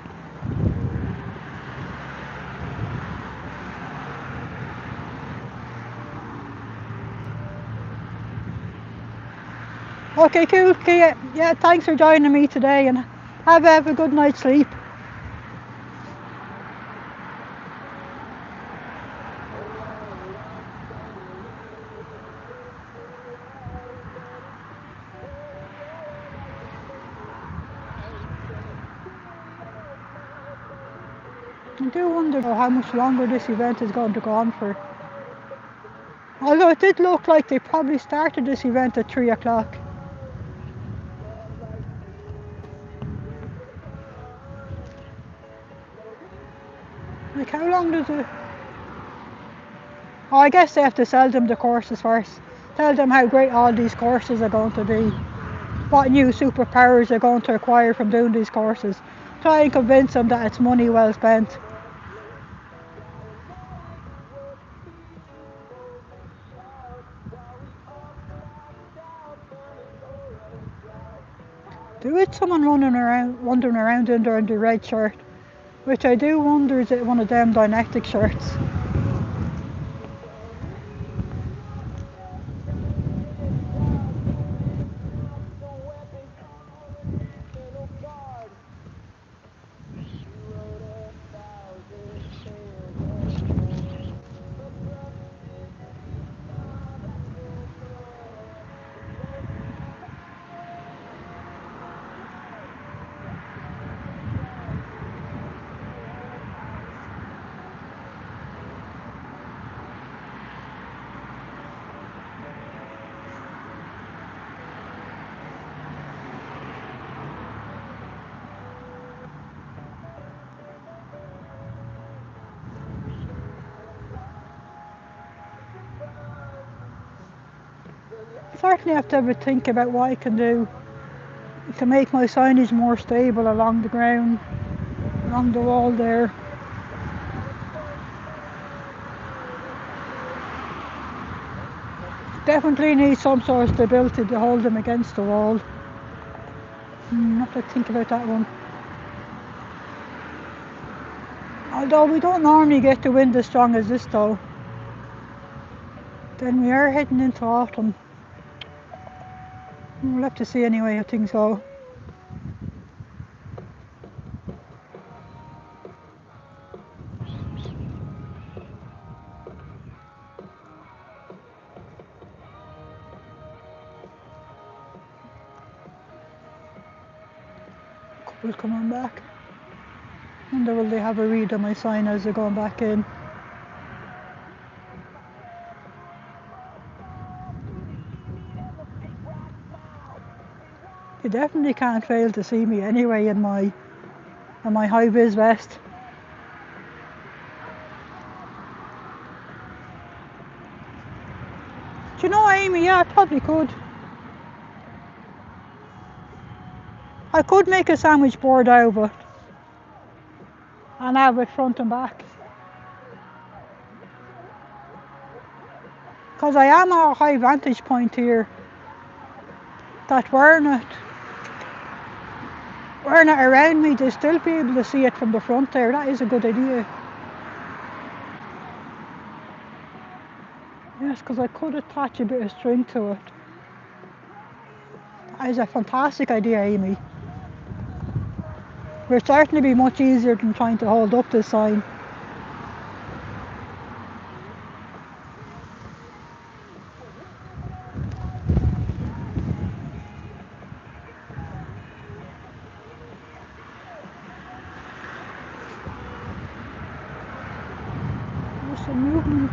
Okay, cool. Okay, yeah, thanks for joining me today, and have a good night's sleep. I do wonder how much longer this event is going to go on for. Although it did look like they probably started this event at 3 o'clock. Like, how long does it... Oh, I guess they have to sell them the courses first. Tell them how great all these courses are going to be. What new superpowers they're going to acquire from doing these courses. Try and convince them that it's money well spent. There is someone wandering around in there in the red shirt, which I do wonder is it one of them dynamic shirts. I certainly have to have a think about what I can do to make my signage more stable along the ground, along the wall there. Definitely need some sort of stability to hold them against the wall. I have to think about that one. Although we don't normally get the wind as strong as this though. Then we are heading into autumn. We'll have to see anyway how things go. Couple's coming back. Wonder will they have a read on my sign as they're going back in. You definitely can't fail to see me anyway in my high vis vest. Do you know, Amy? Yeah, I probably could. I could make a sandwich board out of it and have it front and back. Because I am at a high vantage point here that wearing it around me, they'll still be able to see it from the front there. That is a good idea. Yes, because I could attach a bit of string to it. That is a fantastic idea, Amy. It would certainly be much easier than trying to hold up this sign. There's some movement.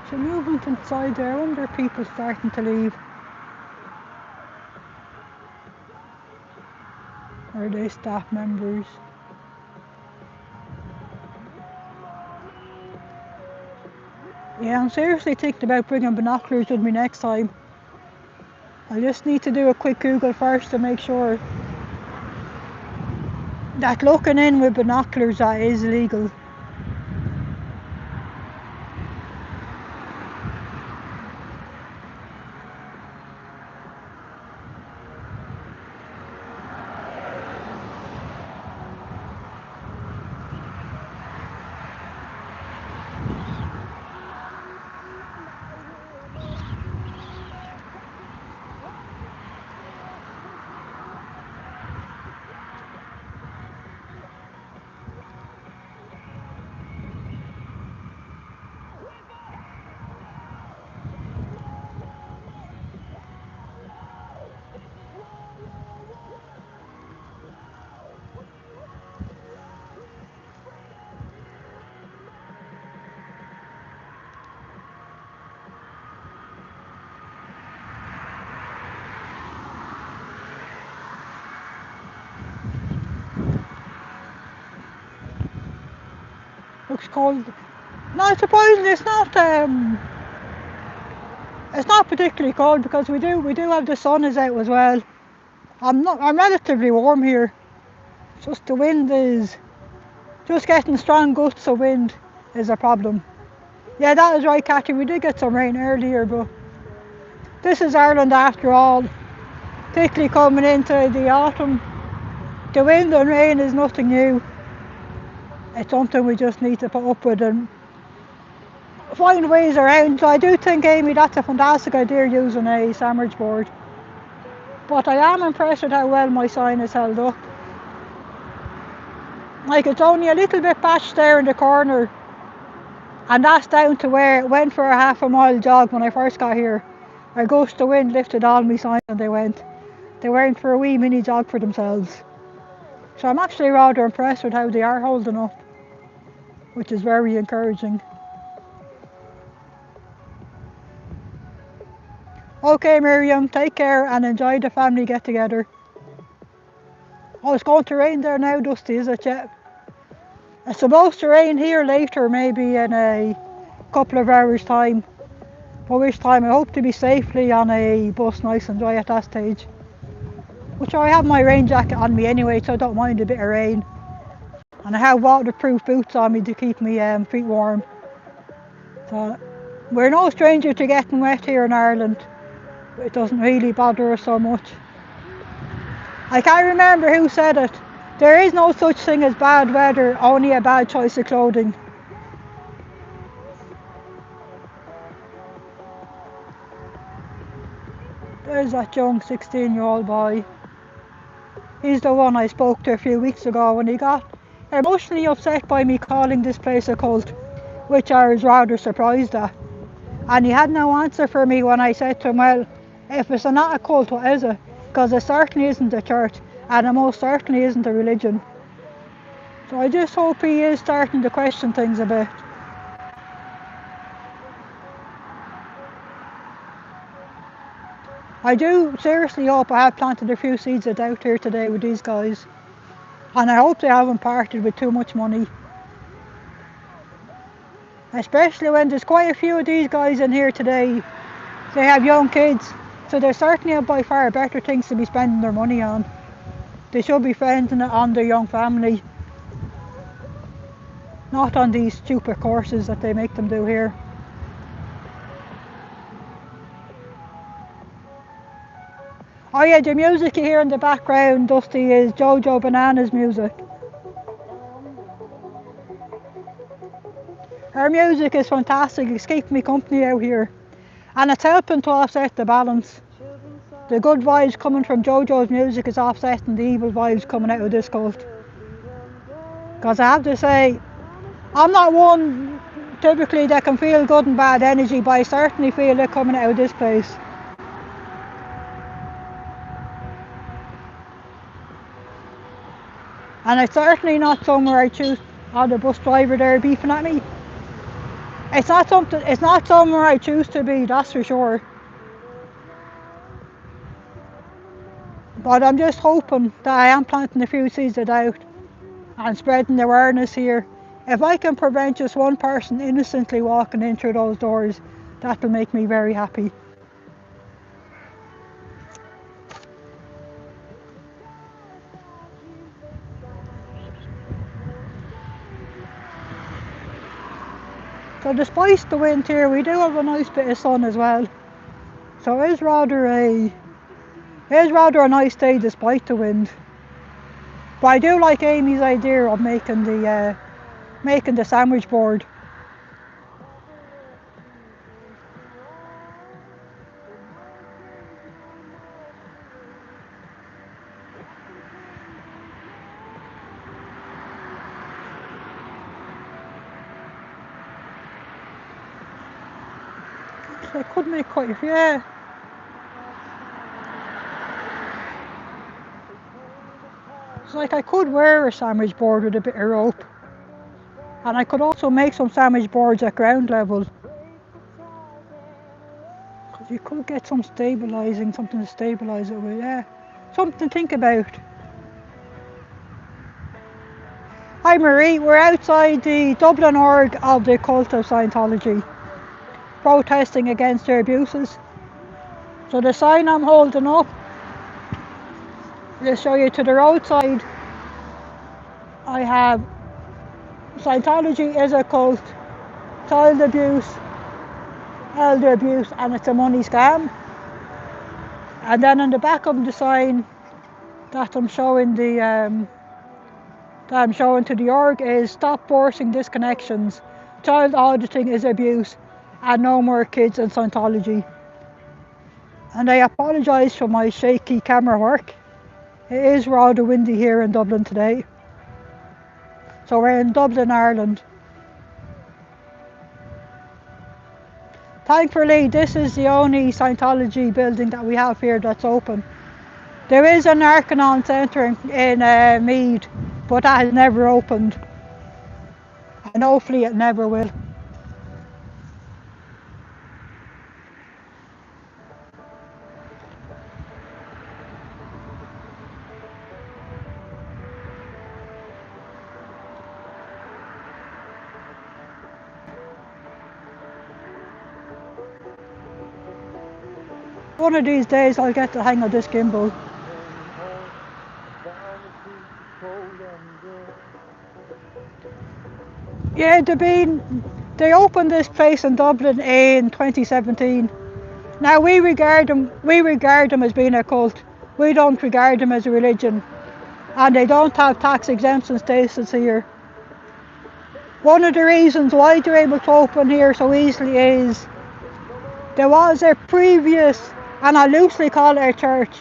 Some movement inside there. I wonder if people starting to leave. Or are they staff members? Yeah, I'm seriously thinking about bringing binoculars with me next time. I just need to do a quick Google first to make sure that looking in with binoculars that is illegal. Looks cold. No, surprisingly, it's not particularly cold because we do have the sun is out as well. I'm relatively warm here. Just the wind is just getting strong gusts of wind is a problem. Yeah, that is right, Cathy. We did get some rain earlier, but this is Ireland after all. Particularly coming into the autumn, the wind and rain is nothing new. It's something we just need to put up with and find ways around. So I do think, Amy, that's a fantastic idea using a sandwich board. But I am impressed with how well my sign is held up. Like, it's only a little bit patched there in the corner, and that's down to where it went for a half-a-mile jog when I first got here. A gust of wind lifted all my signs and they went. They went for a wee mini jog for themselves. So I'm actually rather impressed with how they are holding up, which is very encouraging. Okay, Miriam, take care and enjoy the family get together. Oh, it's going to rain there now, Dusty, is it yet? It's supposed to rain here later, maybe in a couple of hours' time. By which time I hope to be safely on a bus nice and dry at that stage. Which I have my rain jacket on me anyway, so I don't mind a bit of rain. And I have waterproof boots on me to keep my feet warm. So we're no stranger to getting wet here in Ireland. It doesn't really bother us so much. I can't remember who said it. There is no such thing as bad weather, only a bad choice of clothing. There's that young 16-year-old boy. He's the one I spoke to a few weeks ago when he got emotionally upset by me calling this place a cult, which I was rather surprised at. And he had no answer for me when I said to him, well, if it's not a cult, what is it? Because it certainly isn't a church, and it most certainly isn't a religion. So I just hope he is starting to question things a bit. I do seriously hope I have planted a few seeds of doubt here today with these guys. And I hope they haven't parted with too much money. Especially when there's quite a few of these guys in here today. They have young kids, so they certainly have by far better things to be spending their money on. They should be spending it on their young family, not on these stupid courses that they make them do here. Oh yeah, the music you hear in the background, Dusty, is Jojo Banana's music. Her music is fantastic, it's keeping me company out here. And it's helping to offset the balance. The good vibes coming from JoJo's music is offsetting the evil vibes coming out of this cult. Because I have to say, I'm not one typically that can feel good and bad energy, but I certainly feel it coming out of this place. And it's certainly not somewhere I choose. Oh, the bus driver there beefing at me. It's not somewhere I choose to be, that's for sure. But I'm just hoping that I am planting a few seeds of doubt and spreading awareness here. If I can prevent just one person innocently walking in through those doors, that will make me very happy. So despite the wind here, we do have a nice bit of sun as well. So it is rather a nice day despite the wind. But I do like Amy's idea of making the sandwich board. I could make quite a few, yeah. It's like I could wear a sandwich board with a bit of rope. And I could also make some sandwich boards at ground level. Because you could get something to stabilise it with, yeah. Something to think about. Hi Marie, we're outside the Dublin org of the cult of Scientology, protesting against their abuses. So the sign I'm holding up, I'll show you to the roadside. I have Scientology is a cult, child abuse, elder abuse, and it's a money scam. And then on the back of the sign that I'm showing to the org is stop forcing disconnections. Child auditing is abuse, and no more kids in Scientology. And I apologise for my shaky camera work. It is rather windy here in Dublin today. So we're in Dublin, Ireland. Thankfully, this is the only Scientology building that we have here that's open. There is an Arcanon Centre in Meath, but that has never opened. And hopefully it never will. One of these days I'll get the hang of this gimbal. Yeah, they opened this place in Dublin in 2017. Now we regard them as being a cult. We don't regard them as a religion. And they don't have tax exemption status here. One of the reasons why they're able to open here so easily is there was a previous, and I loosely call it a church.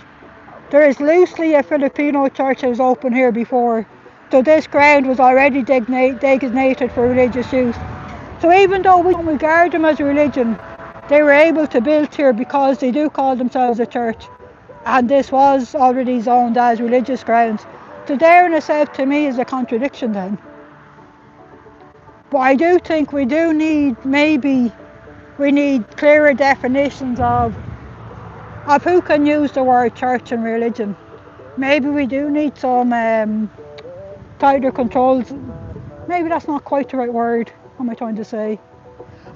There is loosely a Filipino church that was open here before. So this ground was already designated for religious use. So even though we don't regard them as a religion, they were able to build here because they do call themselves a church. And this was already zoned as religious grounds. So there in itself to me is a contradiction then. But I do think we need clearer definitions of who can use the word church and religion. Maybe we do need some tighter controls. Maybe that's not quite the right word. What am I trying to say?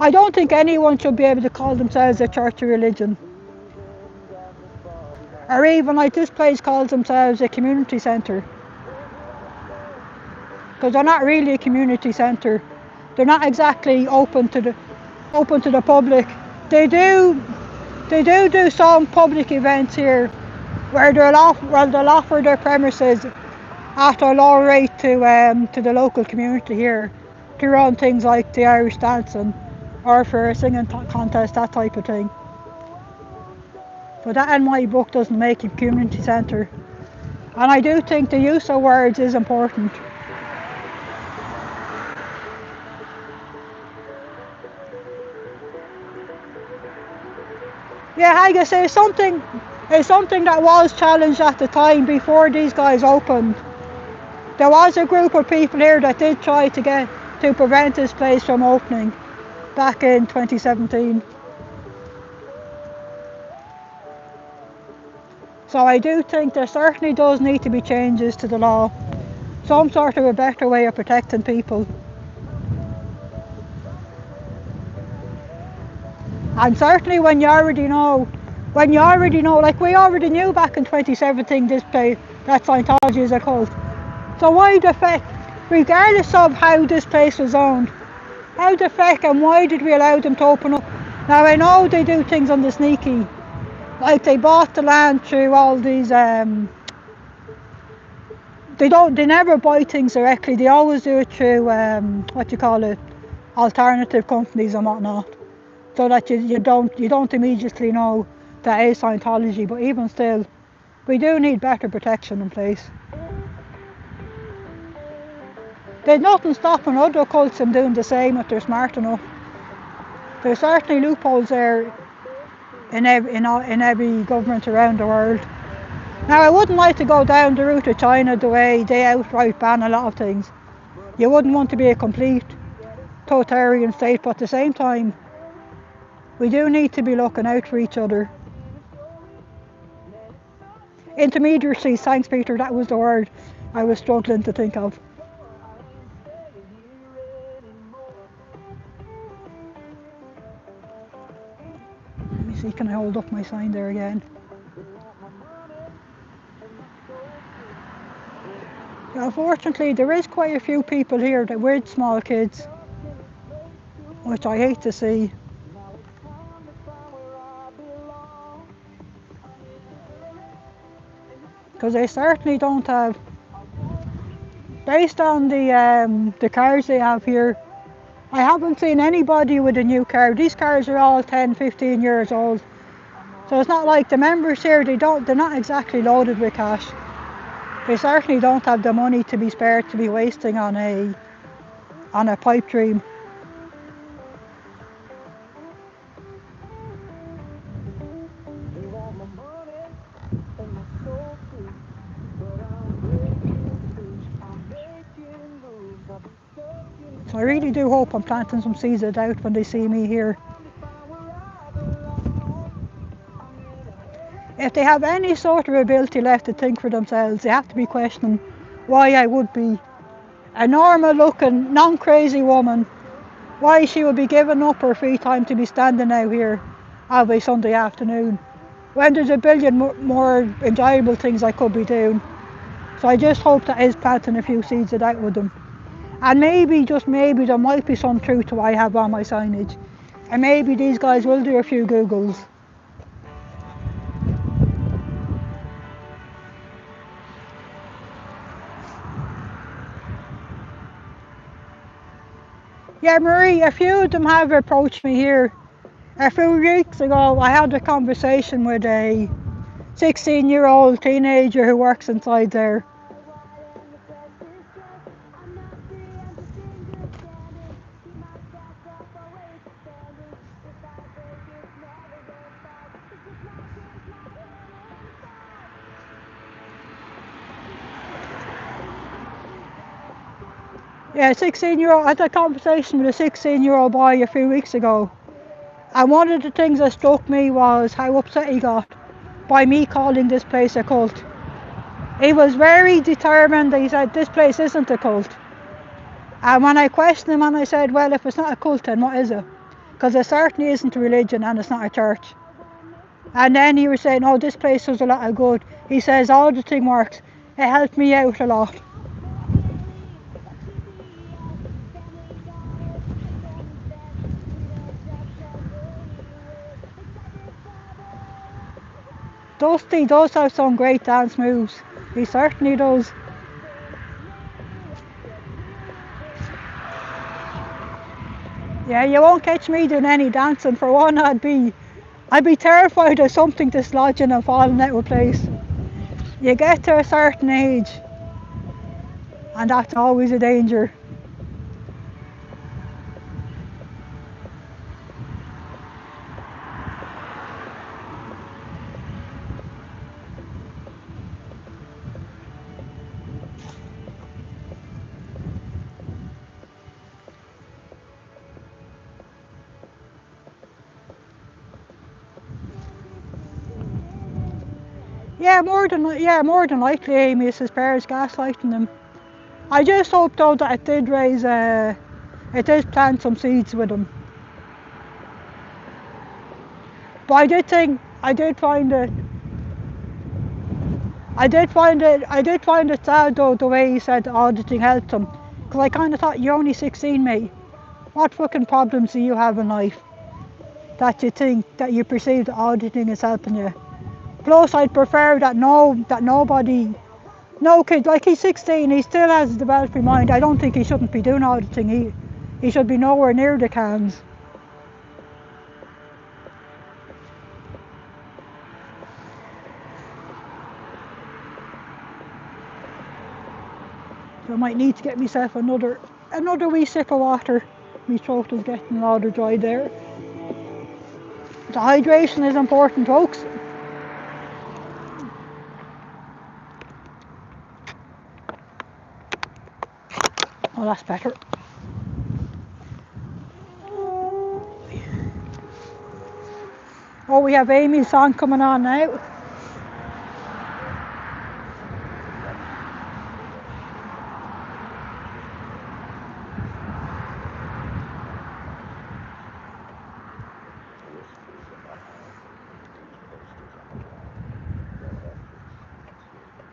I don't think anyone should be able to call themselves a church or religion. Or even like this place calls themselves a community centre. Because they're not really a community centre. They're not exactly open to the public. They do some public events here where they'll offer their premises at a low rate to the local community here. to run things like the Irish dancing or for a singing contest, that type of thing. But that in my book doesn't make it community centre. And I do think the use of words is important. Yeah, like I say, it's something that was challenged at the time before these guys opened. There was a group of people here that did try to prevent this place from opening back in 2017. So I do think there certainly does need to be changes to the law. Some sort of a better way of protecting people. And certainly when you already know, like we already knew back in 2017 this place, that Scientology is a cult. So why the feck, regardless of how this place was owned, how the feck and why did we allow them to open up? Now I know they do things on the sneaky, like they bought the land through all these, they never buy things directly, they always do it through, alternative companies and whatnot. So that you don't immediately know that is Scientology, but even still, we do need better protection in place. There's nothing stopping other cults from doing the same if they're smart enough. There's certainly loopholes there in every government around the world. Now I wouldn't like to go down the route of China the way they outright ban a lot of things. You wouldn't want to be a complete totalitarian state, but at the same time, we do need to be looking out for each other. Intermediacy, thanks Peter, that was the word I was struggling to think of. Let me see, can I hold up my sign there again? Unfortunately, there is quite a few people here that with small kids, which I hate to see. Because they certainly don't have, based on the cars they have here, I haven't seen anybody with a new car. These cars are all 10, 15 years old. So it's not like the members here, they're not exactly loaded with cash. They certainly don't have the money to be spared to be wasting on a pipe dream. So I really do hope I'm planting some seeds of doubt when they see me here. If they have any sort of ability left to think for themselves, they have to be questioning why I would be a normal looking, non-crazy woman, why she would be giving up her free time to be standing out here every Sunday afternoon, when there's a billion more enjoyable things I could be doing. So I just hope that is planting a few seeds of doubt with them. And maybe, just maybe, there might be some truth to what I have on my signage. And maybe these guys will do a few Googles. Yeah, Marie, a few of them have approached me here. A few weeks ago, I had a conversation with a 16-year-old teenager who works inside there. Yeah, 16-year-old, I had a conversation with a 16-year-old boy a few weeks ago. And one of the things that struck me was how upset he got by me calling this place a cult. He was very determined. He said, this place isn't a cult. And when I questioned him and I said, well, if it's not a cult, then what is it? Because it certainly isn't a religion and it's not a church. And then he was saying, oh, this place does a lot of good. He says, all the thing works. It helped me out a lot. Dusty does have some great dance moves. He certainly does. Yeah, you won't catch me doing any dancing. For one, I'd be terrified of something dislodging and falling out of place. You get to a certain age, and that's always a danger. More than likely, Amy, it's his parents gaslighting him. I just hope though that it did plant some seeds with him. But I did find it sad though the way he said the auditing helped him. Because I kind of thought, you're only 16, mate. What fucking problems do you have in life that you think that you perceive that auditing is helping you? Plus, I'd prefer that no kid, like he's 16, he still has a developing mind. I don't think he shouldn't be doing auditing. He should be nowhere near the cans. So I might need to get myself another wee sip of water. My throat is getting rather dry there. The hydration is important, folks. Oh, that's better. Oh, we have Amy's song coming on now.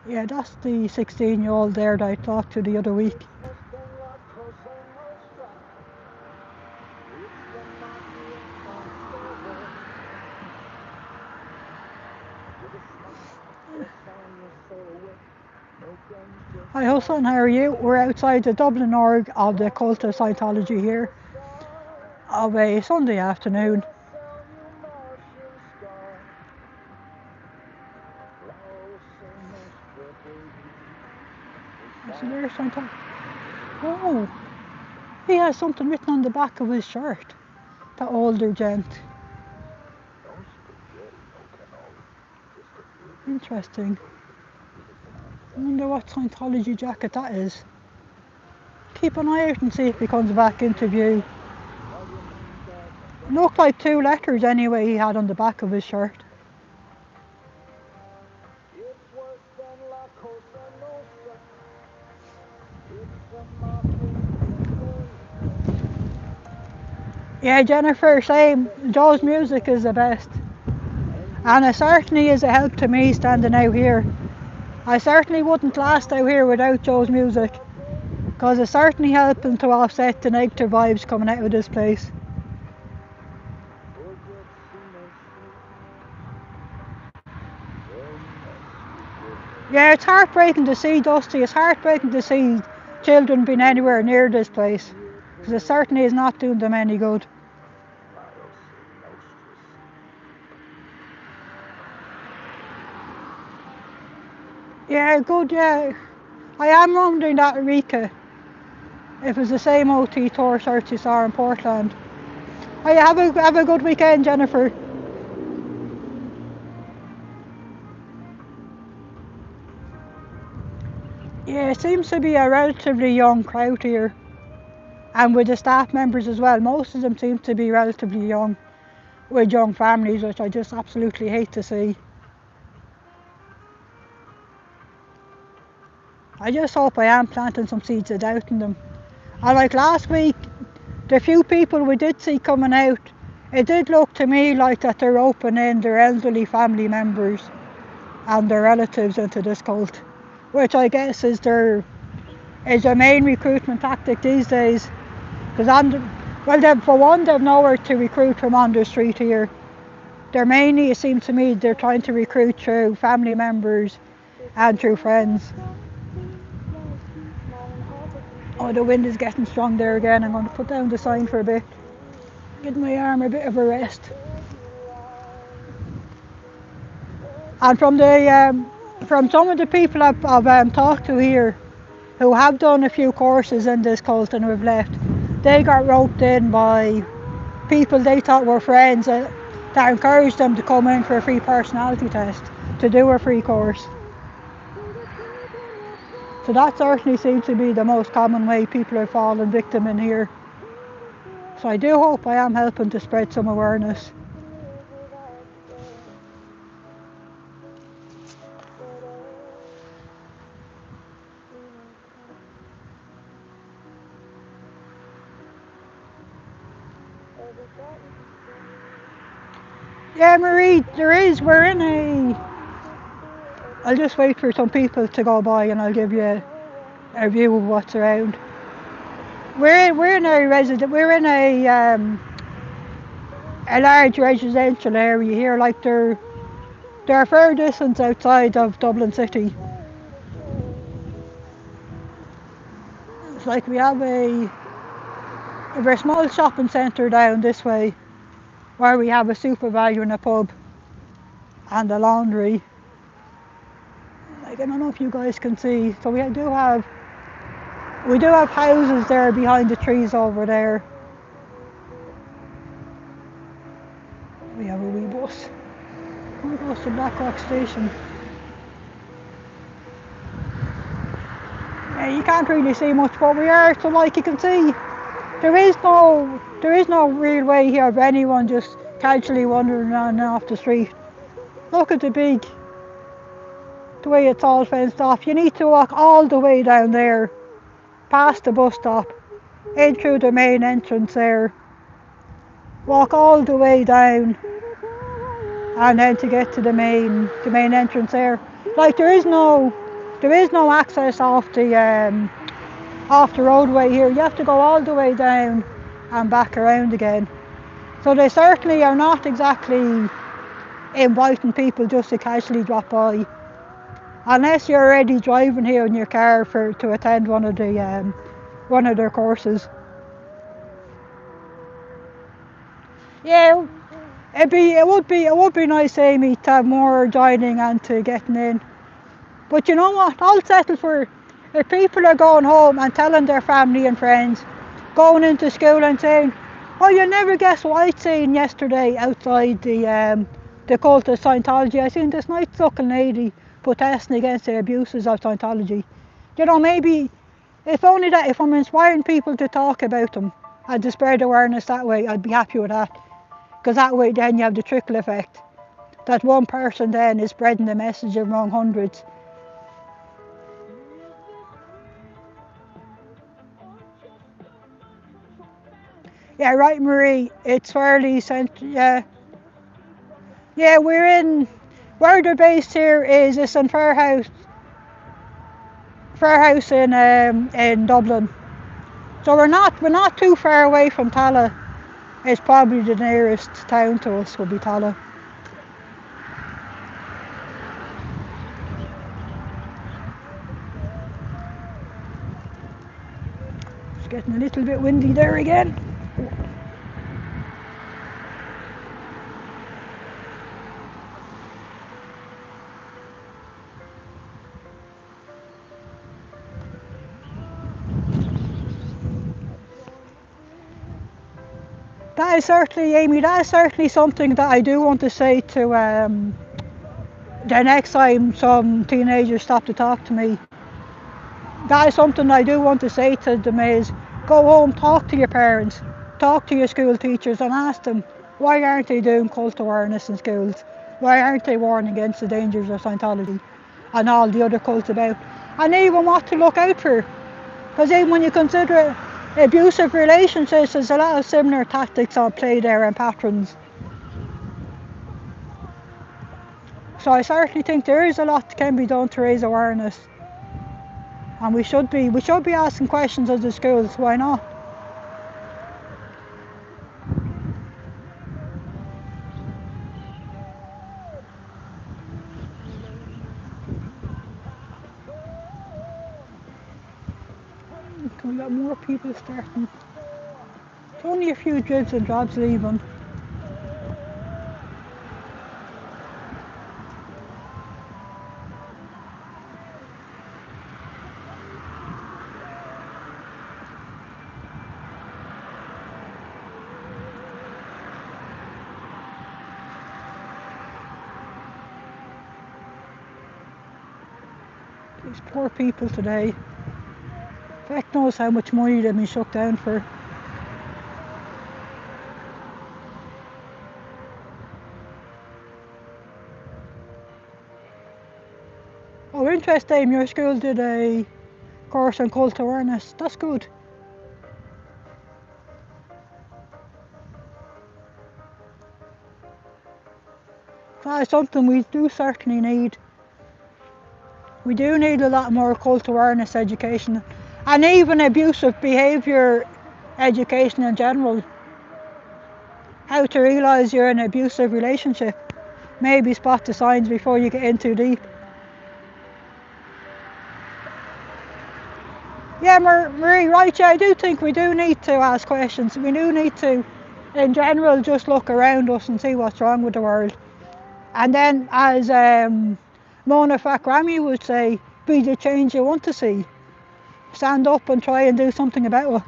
Yeah, that's the 16-year-old there that I talked to the other week. Hi Hussein, how are you? We're outside the Dublin org of the cult of Scientology here of a Sunday afternoon. So there's Scientology. Oh, he has something written on the back of his shirt. That older gent. Interesting. I wonder what Scientology jacket that is. Keep an eye out and see if he comes back into view. Looked like 2 letters anyway he had on the back of his shirt. Yeah, Jennifer, same. Joe's music is the best. And it certainly is a help to me standing out here. I certainly wouldn't last out here without Joe's music, because it's certainly helping to offset the negative vibes coming out of this place. Yeah, it's heartbreaking to see, Dusty. It's heartbreaking to see children being anywhere near this place, because it certainly is not doing them any good. Yeah, good, yeah. I am wondering that, Rika, if it's the same OT tour search you saw in Portland. Oh, yeah, have a good weekend, Jennifer. Yeah, it seems to be a relatively young crowd here. And with the staff members as well, most of them seem to be relatively young, with young families, which I just absolutely hate to see. I just hope I am planting some seeds of doubt in them. And like last week, the few people we did see coming out, it did look to me like that they're opening their elderly family members and their relatives into this cult, which I guess is their main recruitment tactic these days. Because for one, they've nowhere to recruit from on the street here. They're mainly, it seems to me, they're trying to recruit through family members and through friends. Oh, the wind is getting strong there again. I'm going to put down the sign for a bit. Give my arm a bit of a rest. And from some of the people I've talked to here, who have done a few courses in this cult and who have left, they got roped in by people they thought were friends that encouraged them to come in for a free personality test, to do a free course. So that certainly seems to be the most common way people are falling victim in here. So I do hope I am helping to spread some awareness. Yeah, Marie, we're in I'll just wait for some people to go by and I'll give you a view of what's around. We're in a large residential area here, like they're a fair distance outside of Dublin city. It's like we have a very small shopping centre down this way, where we have a super value and a pub and a laundry. Like, I don't know if you guys can see, so we do have houses there behind the trees over there. We have a wee bus. Where goes to Blackrock Station? Yeah, you can't really see much, but we are, so like you can see, there is no real way here of anyone just casually wandering around off the street. Look at the way it's all fenced off. You need to walk all the way down there, past the bus stop, in through the main entrance there, walk all the way down, and then to get to the main entrance there. Like there is no access off the roadway here. You have to go all the way down and back around again. So they certainly are not exactly inviting people just to casually drop by, unless you're already driving here in your car to attend one of their courses. Yeah, it would be nice, Amy, to have more joining and to getting in. But you know what? I'll settle for if people are going home and telling their family and friends, going into school and saying, "Oh, you'll never guess what I seen yesterday outside the cult of Scientology. I seen this nice looking lady protesting against the abuses of Scientology." You know, maybe if only that, if I'm inspiring people to talk about them and to spread awareness that way, I'd be happy with that. Because that way then you have the trickle effect. That one person then is spreading the message among hundreds. Yeah, right, Marie. It's fairly central. Yeah, yeah. Where they're based here is it's in Fairhouse in Dublin. So we're not too far away from Tala. It's probably the nearest town to us will be Tala. It's getting a little bit windy there again. That is certainly, Amy, that is certainly something that I do want to say to the next time some teenagers stop to talk to me. That is something I do want to say to them is, go home, talk to your parents, talk to your school teachers and ask them, why aren't they doing cult awareness in schools? Why aren't they warning against the dangers of Scientology and all the other cults about? And even what to look out for. Because even when you consider abusive relationships, there's a lot of similar tactics at play there and patterns. So I certainly think there is a lot that can be done to raise awareness. And we should be asking questions of the schools, why not? We got more people starting. So only a few dribs and drabs leaving. These poor people today. Feck knows how much money they've been shut down for. Oh, interesting, your school did a course on cult awareness. That's good. That is something we do certainly need. We do need a lot more cult awareness education, and even abusive behaviour education in general. How to realise you're in an abusive relationship. Maybe spot the signs before you get in too deep. Yeah, Marie, right, yeah, I do think we do need to ask questions. We do need to, in general, just look around us and see what's wrong with the world. And then, as Mona Fakrami would say, be the change you want to see. Stand up and try and do something about it.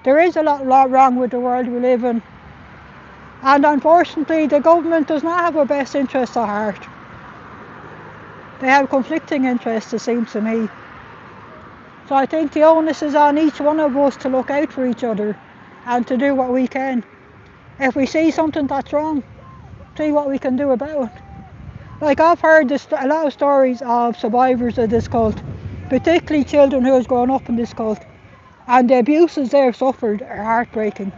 There is a lot wrong with the world we live in. And unfortunately, the government does not have our best interests at heart. They have conflicting interests, it seems to me. So I think the onus is on each one of us to look out for each other and to do what we can. If we see something that's wrong, see what we can do about it. Like, I've heard a lot of stories of survivors of this cult, particularly children who have grown up in this cult, and the abuses they've suffered are heartbreaking.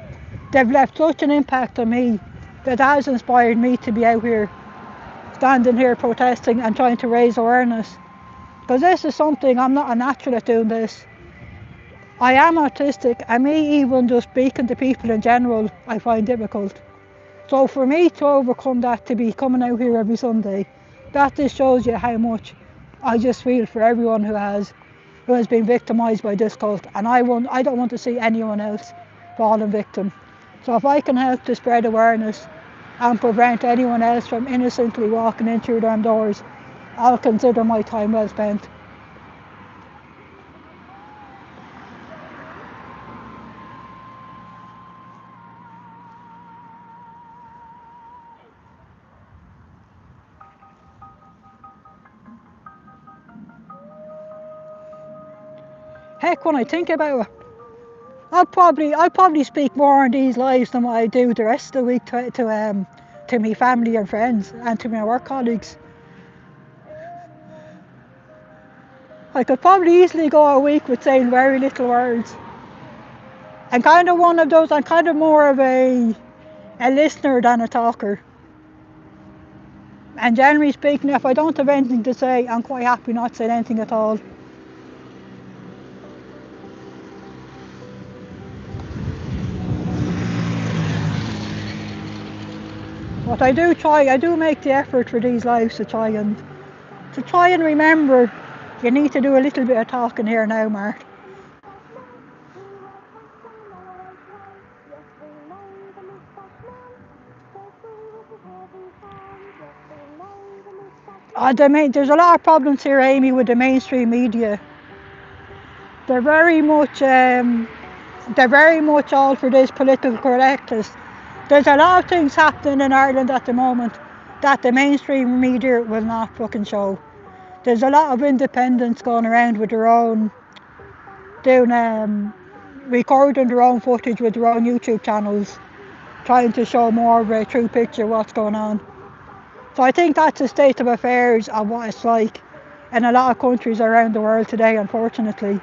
They've left such an impact on me that has inspired me to be out here, standing here protesting and trying to raise awareness. Because this is something, I'm not a natural at doing this. I am autistic, and me even just speaking to people in general, I find difficult. So for me to overcome that, to be coming out here every Sunday, that just shows you how much I just feel for everyone who has been victimised by this cult, and I don't want to see anyone else falling victim. So if I can help to spread awareness and prevent anyone else from innocently walking in through them doors, I'll consider my time well spent. Heck, when I think about it, I'll probably speak more on these lives than what I do the rest of the week to my family and friends and to my work colleagues. I could probably easily go a week with saying very little words. I'm kind of one of those, I'm kind of more of a listener than a talker. And generally speaking, if I don't have anything to say, I'm quite happy not saying anything at all. But I do make the effort for these lives to try and remember you need to do a little bit of talking here now, Mark. There's a lot of problems here, Amy, with the mainstream media. They're very much all for this political correctness. There's a lot of things happening in Ireland at the moment that the mainstream media will not fucking show. There's a lot of independents going around with their own, recording their own footage with their own YouTube channels, trying to show more of a true picture of what's going on. So I think that's the state of affairs of what it's like in a lot of countries around the world today, unfortunately.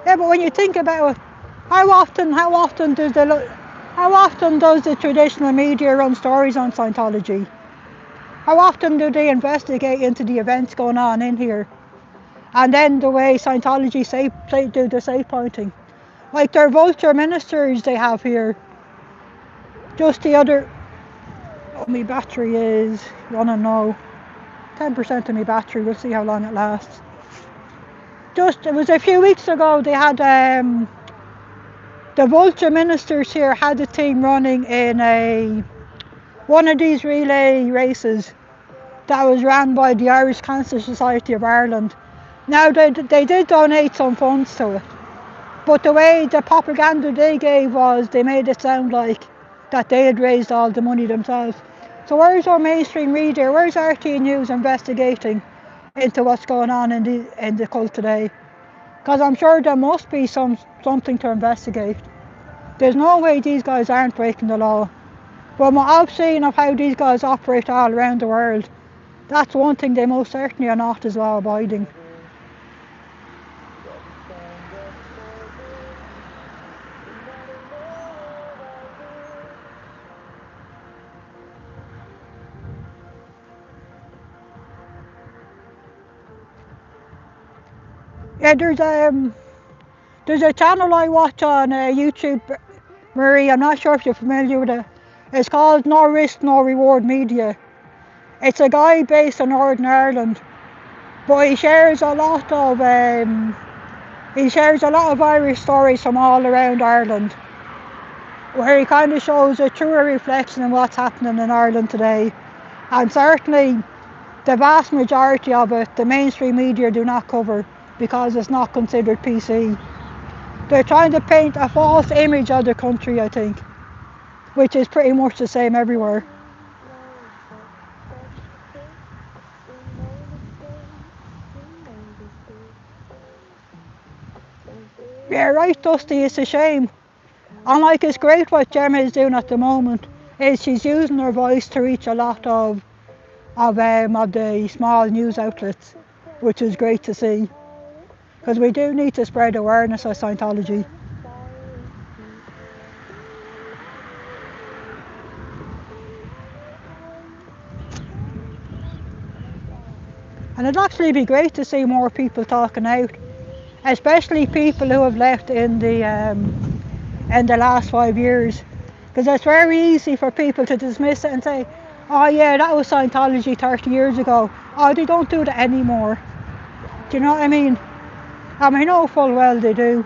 Yeah, but when you think about it, how often does the traditional media run stories on Scientology? How often do they investigate into the events going on in here? And then the way Scientology do the safe pointing. Like their vulture ministers they have here, Just the other, oh, my battery is, you wanna know, 10% of my battery, we'll see how long it lasts. Just, it was a few weeks ago, they had, the Vulture ministers here had a team running in one of these relay races that was ran by the Irish Cancer Society of Ireland. Now they did donate some funds to it, but the way the propaganda they gave was they made it sound like that they had raised all the money themselves. So where's our mainstream media, where's RT News investigating into what's going on in the cult today? Because I'm sure there must be something to investigate. There's no way these guys aren't breaking the law. From what I've seen of how these guys operate all around the world, that's one thing they most certainly are not, is law abiding. Yeah, there's a channel I watch on YouTube, Marie, I'm not sure if you're familiar with it. It's called No Risk, No Reward Media. It's a guy based in Northern Ireland, but he shares a lot of Irish stories from all around Ireland, where he kind of shows a truer reflection of what's happening in Ireland today. And certainly the vast majority of it, the mainstream media do not cover because it's not considered PC. They're trying to paint a false image of the country, I think, which is pretty much the same everywhere. Yeah, right, Dusty, it's a shame. And like, it's great what Gemma is doing at the moment, is she's using her voice to reach a lot of the small news outlets, which is great to see. Because we do need to spread awareness of Scientology. And it'd actually be great to see more people talking out, especially people who have left in the last 5 years. Because it's very easy for people to dismiss it and say, oh yeah, that was Scientology 30 years ago. Oh, they don't do that anymore. Do you know what I mean? And I know full well they do.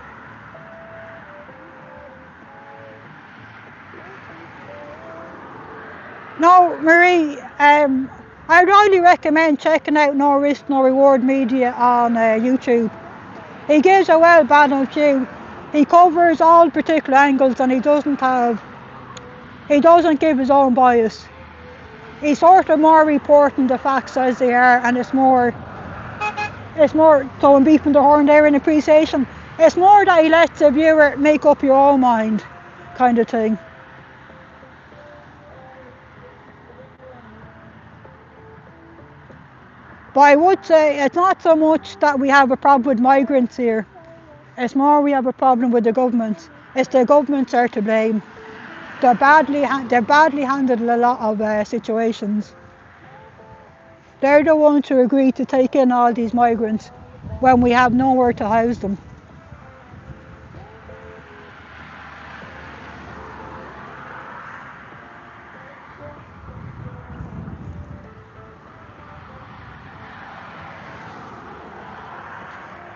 No, Marie, I'd highly recommend checking out No Risk, No Reward Media on YouTube. He gives a well-balanced view. He covers all particular angles, and he doesn't give his own bias. He's sort of more reporting the facts as they are, and it's more, so I'm beeping the horn there in appreciation. It's more that he lets the viewer make up your own mind, kind of thing. But I would say it's not so much that we have a problem with migrants here. It's more we have a problem with the government. It's the governments are to blame. They're badly handled a lot of situations. They're the ones who agreed to take in all these migrants when we have nowhere to house them.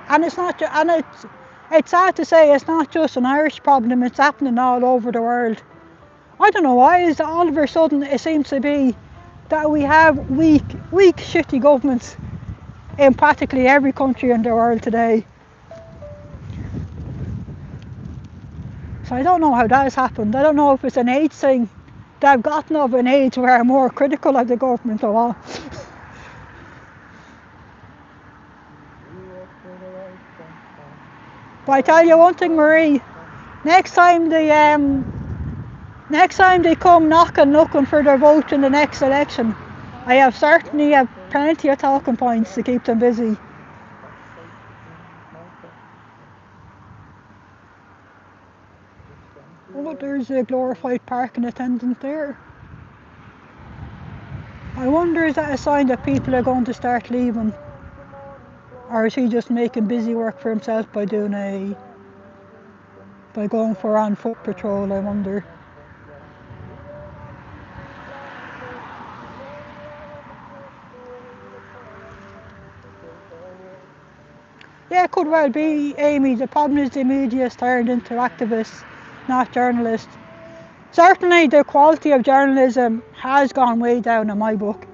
And it's sad to say it's not just an Irish problem, it's happening all over the world. I don't know why, is that all of a sudden it seems to be that we have weak, shitty governments in practically every country in the world today. So I don't know how that has happened. I don't know if it's an age thing, that I've gotten of an age where I'm more critical of the government or what. But I tell you one thing, Marie, next time they come knocking looking for their vote in the next election, I certainly have plenty of talking points to keep them busy. Oh, there's a glorified parking attendant there. I wonder, is that a sign that people are going to start leaving? Or is he just making busy work for himself by going for on foot patrol, I wonder. Yeah, it could well be, Amy. The problem is the media's turned into activists, not journalists. Certainly the quality of journalism has gone way down in my book.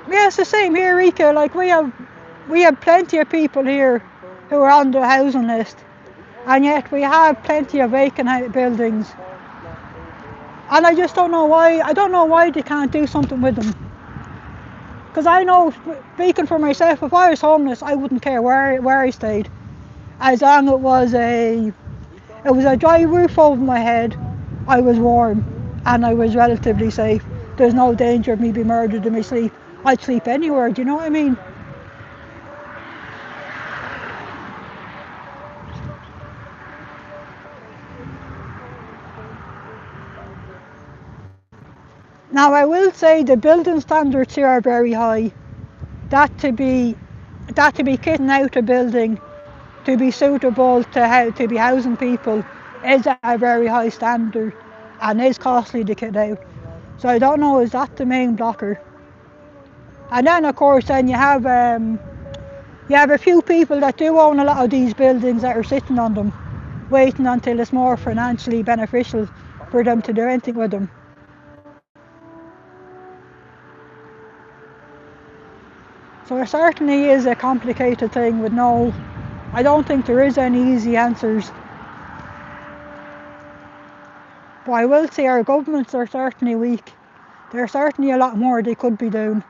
Yeah, it's the same here, Rika. Like we have plenty of people here who are on the housing list, and yet we have plenty of vacant buildings. And I just don't know why. I don't know why they can't do something with them. Because I know, speaking for myself, if I was homeless, I wouldn't care where I stayed, as long as it was a dry roof over my head, I was warm, and I was relatively safe. There's no danger of me being murdered in my sleep. I'd sleep anywhere. Do you know what I mean? Now I will say the building standards here are very high. That to be kitting out a building to be suitable to be housing people is a very high standard and is costly to kit out. So I don't know, is that the main blocker? And then of course then you have a few people that do own a lot of these buildings that are sitting on them, waiting until it's more financially beneficial for them to do anything with them. So it certainly is a complicated thing with I don't think there is any easy answers. But I will say our governments are certainly weak. There's certainly a lot more they could be doing.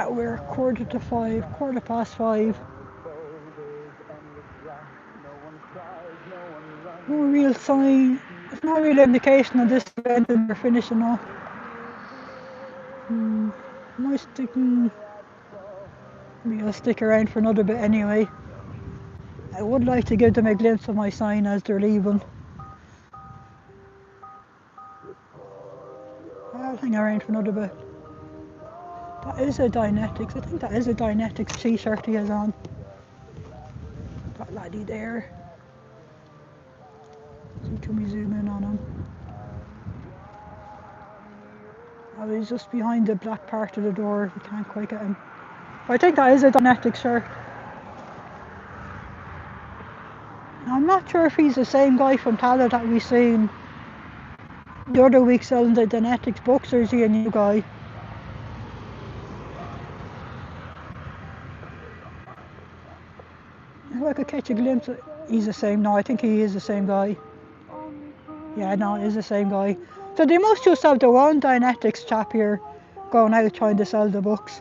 We're quarter past five. No real sign, there's no real indication of this event and we're finishing off. Maybe I'll stick around for another bit anyway. I would like to give them a glimpse of my sign as they're leaving. I'll hang around for another bit. That is a Dynetics. I think that is a Dynetics t-shirt he has on. That laddie there. See, can we zoom in on him? Oh, he's just behind the black part of the door. We can't quite get him. But I think that is a Dynetics shirt. I'm not sure if he's the same guy from Tala that we seen the other week selling the Dynetics books, or is he a new guy? If I could catch a glimpse of, he's the same. No, I think he is the same guy. Yeah, no, it is the same guy. So they must just have the one Dynetics chap here going out trying to sell the books.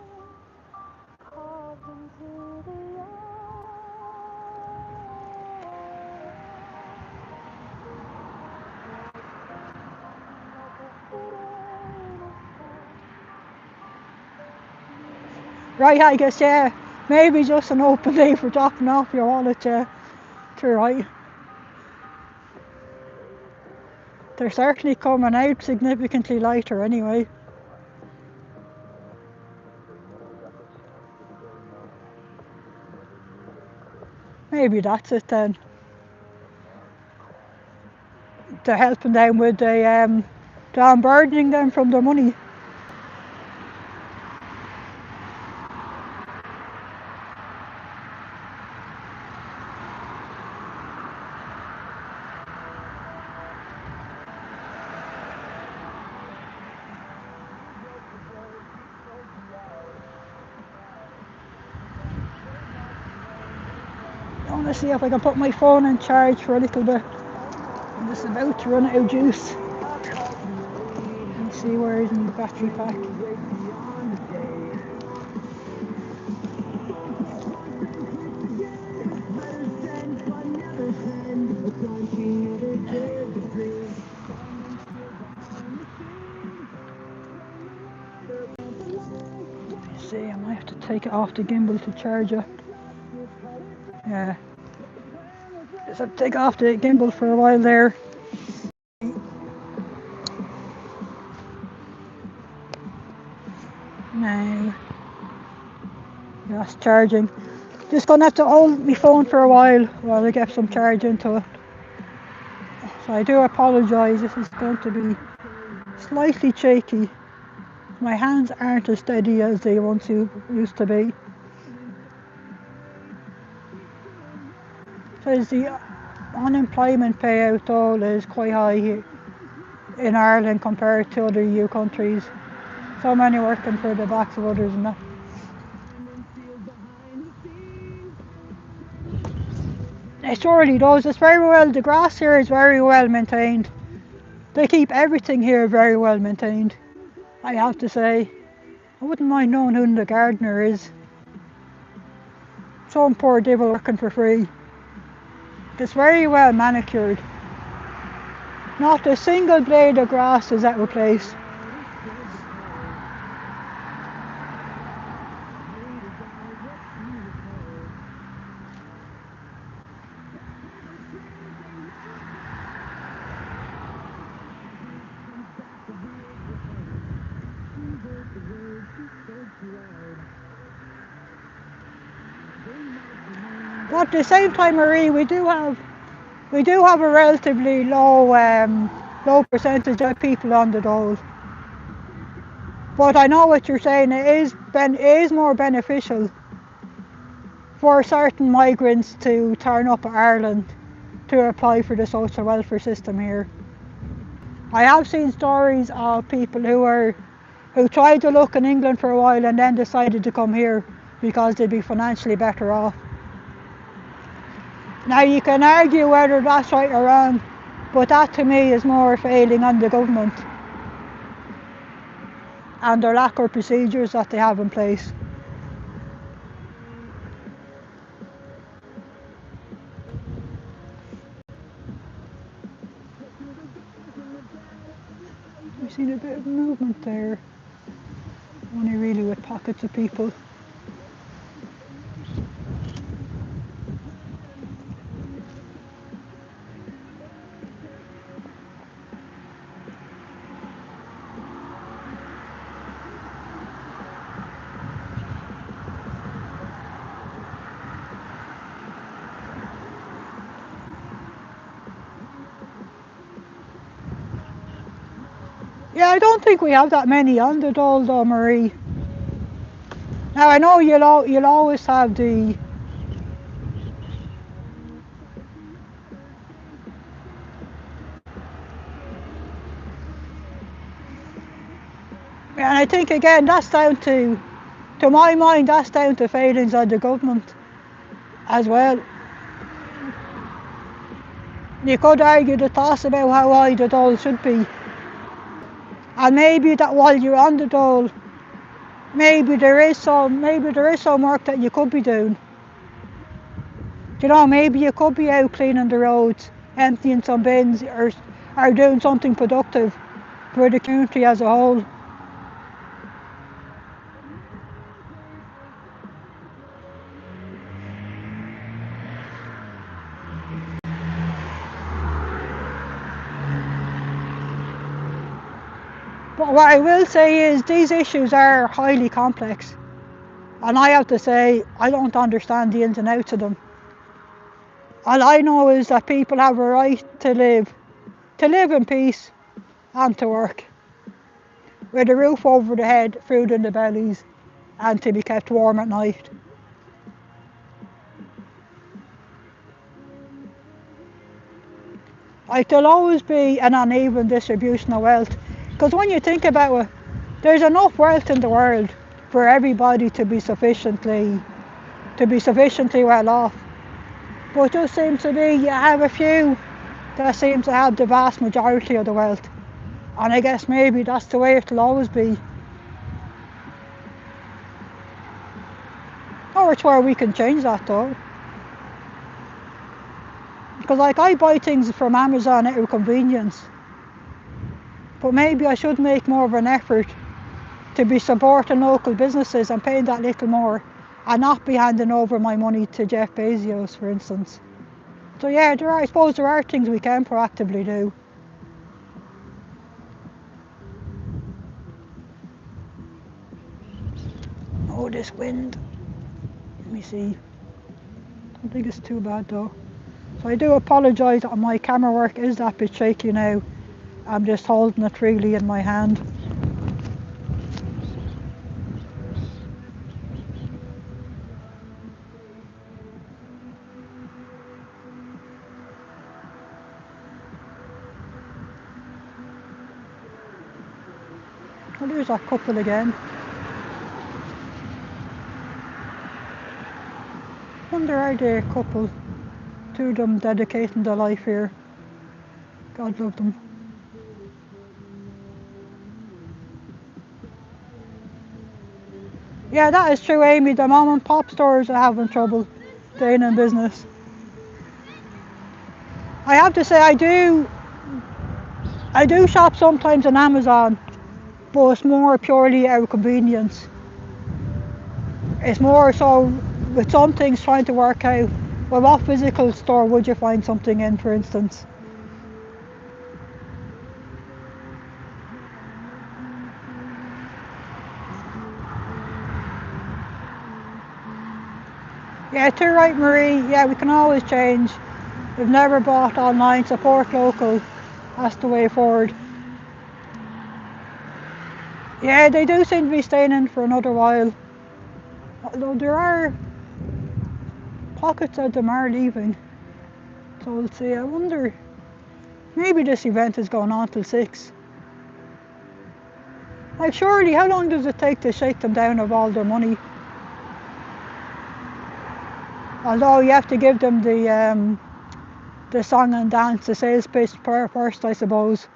Right, I guess, yeah. Maybe just an open day for dropping off your wallet, yeah. You're right. They're certainly coming out significantly lighter anyway. Maybe that's it then. They're helping them with the unburdening them from their money. want to see if I can put my phone in charge for a little bit. I'm just about to run out of juice. Let's see where is my battery pack. Let's see, I might have to take it off the gimbal to charge it. Yeah. Just have to take off the gimbal for a while there. Now, that's charging. Just gonna have to hold my phone for a while I get some charge into it. So I do apologise, this is going to be slightly shaky. My hands aren't as steady as they once used to be. Says the unemployment payout though is quite high here in Ireland compared to other EU countries. So many working for the backs of others and that. It surely does. It's very well, the grass here is very well maintained. They keep everything here very well maintained, I have to say. I wouldn't mind knowing who the gardener is. Some poor devil working for free. It's very well manicured. Not a single blade of grass is out of place. But at the same time, Marie, we do have a relatively low percentage of people on the dole. But I know what you're saying. It is more beneficial for certain migrants to turn up in Ireland to apply for the social welfare system here. I have seen stories of people who tried to look in England for a while and then decided to come here because they'd be financially better off. Now you can argue whether that's right or wrong, but that to me is more failing on the government and their lack of procedures that they have in place. We've seen a bit of movement there, only really with pockets of people. Yeah, I don't think we have that many on the dole though, Marie. Now I know you'll always have the and I think again that's down to my mind, that's down to failings of the government as well. You could argue the toss about how high the dole should be. And maybe that while you're on the dole, maybe there is some work that you could be doing. You know, maybe you could be out cleaning the roads, emptying some bins, or doing something productive for the community as a whole. But what I will say is these issues are highly complex, and I have to say I don't understand the ins and outs of them. All I know is that people have a right to live in peace and to work, with a roof over their head, food in their bellies, and to be kept warm at night. Like, there'll always be an uneven distribution of wealth, because when you think about it, there's enough wealth in the world for everybody to be sufficiently well off. But it just seems to be you have a few that seem to have the vast majority of the wealth. And I guess maybe that's the way it'll always be. Or it's where we can change that though. Because like I buy things from Amazon out of convenience. But maybe I should make more of an effort to be supporting local businesses and paying that little more and not be handing over my money to Jeff Bezos, for instance. So yeah, I suppose there are things we can proactively do. Oh, this wind. Let me see. I don't think it's too bad though. So I do apologise that my camera work is that bit shaky now. I'm just holding it really in my hand. Well, there's that couple again. Wonder are they a couple? Two of them dedicating their life here. God love them. Yeah, that is true, Amy. The mom and pop stores are having trouble staying in business. I have to say I do shop sometimes on Amazon, but it's more purely out of convenience. It's more so with some things trying to work out, well, what physical store would you find something in, for instance? Yeah, too right, Marie. Yeah, we can always change. We've never bought online. Support local. That's the way forward. Yeah, they do seem to be staying in for another while. Although there are pockets of them are leaving. So we'll see. I wonder, maybe this event is going on till 6. Like surely, how long does it take to shake them down of all their money? Although you have to give them the song and dance, the sales pitch first, I suppose.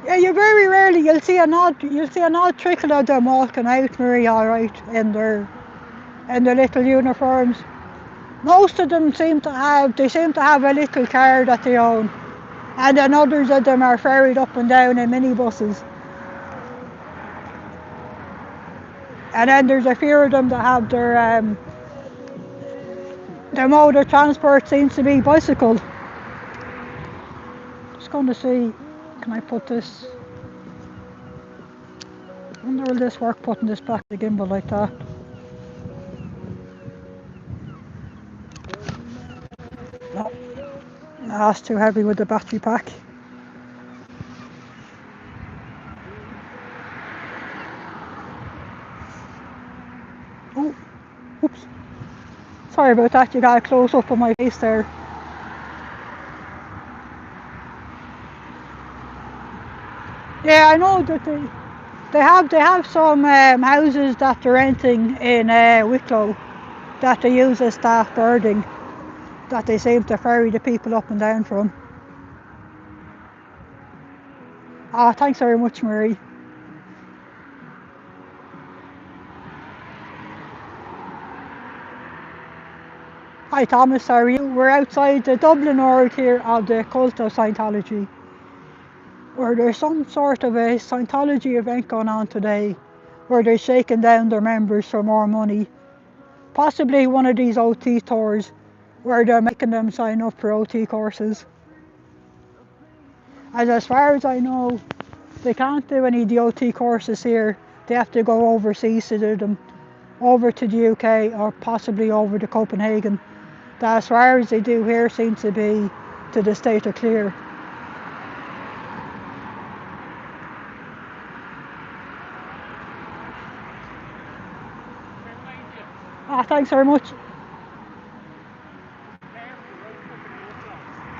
Yeah, you very rarely you'll see an odd trickle of them walking out, Marie, alright, in their little uniforms. Most of them seem to have a little car that they own. And then others of them are ferried up and down in minibuses. And then there's a few of them that have their mode of transport seems to be bicycle. Just going to see, can I put this? I wonder will this work putting this back to the gimbal like that? No, that's too heavy with the battery pack. Oh, oops. Sorry about that, you got a close up on my face there. Yeah, I know that they have some houses that they're renting in Wicklow that they use as staff birding, that they seem to ferry the people up and down from. Thanks very much, Marie. Hi Thomas, how are you? We're outside the Dublin org here of the cult of Scientology. where there's some sort of a Scientology event going on today where they're shaking down their members for more money. Possibly one of these OT tours where they're making them sign up for OT courses. As far as I know, they can't do any of the OT courses here. They have to go overseas to do them, over to the UK or possibly over to Copenhagen. That as far as they do here seems to be to the state of clear. Thanks very much.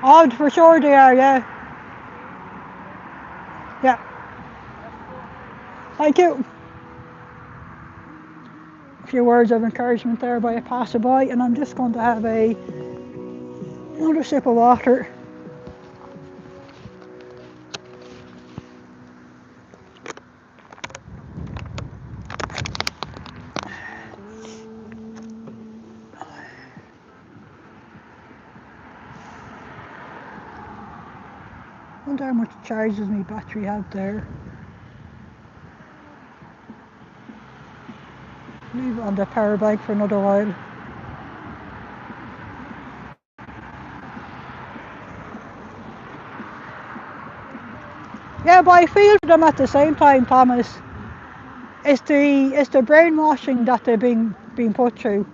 Oh, for sure they are, yeah. Yeah. Thank you. A few words of encouragement there by a passerby, and I'm just going to have another sip of water. I wonder how much charges my battery had there. Leave it on the power bank for another while. Yeah, but I feel for them at the same time, Thomas. It's the brainwashing that they're being put through.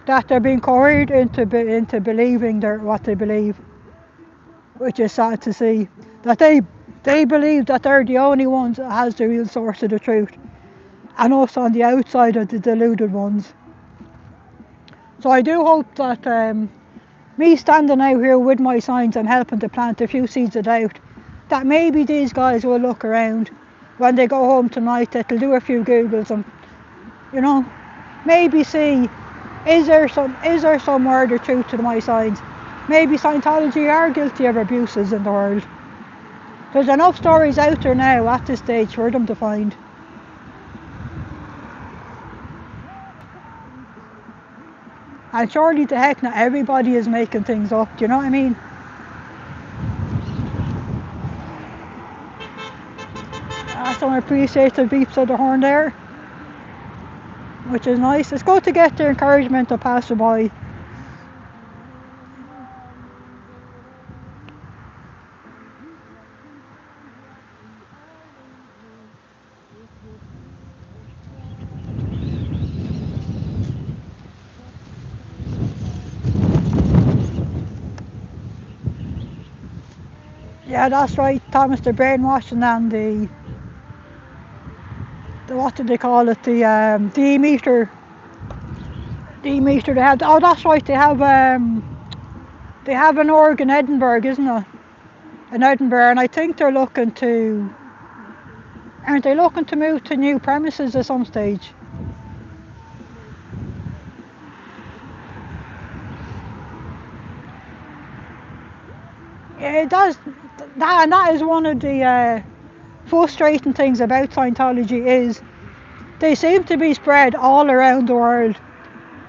That they're being coerced into believing what they believe, which is sad to see. That they believe that they're the only ones that has the real source of the truth, and us on the outside are the deluded ones. So I do hope that me standing out here with my signs and helping to plant a few seeds of doubt, that maybe these guys will look around when they go home tonight, that they'll do a few Googles and, you know, maybe see, is there some word of truth to my signs? Maybe Scientology are guilty of abuses in the world. There's enough stories out there now at this stage for them to find. And surely the heck not everybody is making things up, do you know what I mean? Some appreciated beeps of the horn there, which is nice. It's good to get the encouragement of passerby. Yeah, that's right, Thomas, the brainwashing and the what do they call it, the emitter they have. Oh, that's right, they have an org in Edinburgh, isn't it? In Edinburgh, and I think they're looking to, aren't they looking to move to new premises at some stage? Yeah, it does. That is one of the frustrating things about Scientology is they seem to be spread all around the world,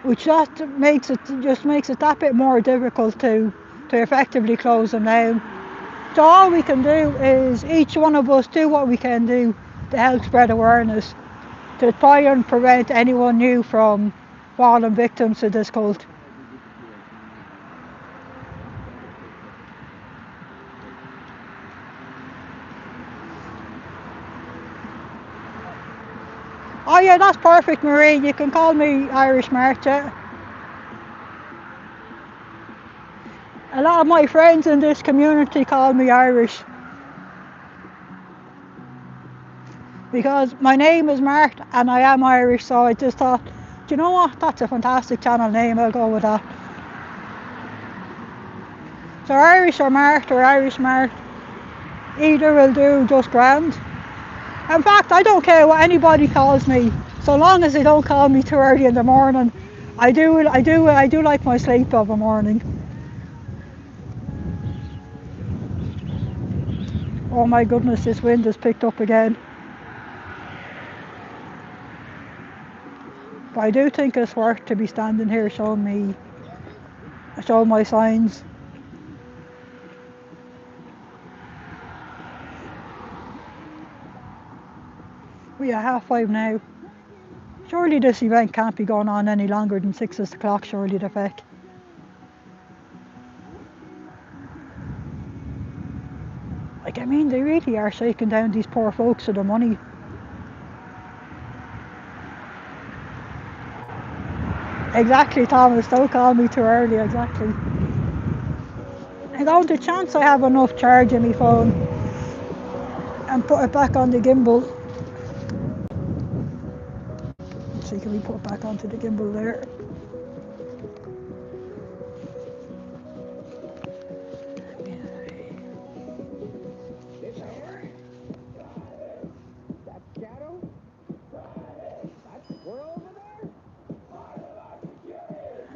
which just makes it that bit more difficult to effectively close them down. So all we can do is each one of us do what we can do to help spread awareness, to try and prevent anyone new from falling victims to this cult. Oh yeah, that's perfect, Marie. You can call me Irish Marta. A lot of my friends in this community call me Irish because my name is Marta and I am Irish, so I just thought, do you know what, that's a fantastic channel name, I'll go with that. So Irish or Marta or Irish Mart, either will do just grand. In fact, I don't care what anybody calls me, so long as they don't call me too early in the morning. I do like my sleep of a morning. Oh my goodness, this wind has picked up again. But I do think it's worth to be standing here showing my signs. We are 5:30 now. Surely this event can't be going on any longer than 6 o'clock, surely the feck. Like, I mean, they really are shaking down these poor folks for the money. Exactly, Thomas, don't call me too early, exactly. I got the chance I have enough charge in my phone and put it back on the gimbal. Let's see, can we put it back onto the gimbal there?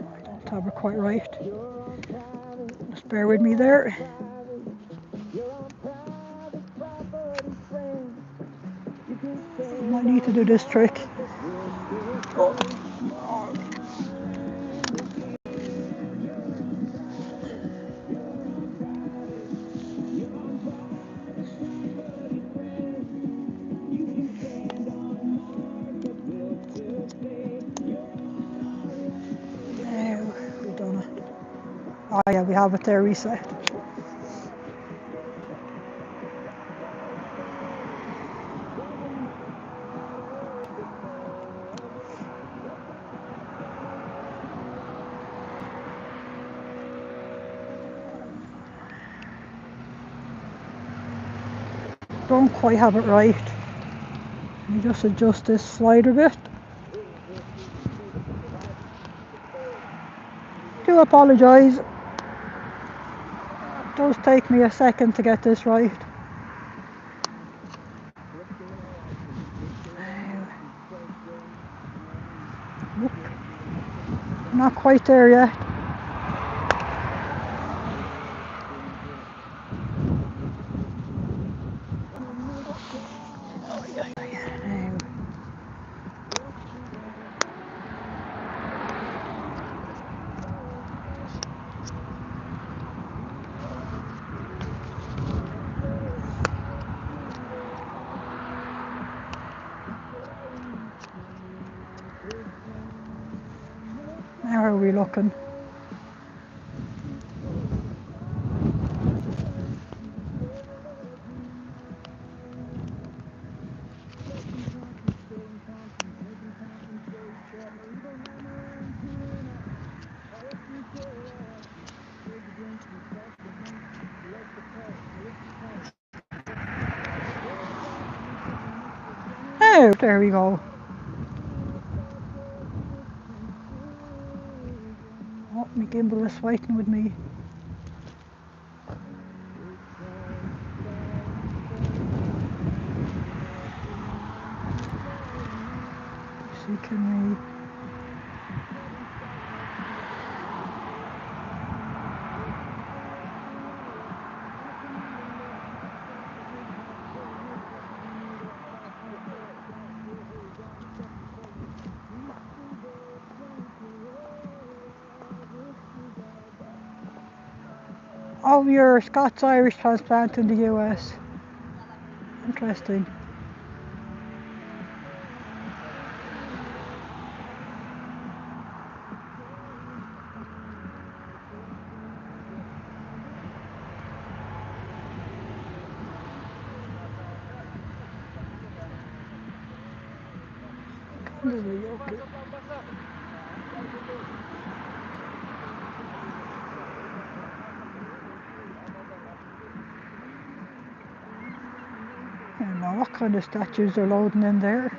I don't have it quite right. Just bear with me there. I might need to do this trick. Oh. We've done it. Oh yeah, we have it there reset. Don't quite have it right. Let me just adjust this slide a bit. Do apologise. It does take me a second to get this right. Nope. Not quite there yet. How are we looking? Oh, there we go. Oh, my gimbal is fighting with me. See, can we... Oh, you're Scots-Irish transplant in the US. Interesting. Okay. I don't know what kind of statues they're loading in there.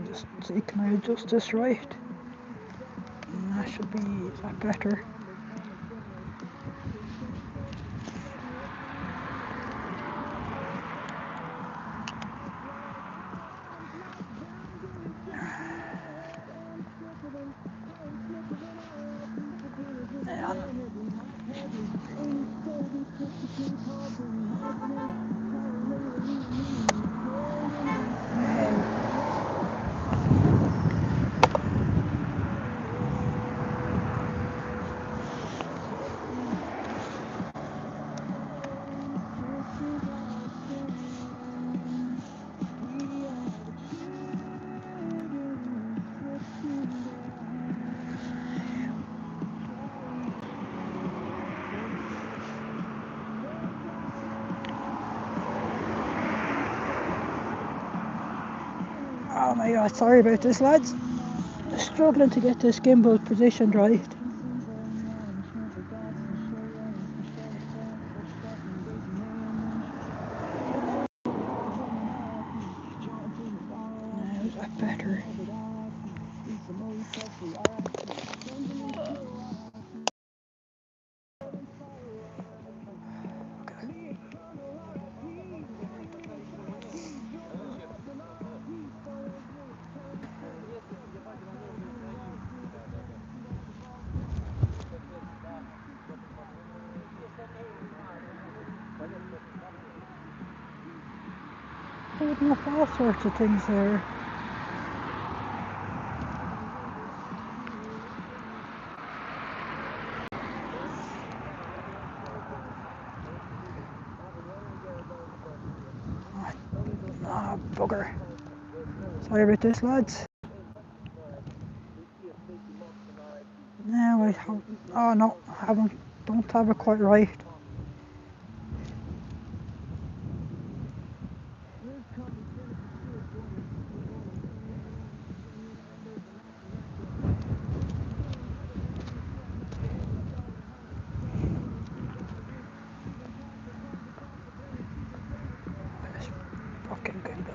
Just see, can I adjust this right? That should be a lot better. my god, sorry about this, lads. Struggling to get this gimbal positioned right. Now is that better? Putting up all sorts of things there. Ah, bugger. Sorry about this, lads. Now I have, oh no, don't have it quite right. This fucking gimbal.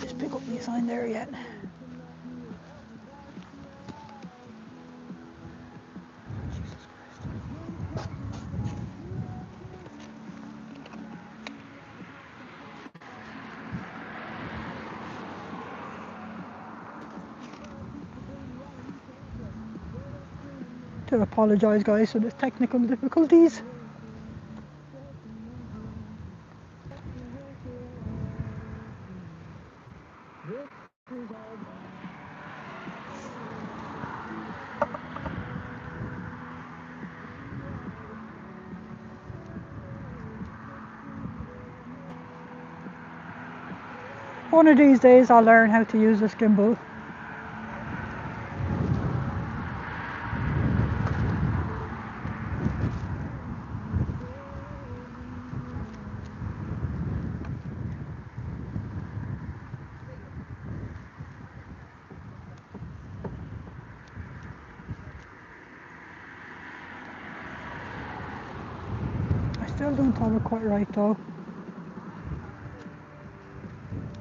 Just pick up my sign there yet. Jesus Christ. Do apologise, guys, for the technical difficulties. One of these days I'll learn how to use this gimbal. I still don't have it quite right though.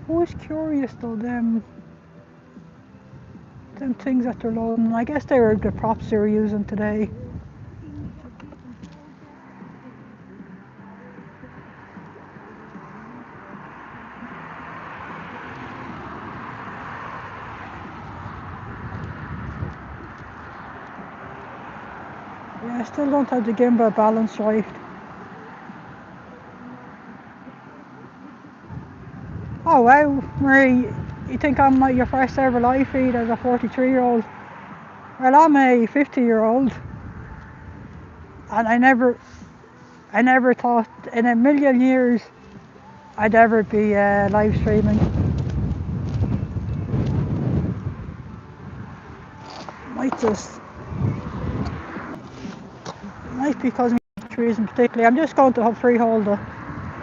Always curious though, them things that they're loading. I guess they were the props they were using today. Yeah, I still don't have the gimbal balanced right. Oh wow, Marie, you think I'm like your first ever live feed as a 43-year-old? Well, I'm a 50-year-old, and I never thought in a million years I'd ever be live streaming. Might because of my reason particularly. I'm just going to have freeholder,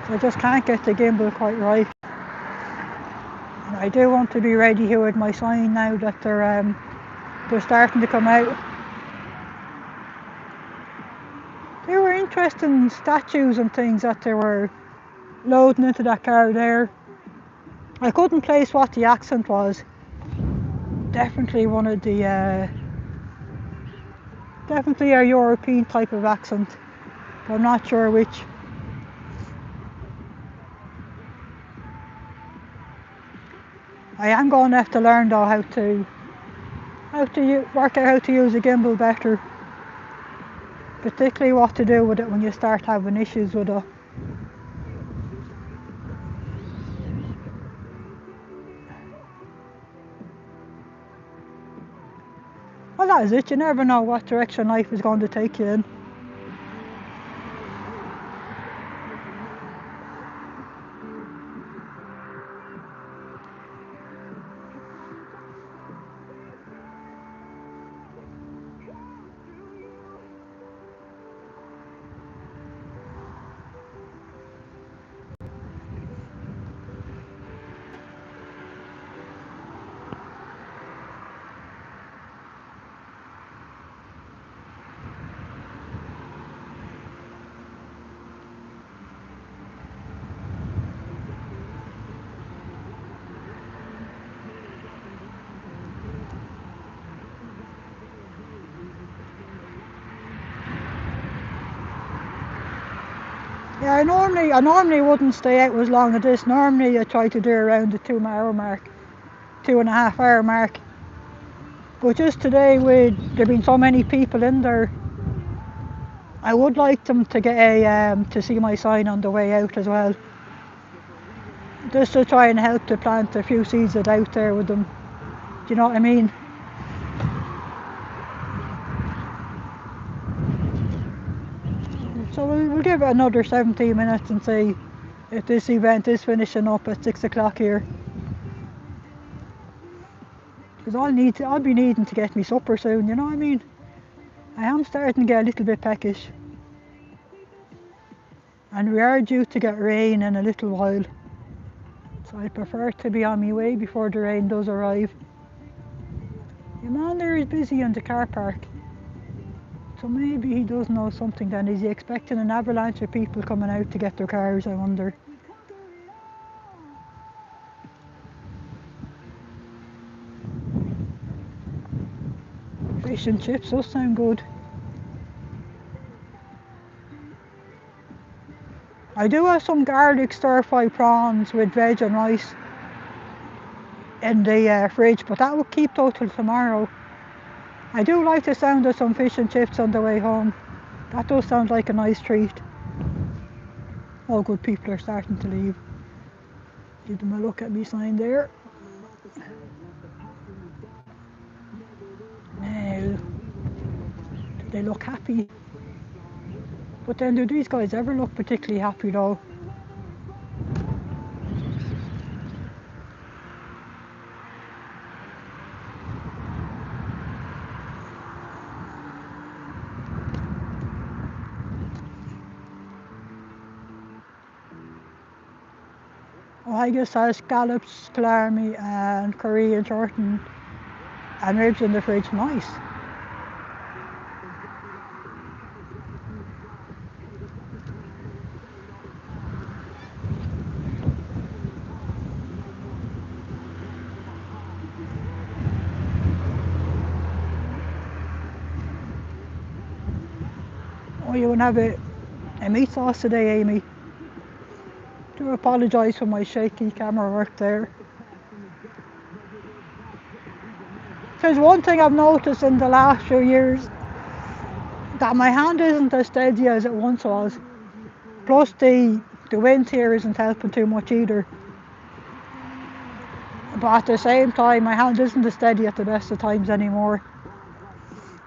so I just can't get the gimbal quite right. And I do want to be ready here with my sign now that they're starting to come out. There were interesting statues and things that they were loading into that car there. I couldn't place what the accent was. Definitely one of the, definitely a European type of accent. But I'm not sure which. I am going to have to learn though how to work out how to use a gimbal better. Particularly what to do with it when you start having issues with it. Well, that is it. You never know what direction life is going to take you in. Yeah, I normally wouldn't stay out as long as this. Normally I try to do around the 2 hour mark, 2.5 hour mark. But just today, with there being so many people in there, I would like them to get to see my sign on the way out as well. Just to try and help to plant a few seeds of doubt there with them. Do you know what I mean? So we'll give it another 17 minutes and see if this event is finishing up at 6 o'clock here. Because I'll be needing to get me supper soon, you know what I mean? I am starting to get a little bit peckish. And we are due to get rain in a little while. So I prefer to be on my way before the rain does arrive. Your man there is busy in the car park. So maybe he does know something then. Is he expecting an avalanche of people coming out to get their cars, I wonder? Fish and chips does sound good. I do have some garlic stir-fry prawns with veg and rice in the fridge, but that will keep till tomorrow. I do like the sound of some fish and chips on the way home. That does sound like a nice treat. All good people are starting to leave. Give them a look at me sign there. Now, do they look happy? But then do these guys ever look particularly happy though? Oh, I just has scallops, calamari and curry and shorten and ribs in the fridge. Nice. Oh, you won't have a meat sauce today, Amy. Do apologise for my shaky camera work there. There's one thing I've noticed in the last few years, that my hand isn't as steady as it once was. Plus the wind here isn't helping too much either. But at the same time, my hand isn't as steady at the best of times anymore.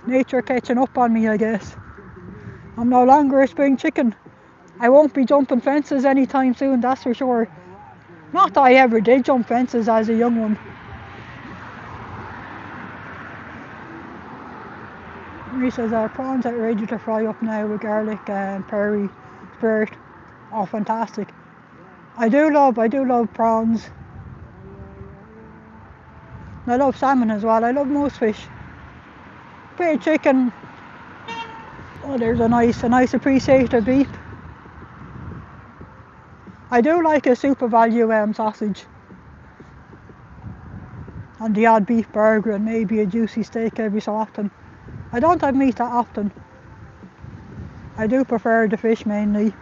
Nature catching up on me, I guess. I'm no longer a spring chicken. I won't be jumping fences anytime soon, that's for sure. Not that I ever did jump fences as a young one. He says our prawns are ready to fry up now with garlic and perry spirit. Oh, fantastic. I do love prawns. I love salmon as well. I love most fish. Bit of chicken. Oh, there's a nice appreciated beef. I do like a super value sausage. And the odd beef burger and maybe a juicy steak every so often. I don't have meat that often. I do prefer the fish mainly.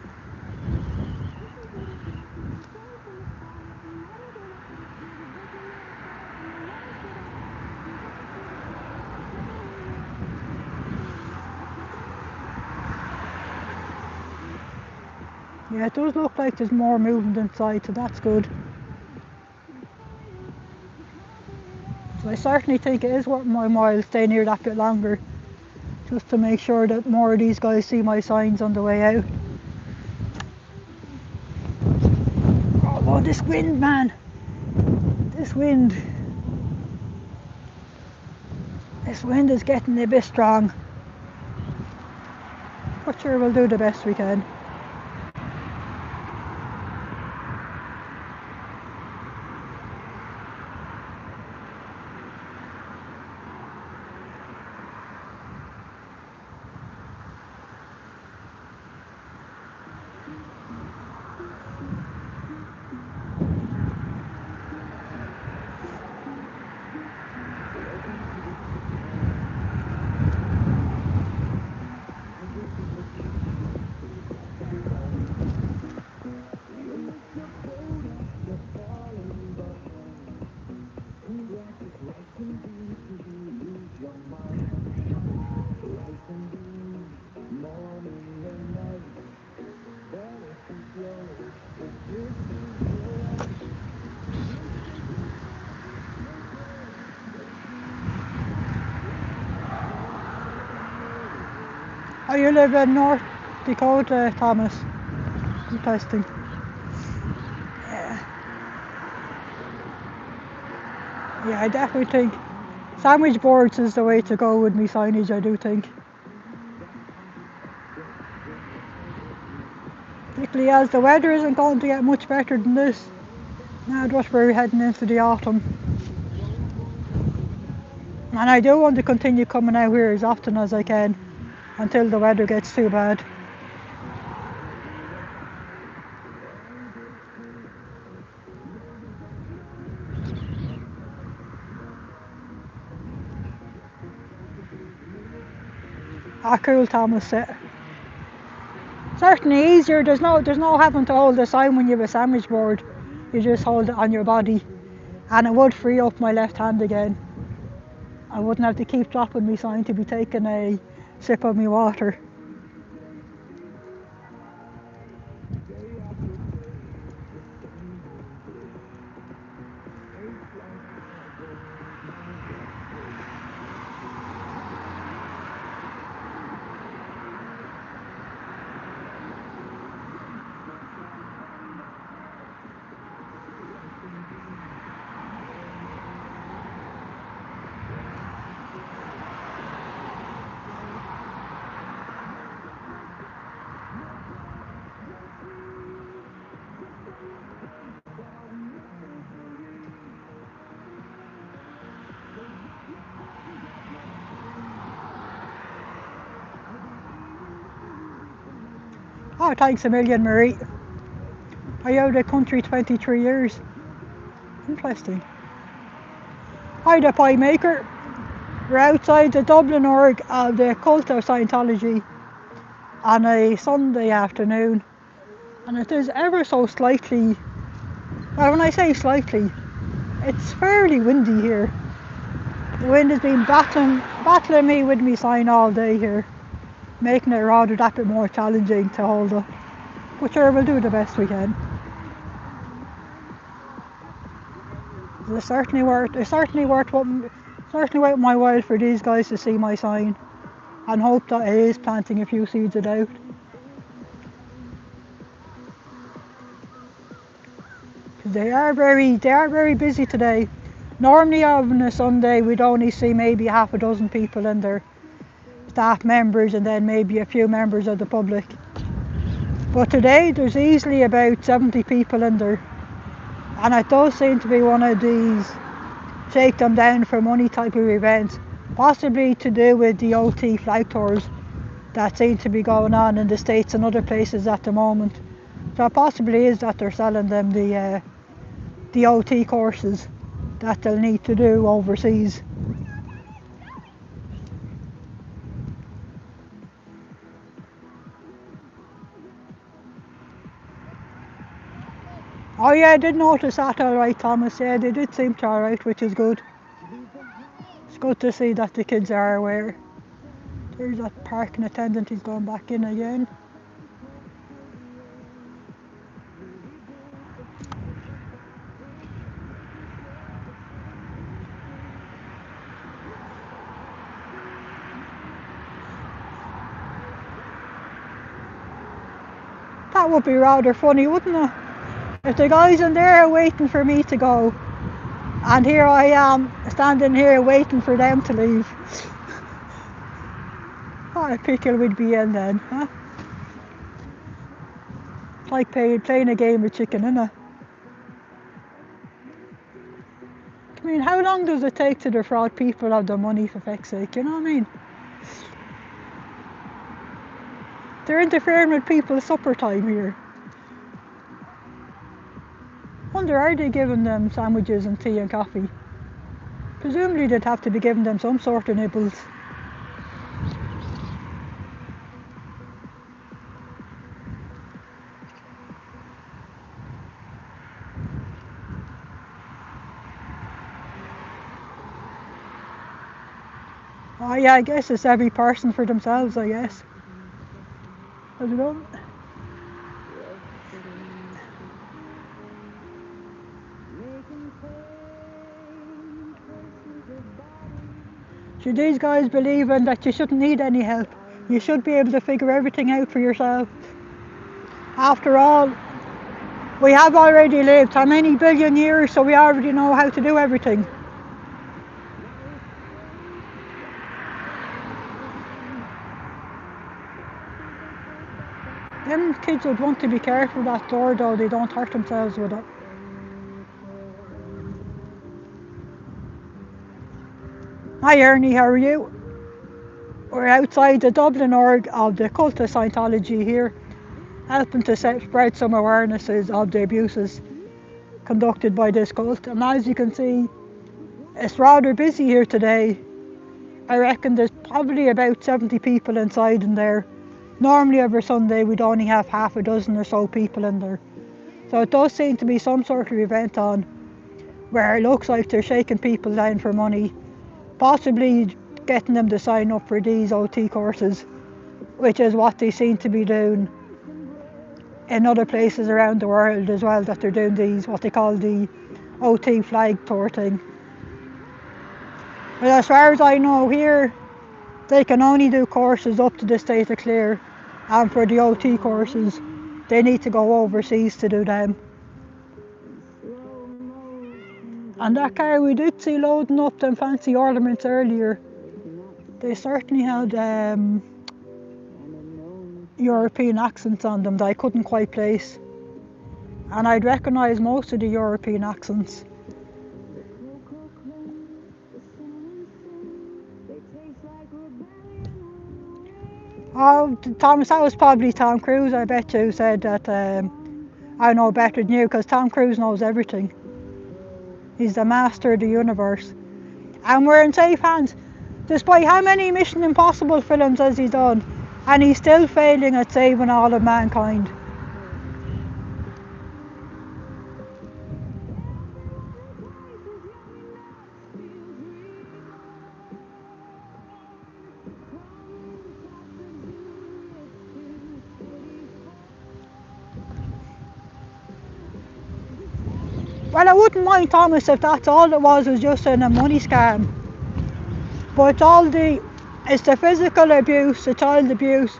Yeah, it does look like there's more movement inside, so that's good. So I certainly think it is worth my while staying here that bit longer, just to make sure that more of these guys see my signs on the way out. Oh, this wind, man! This wind is getting a bit strong. But sure, we'll do the best we can. Oh, you live in North Dakota, Thomas. Interesting. Yeah. Yeah, I definitely think sandwich boards is the way to go with me signage, I do think. Particularly as the weather isn't going to get much better than this. Now that we're heading into the autumn. And I do want to continue coming out here as often as I can until the weather gets too bad. Ah, cool, Thomas said. Certainly easier. There's no having to hold the sign when you have a sandwich board. You just hold it on your body, and it would free up my left hand again. I wouldn't have to keep dropping me sign to be taking a sip of my water. Oh, thanks a million, Marie. Are you out of the country 23 years? Interesting. Hi, the pie maker. We're outside the Dublin org of the cult of Scientology on a Sunday afternoon, and it is ever so slightly, well, when I say slightly, it's fairly windy here. The wind has been battling me with me sign all day here, making it rather that bit more challenging to hold up. But sure, we'll do the best we can. It's certainly worth my while for these guys to see my sign, and hope that it is planting a few seeds of doubt. They are very busy today. Normally on a Sunday we'd only see maybe half a dozen people in there, staff members and then maybe a few members of the public. But today there's easily about 70 people in there, and it does seem to be one of these shake them down for money type of events, possibly to do with the OT flag tours that seem to be going on in the States and other places at the moment. So it possibly is that they're selling them the OT courses that they'll need to do overseas. Oh yeah, I did notice that, alright, Thomas. Yeah, they did seem to alright, which is good. It's good to see that the kids are aware. There's that parking attendant, he's going back in again. That would be rather funny, wouldn't it? If the guys in there are waiting for me to go, and here I am standing here waiting for them to leave. What a pickle we'd be in then, huh? It's like playing a game of chicken, innit? I mean, how long does it take to defraud people of their money, for feck's sake, you know what I mean? They're interfering with people's supper time here. Wonder, are they giving them sandwiches and tea and coffee? Presumably they'd have to be giving them some sort of nibbles. Oh yeah, I guess it's every person for themselves, I guess. How's it going? Should these guys believing that you shouldn't need any help? You should be able to figure everything out for yourself. After all, we have already lived how many billion years, so we already know how to do everything. Them kids would want to be careful with that door though, they don't hurt themselves with it. Hi Ernie, how are you? We're outside the Dublin org of the cult of Scientology here, helping to spread some awarenesses of the abuses conducted by this cult. And as you can see, it's rather busy here today. I reckon there's probably about 70 people inside in there. Normally every Sunday we'd only have half a dozen or so people in there. So it does seem to be some sort of event on where it looks like they're shaking people down for money, possibly getting them to sign up for these OT courses, which is what they seem to be doing in other places around the world as well, that they're doing these, what they call the OT flag tour thing. But as far as I know here, they can only do courses up to the state of clear, and for the OT courses, they need to go overseas to do them. And that car we did see loading up them fancy ornaments earlier, they certainly had European accents on them that I couldn't quite place. And I'd recognise most of the European accents. Oh, Thomas, that was probably Tom Cruise, I bet you, said that I know better than you, because Tom Cruise knows everything. He's the master of the universe. And we're in safe hands. Despite how many Mission Impossible films has he done, and he's still failing at saving all of mankind. Well, I wouldn't mind, Thomas, if that's all it was just a money scam. But it's the physical abuse, the child abuse,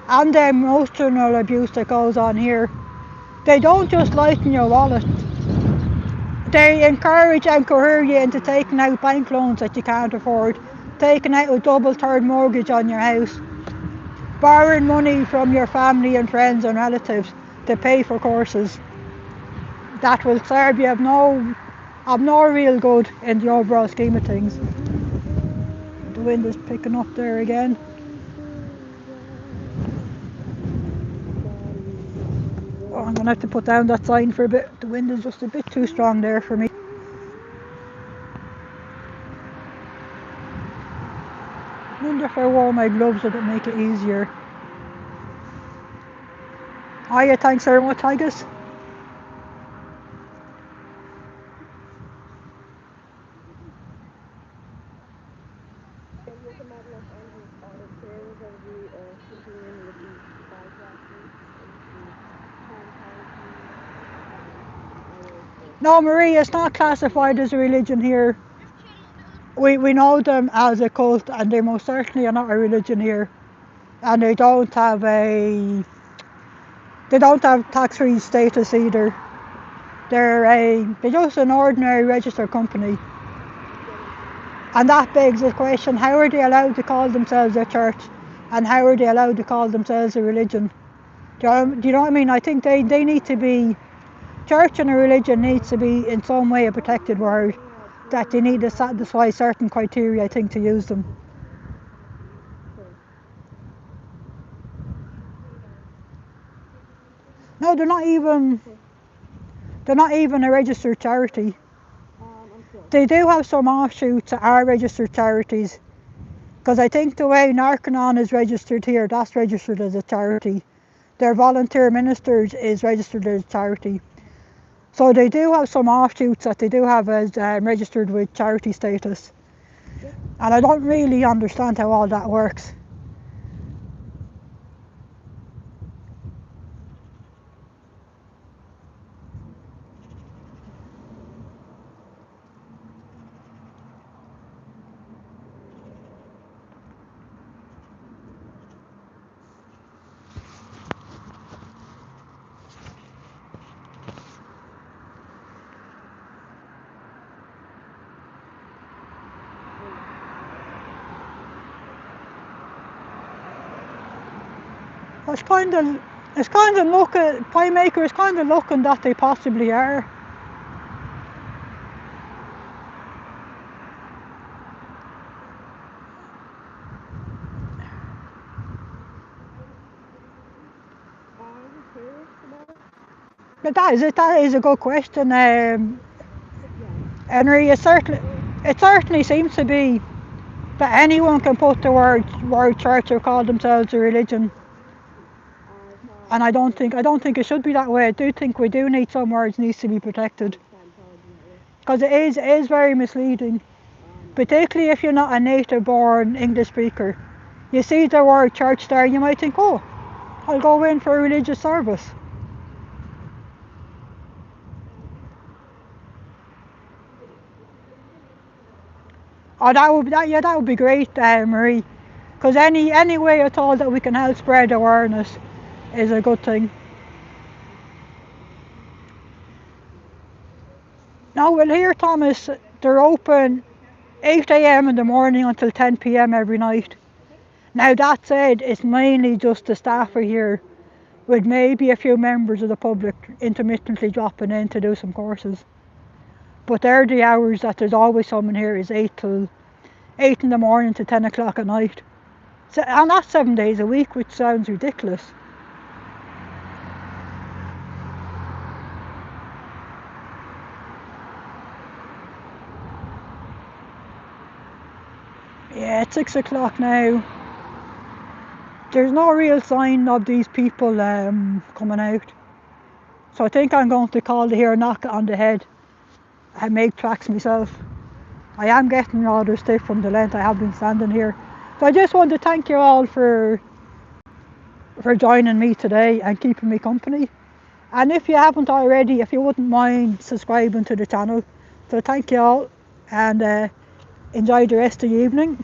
and the emotional abuse that goes on here. They don't just lighten your wallet. They encourage and coerce you into taking out bank loans that you can't afford, taking out a double third mortgage on your house, borrowing money from your family and friends and relatives to pay for courses that will serve you of no real good in the overall scheme of things. The wind is picking up there again. Oh, I'm going to have to put down that sign for a bit. The wind is just a bit too strong there for me. I wonder if I wore my gloves would it make it easier. Hiya, thanks very much, Haggis. No, Marie, it's not classified as a religion here. We know them as a cult, and they most certainly are not a religion here. And they don't have tax-free status either. They're just an ordinary registered company. And that begs the question, how are they allowed to call themselves a church? And how are they allowed to call themselves a religion? Do you know what I mean? I think they need to be, church and a religion needs to be in some way a protected word, that they need to satisfy certain criteria, I think, to use them. No, they're not even a registered charity. They do have some offshoots that are registered charities, because I think the way Narconon is registered here, that's registered as a charity. Their volunteer ministers is registered as a charity. So they do have some offshoots that they do have as registered with charity status. And I don't really understand how all that works. It's kind of looking, pie maker is kind of looking that they possibly are. But that is it. That is a good question, Henry. It certainly seems to be that anyone can put the word church or call themselves a religion, and I don't think it should be that way. I do think we do need some words needs to be protected, because it is very misleading, particularly if you're not a native-born English speaker. You see the word church there, you might think, oh, I'll go in for a religious service. Oh, that would be great, Marie. Because any way at all that we can help spread awareness is a good thing. Now, well, here, Thomas, they're open 8 a.m. in the morning until 10 p.m. every night. Now, that said, it's mainly just the staff are here, with maybe a few members of the public intermittently dropping in to do some courses. But they're the hours that there's always someone here, is 8 in the morning to 10 o'clock at night. So, and that's 7 days a week, which sounds ridiculous. Yeah, it's 6 o'clock now. There's no real sign of these people coming out. So I think I'm going to call to hear a knock on the head and make tracks myself. I am getting rather stiff from the length I have been standing here. So I just want to thank you all for joining me today and keeping me company. And if you haven't already, if you wouldn't mind subscribing to the channel. So thank you all, and enjoy the rest of the evening.